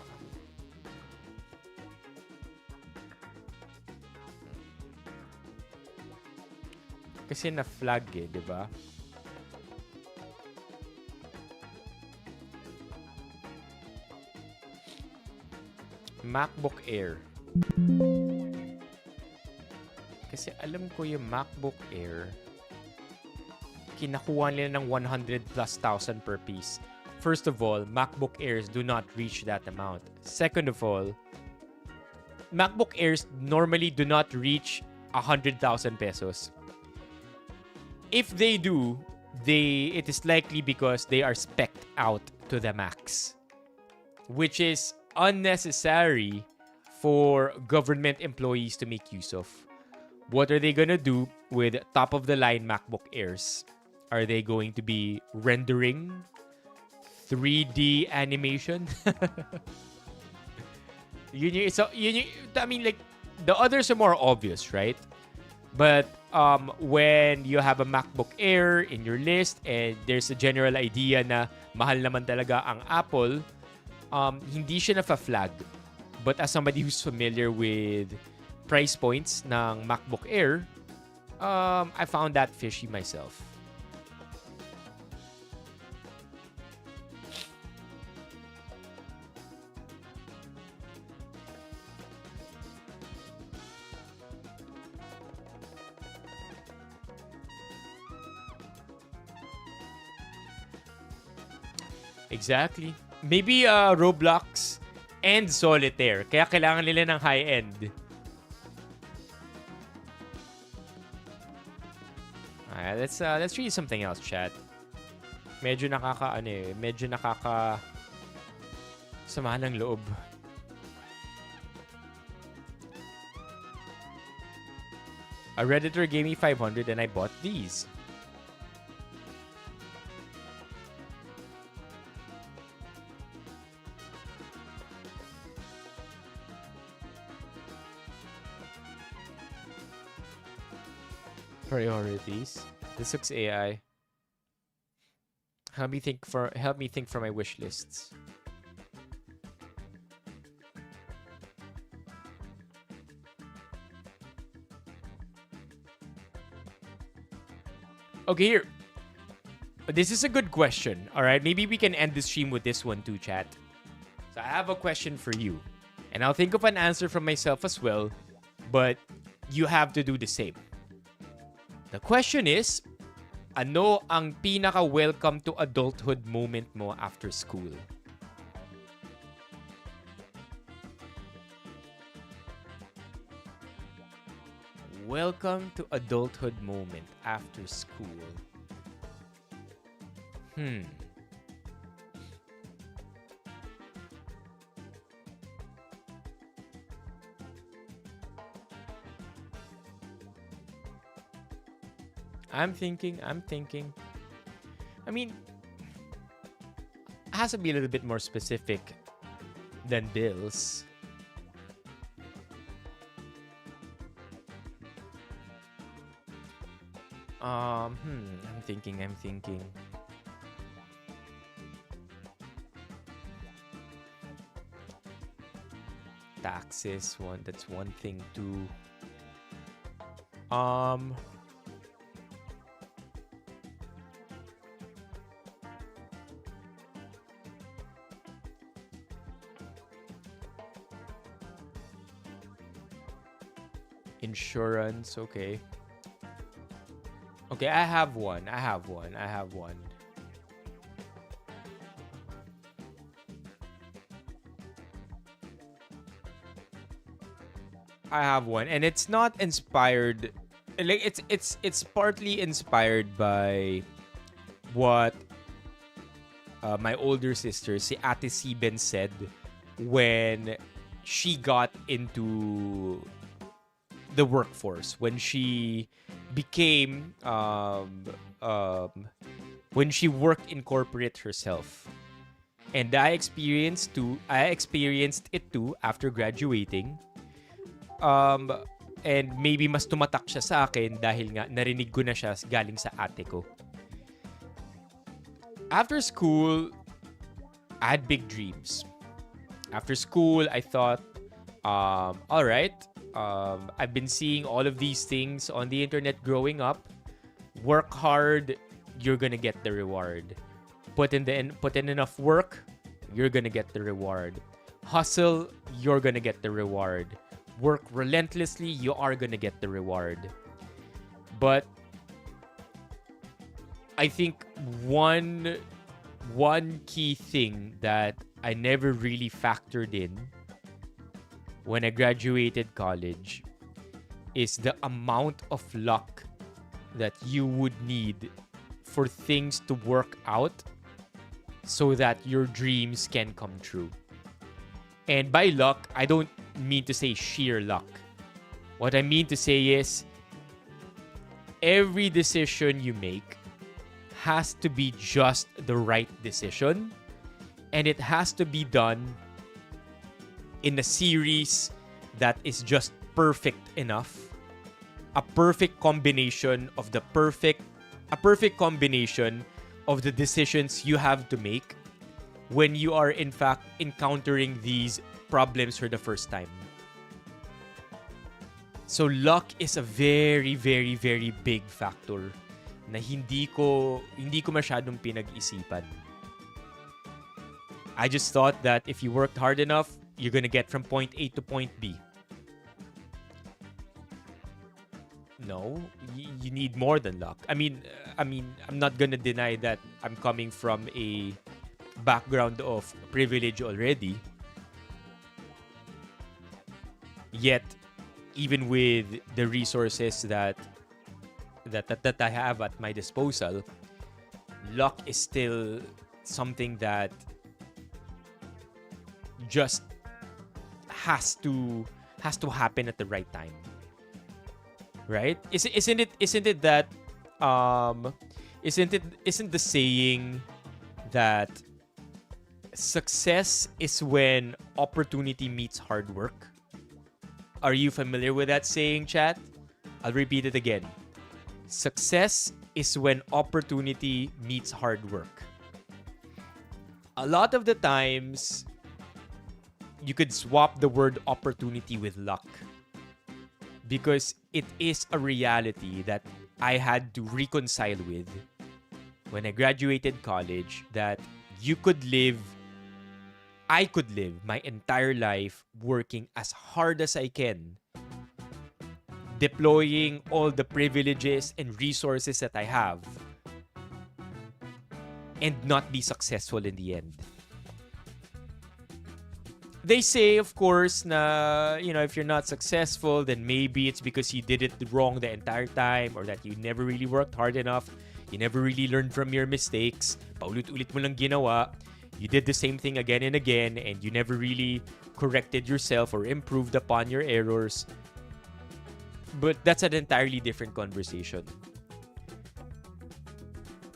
Kasi na-flag di ba? MacBook Air. Kasi alam ko yung MacBook Air, kinakuha nila ng 100 plus thousand per piece. First of all, MacBook Airs do not reach that amount. Second of all, MacBook Airs normally do not reach 100,000 pesos. If they do, it is likely because they are spec'd out to the max, which is unnecessary for government employees to make use of. What are they gonna do with top-of-the-line MacBook Airs? Are they going to be rendering 3D animation? I mean, like, the others are more obvious, right? But when you have a MacBook Air in your list and there's a general idea na mahal naman talaga ang Apple, hindi siya na-flag. But as somebody who's familiar with price points ng MacBook Air, I found that fishy myself. Exactly. Maybe Roblox and Solitaire. Kaya kailangan nila ng high-end. Let's read something else, chat. Medyo sama ng loob. A Redditor gave me 500 and I bought these. Priorities. This looks AI. Help me think for my wish lists. Okay, here. This is a good question. All right, maybe we can end the stream with this one too, chat. So I have a question for you, and I'll think of an answer from myself as well, but you have to do the same. The question is, ano ang pinaka-welcome to adulthood moment mo after school? Welcome to adulthood moment after school. I'm thinking. I mean, it has to be a little bit more specific than bills. I'm thinking. Taxes, that's one thing too. Insurance, okay. Okay, I have one. I have one. And it's not inspired, like it's partly inspired by what my older sister, si Ate Siben, said when she got into the workforce, when she became when she worked in corporate herself. And I experienced it too after graduating. And maybe mas tumatak siya sa akin dahil nga narinig ko na siya galing sa ate ko. After school, I had big dreams. After school, I thought, all right, I've been seeing all of these things on the internet growing up. Work hard, you're gonna get the reward. Put in enough work, you're gonna get the reward. Hustle, you're gonna get the reward. Work relentlessly, you are gonna get the reward. But I think one key thing that I never really factored in when I graduated college is the amount of luck that you would need for things to work out so that your dreams can come true. And by luck, I don't mean to say sheer luck. What I mean to say is every decision you make has to be just the right decision, and it has to be done in a series that is just perfect enough. A perfect combination of the decisions you have to make when you are in fact encountering these problems for the first time. So luck is a very, very, very big factor na hindi ko masyadong pinag-isipan. I just thought that if you worked hard enough, you're gonna get from point A to point B. No, you need more than luck. I mean, I'm not gonna deny that I'm coming from a background of privilege already. Yet, even with the resources that I have at my disposal, luck is still something that just has to happen at the right time. Right? Isn't it that isn't the saying that success is when opportunity meets hard work? Are you familiar with that saying, chat? I'll repeat it again. Success is when opportunity meets hard work. A lot of the times, you could swap the word opportunity with luck, because it is a reality that I had to reconcile with when I graduated college, that I could live my entire life working as hard as I can, deploying all the privileges and resources that I have, and not be successful in the end. They say, of course, na, if you're not successful, then maybe it's because you did it wrong the entire time, or that you never really worked hard enough. You never really learned from your mistakes. Paulit-ulit mo lang ginawa. You did the same thing again and again, and you never really corrected yourself or improved upon your errors. But that's an entirely different conversation.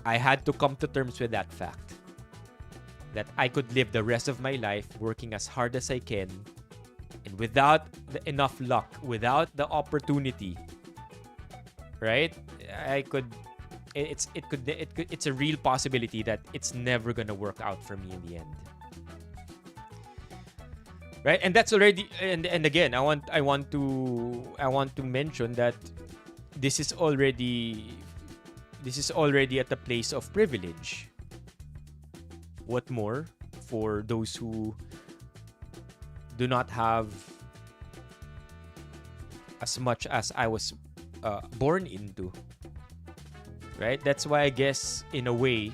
I had to come to terms with that fact, that I could live the rest of my life working as hard as I can, and without enough luck, without the opportunity, right? It's a real possibility that it's never gonna work out for me in the end, right? And that's already, and again, I want to mention that this is already at the place of privilege. What more for those who do not have as much as I was born into, right? That's why I guess, in a way,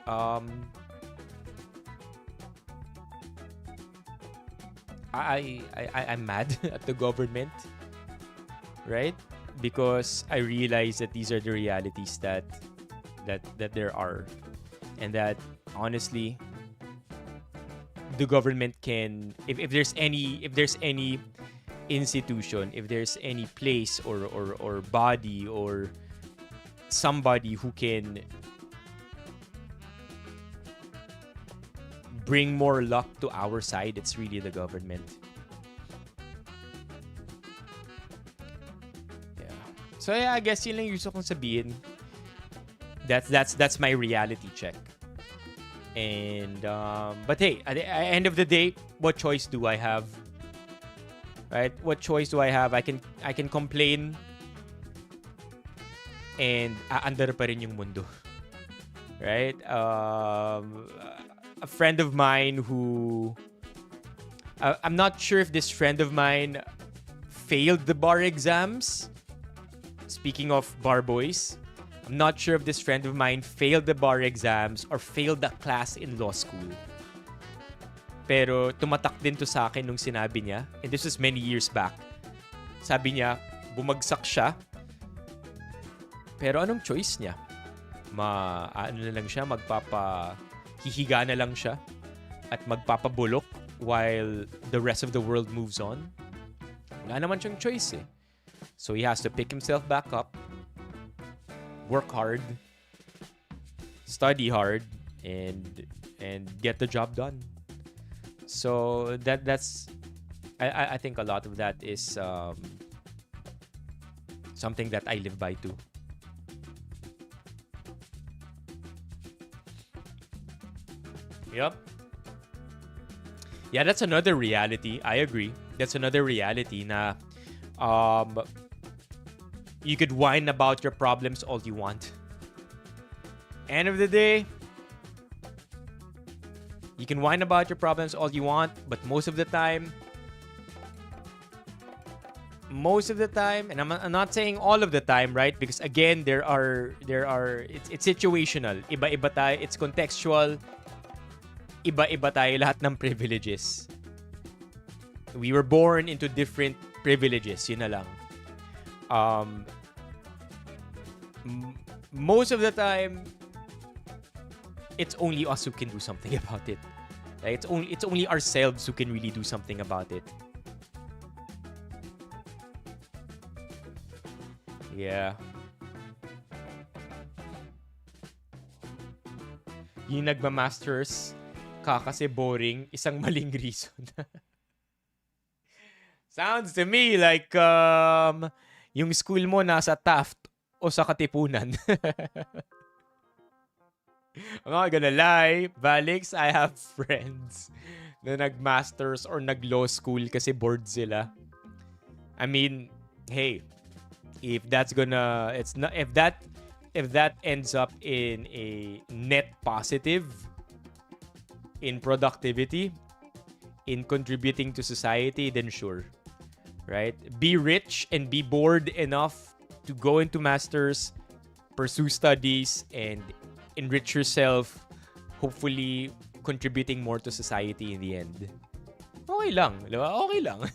I'm mad at the government, right? Because I realize that these are the realities that there are, and that honestly, the government can, if there's any institution, if there's any place or body or somebody who can bring more luck to our side, it's really the government. Yeah. So yeah, I guess yun lang yung gusto kong sabihin. That's my reality check. And but hey, at the end of the day, what choice do I have? Right? What choice do I have? I can complain and aandar pa rin yung mundo. Right? A friend of mine who I'm not sure if this friend of mine failed the bar exams. Speaking of bar boys, I'm not sure if this friend of mine failed the bar exams or failed the class in law school. Pero tumatak din to sa akin nung sinabi niya. And this was many years back. Sabi niya, bumagsak siya. Pero anong choice niya? Ano na lang siya, hihiga na lang siya at magpapabulok while the rest of the world moves on. Wala naman siyang choice eh. So he has to pick himself back up, work hard, study hard, and get the job done. So that's I think a lot of that is something that I live by too. Yep. Yeah, that's another reality. I agree. That's another reality na you could whine about your problems all you want. End of the day, you can whine about your problems all you want, but most of the time, and I'm not saying all of the time, right? Because again, there are it's situational. Iba-iba tayo, it's contextual. Iba-iba tayo lahat ng privileges. We were born into different privileges, yun na lang. Most of the time, it's only us who can do something about it. It's only ourselves who can really do something about it. Yeah. Yung nagma-masters kasi boring, isang maling reason. Sounds to me like yung school mo nasa Taft o sa Katipunan. I'm not gonna lie, Valix, I have friends na nag-masters or nag-law school kasi bored sila. I mean, hey, if that ends up in a net positive in productivity, in contributing to society, then sure. Right? Be rich and be bored enough to go into masters, pursue studies, and enrich yourself, hopefully contributing more to society in the end. Okay lang. Okay lang.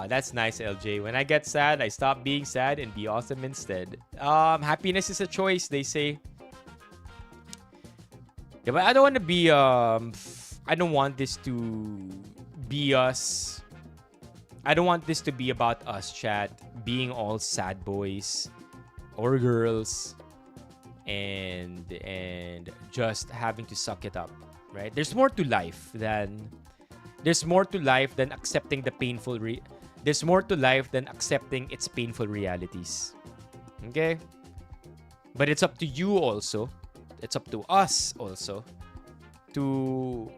That's nice, LJ. When I get sad, I stop being sad and be awesome instead. Happiness is a choice, they say. Yeah, but I don't want to be I don't want this to be us. I don't want this to be about us, chat, being all sad boys or girls and just having to suck it up, right? There's more to life than accepting the painful there's more to life than accepting its painful realities. Okay? But it's up to you also. It's up to us also to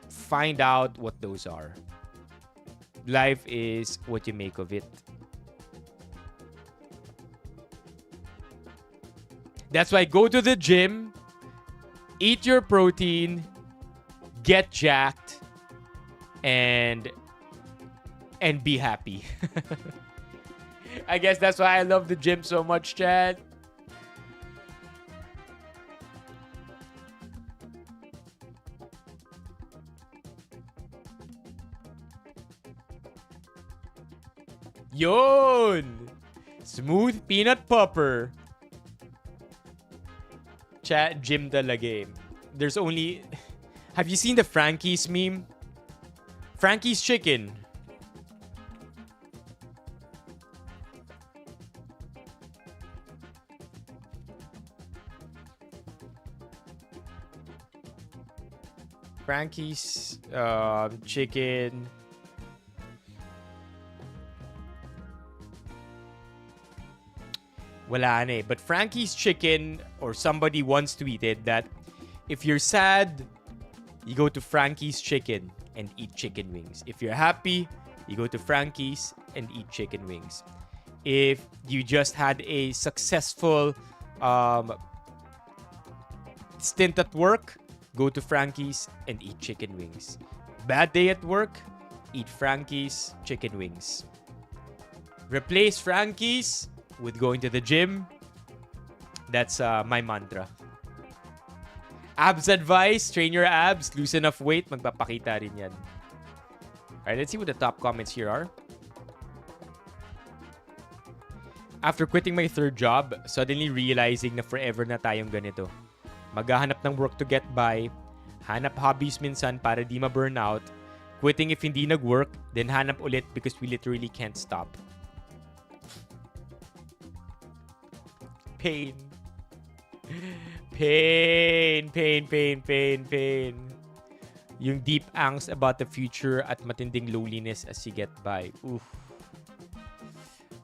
find out what those are. Life is what you make of it. That's why go to the gym, eat your protein, get jacked, and be happy. I guess that's why I love the gym so much, Chad. Yun! Smooth peanut pupper. Chat, gym talaga eh. There's only... Have you seen the Frankie's meme? Frankie's Chicken. Frankie's Chicken. Wala na eh. But Frankie's Chicken, or somebody once tweeted that if you're sad, you go to Frankie's Chicken and eat chicken wings. If you're happy, you go to Frankie's and eat chicken wings. If you just had a successful stint at work, go to Frankie's and eat chicken wings. Bad day at work, eat Frankie's chicken wings. Replace Frankie's with going to the gym. That's my mantra. Abs advice, train your abs, lose enough weight, magpapakita rin yan. Alright, let's see what the top comments here are. After quitting my third job, suddenly realizing na forever na tayong ganito. Maghahanap ng work to get by, hanap hobbies minsan para di ma-burnout, quitting if hindi nag-work, then hanap ulit because we literally can't stop. Pain. Pain. Yung deep angst about the future at matinding loneliness as you get by. Oof.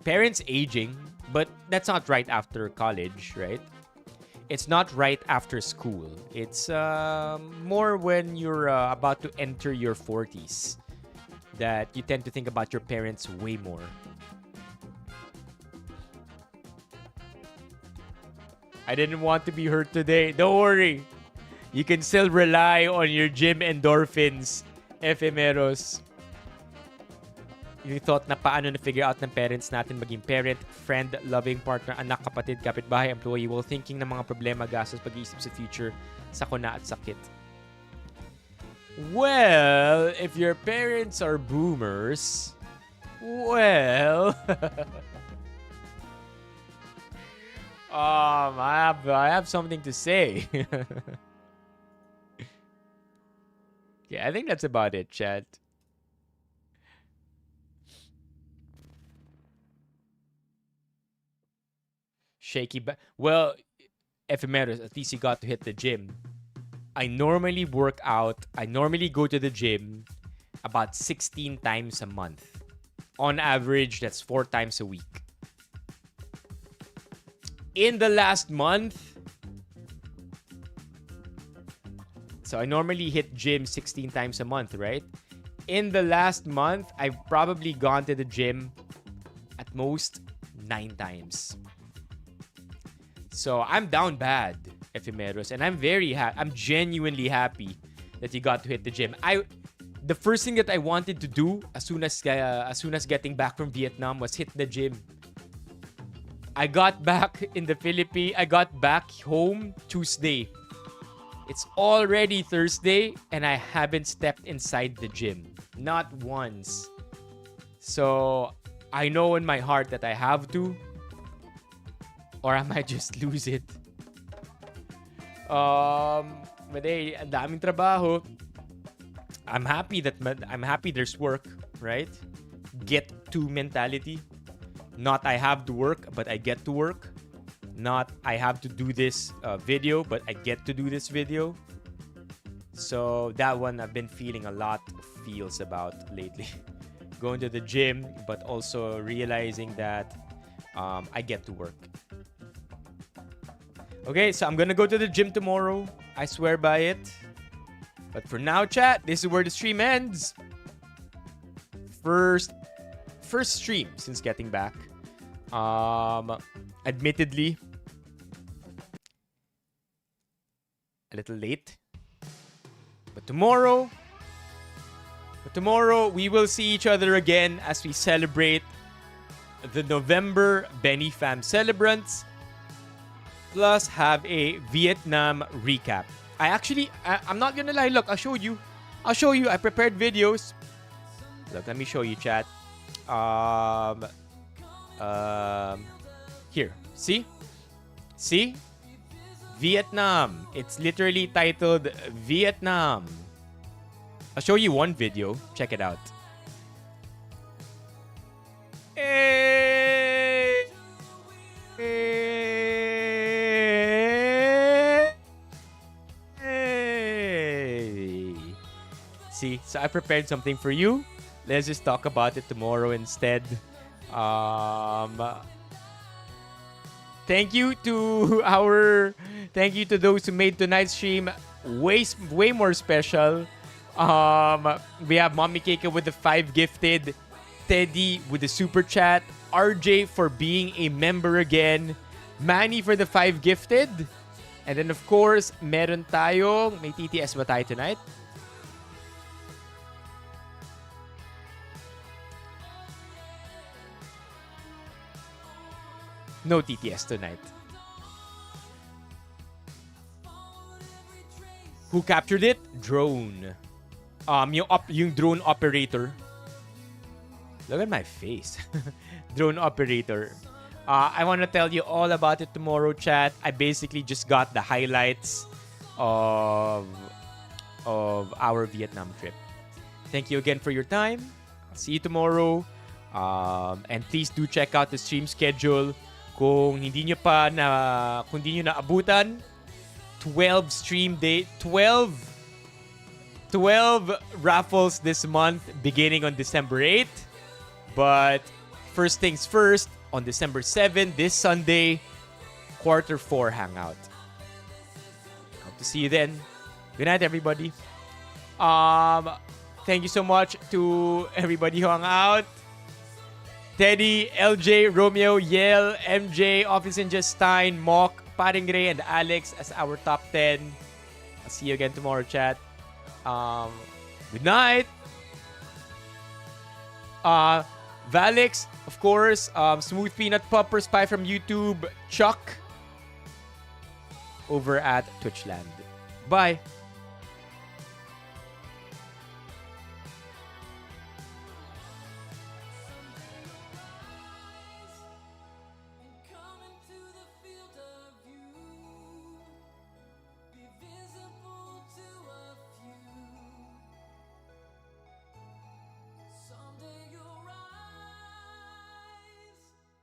Parents aging, but that's not right after college, right? It's not right after school. It's more when you're about to enter your 40s that you tend to think about your parents way more. I didn't want to be hurt today. Don't worry. You can still rely on your gym endorphins, Ephemeros. Yung thought na paano na-figure out ng parents natin maging parent, friend, loving partner, anak, kapatid, kapitbahay, employee, while thinking ng mga problema, gastos, pag-iisip sa future, sakuna at sakit. Well, if your parents are boomers, well... I have something to say. Yeah, I think that's about it, chat. Shaky back. Well, Ephemeros, at least you got to hit the gym. I normally work out. I normally go to the gym about 16 times a month. On average, that's 4 times a week. In the last month, so I normally hit gym 16 times a month, right? In the last month, I've probably gone to the gym at most 9 times. So I'm down bad, Ephemeros, and I'm I'm genuinely happy that you got to hit the gym. The first thing that I wanted to do as soon as getting back from Vietnam was hit the gym. I got back in the Philippines. I got back home Tuesday. It's already Thursday and I haven't stepped inside the gym. Not once. So I know in my heart that I have to, or I might just lose it. But hey, ang daming trabaho. I'm happy there's work, right? Get to mentality. Not I have to work, but I get to work. Not I have to do this video, but I get to do this video. So that one I've been feeling a lot of feels about lately. Going to the gym, but also realizing that I get to work. Okay, so I'm gonna go to the gym tomorrow. I swear by it. But for now, chat, this is where the stream ends. First stream since getting back. Admittedly, a little late. But tomorrow we will see each other again as we celebrate the November Benifam celebrants. Plus have a Vietnam recap. I'm not gonna lie. Look, I'll show you. I prepared videos. Look, let me show you, chat. Here. See? Vietnam. It's literally titled Vietnam. I'll show you one video. Check it out. Hey. See, so I prepared something for you. Let's just talk about it tomorrow instead. Thank you to those who made tonight's stream way more special. We have Mommy Keika with the 5 gifted, Teddy with the super chat, RJ for being a member again, Manny for the 5 gifted, and then of course, meron tayo, may TTS ba tayo tonight? No TTS tonight. Who captured it? Drone. Yung drone operator. Look at my face. Drone operator. I want to tell you all about it tomorrow, chat. I basically just got the highlights of our Vietnam trip. Thank you again for your time. I'll see you tomorrow. And please do check out the stream schedule. Kung hindi nyo naabutan, 12 stream day, 12 raffles this month beginning on December 8th. But first things first, on December 7th, this Sunday, quarter 4 hangout. Hope to see you then. Good night, everybody. Thank you so much to everybody who hung out. Teddy, LJ, Romeo, Yel, MJ, Office and Stein, Mock, Paring Ray, and Alex as our top 10. I'll see you again tomorrow, chat. Good night. Valix, of course. Smooth Peanut Popper Spy from YouTube. Chuck over at Twitchland. Bye.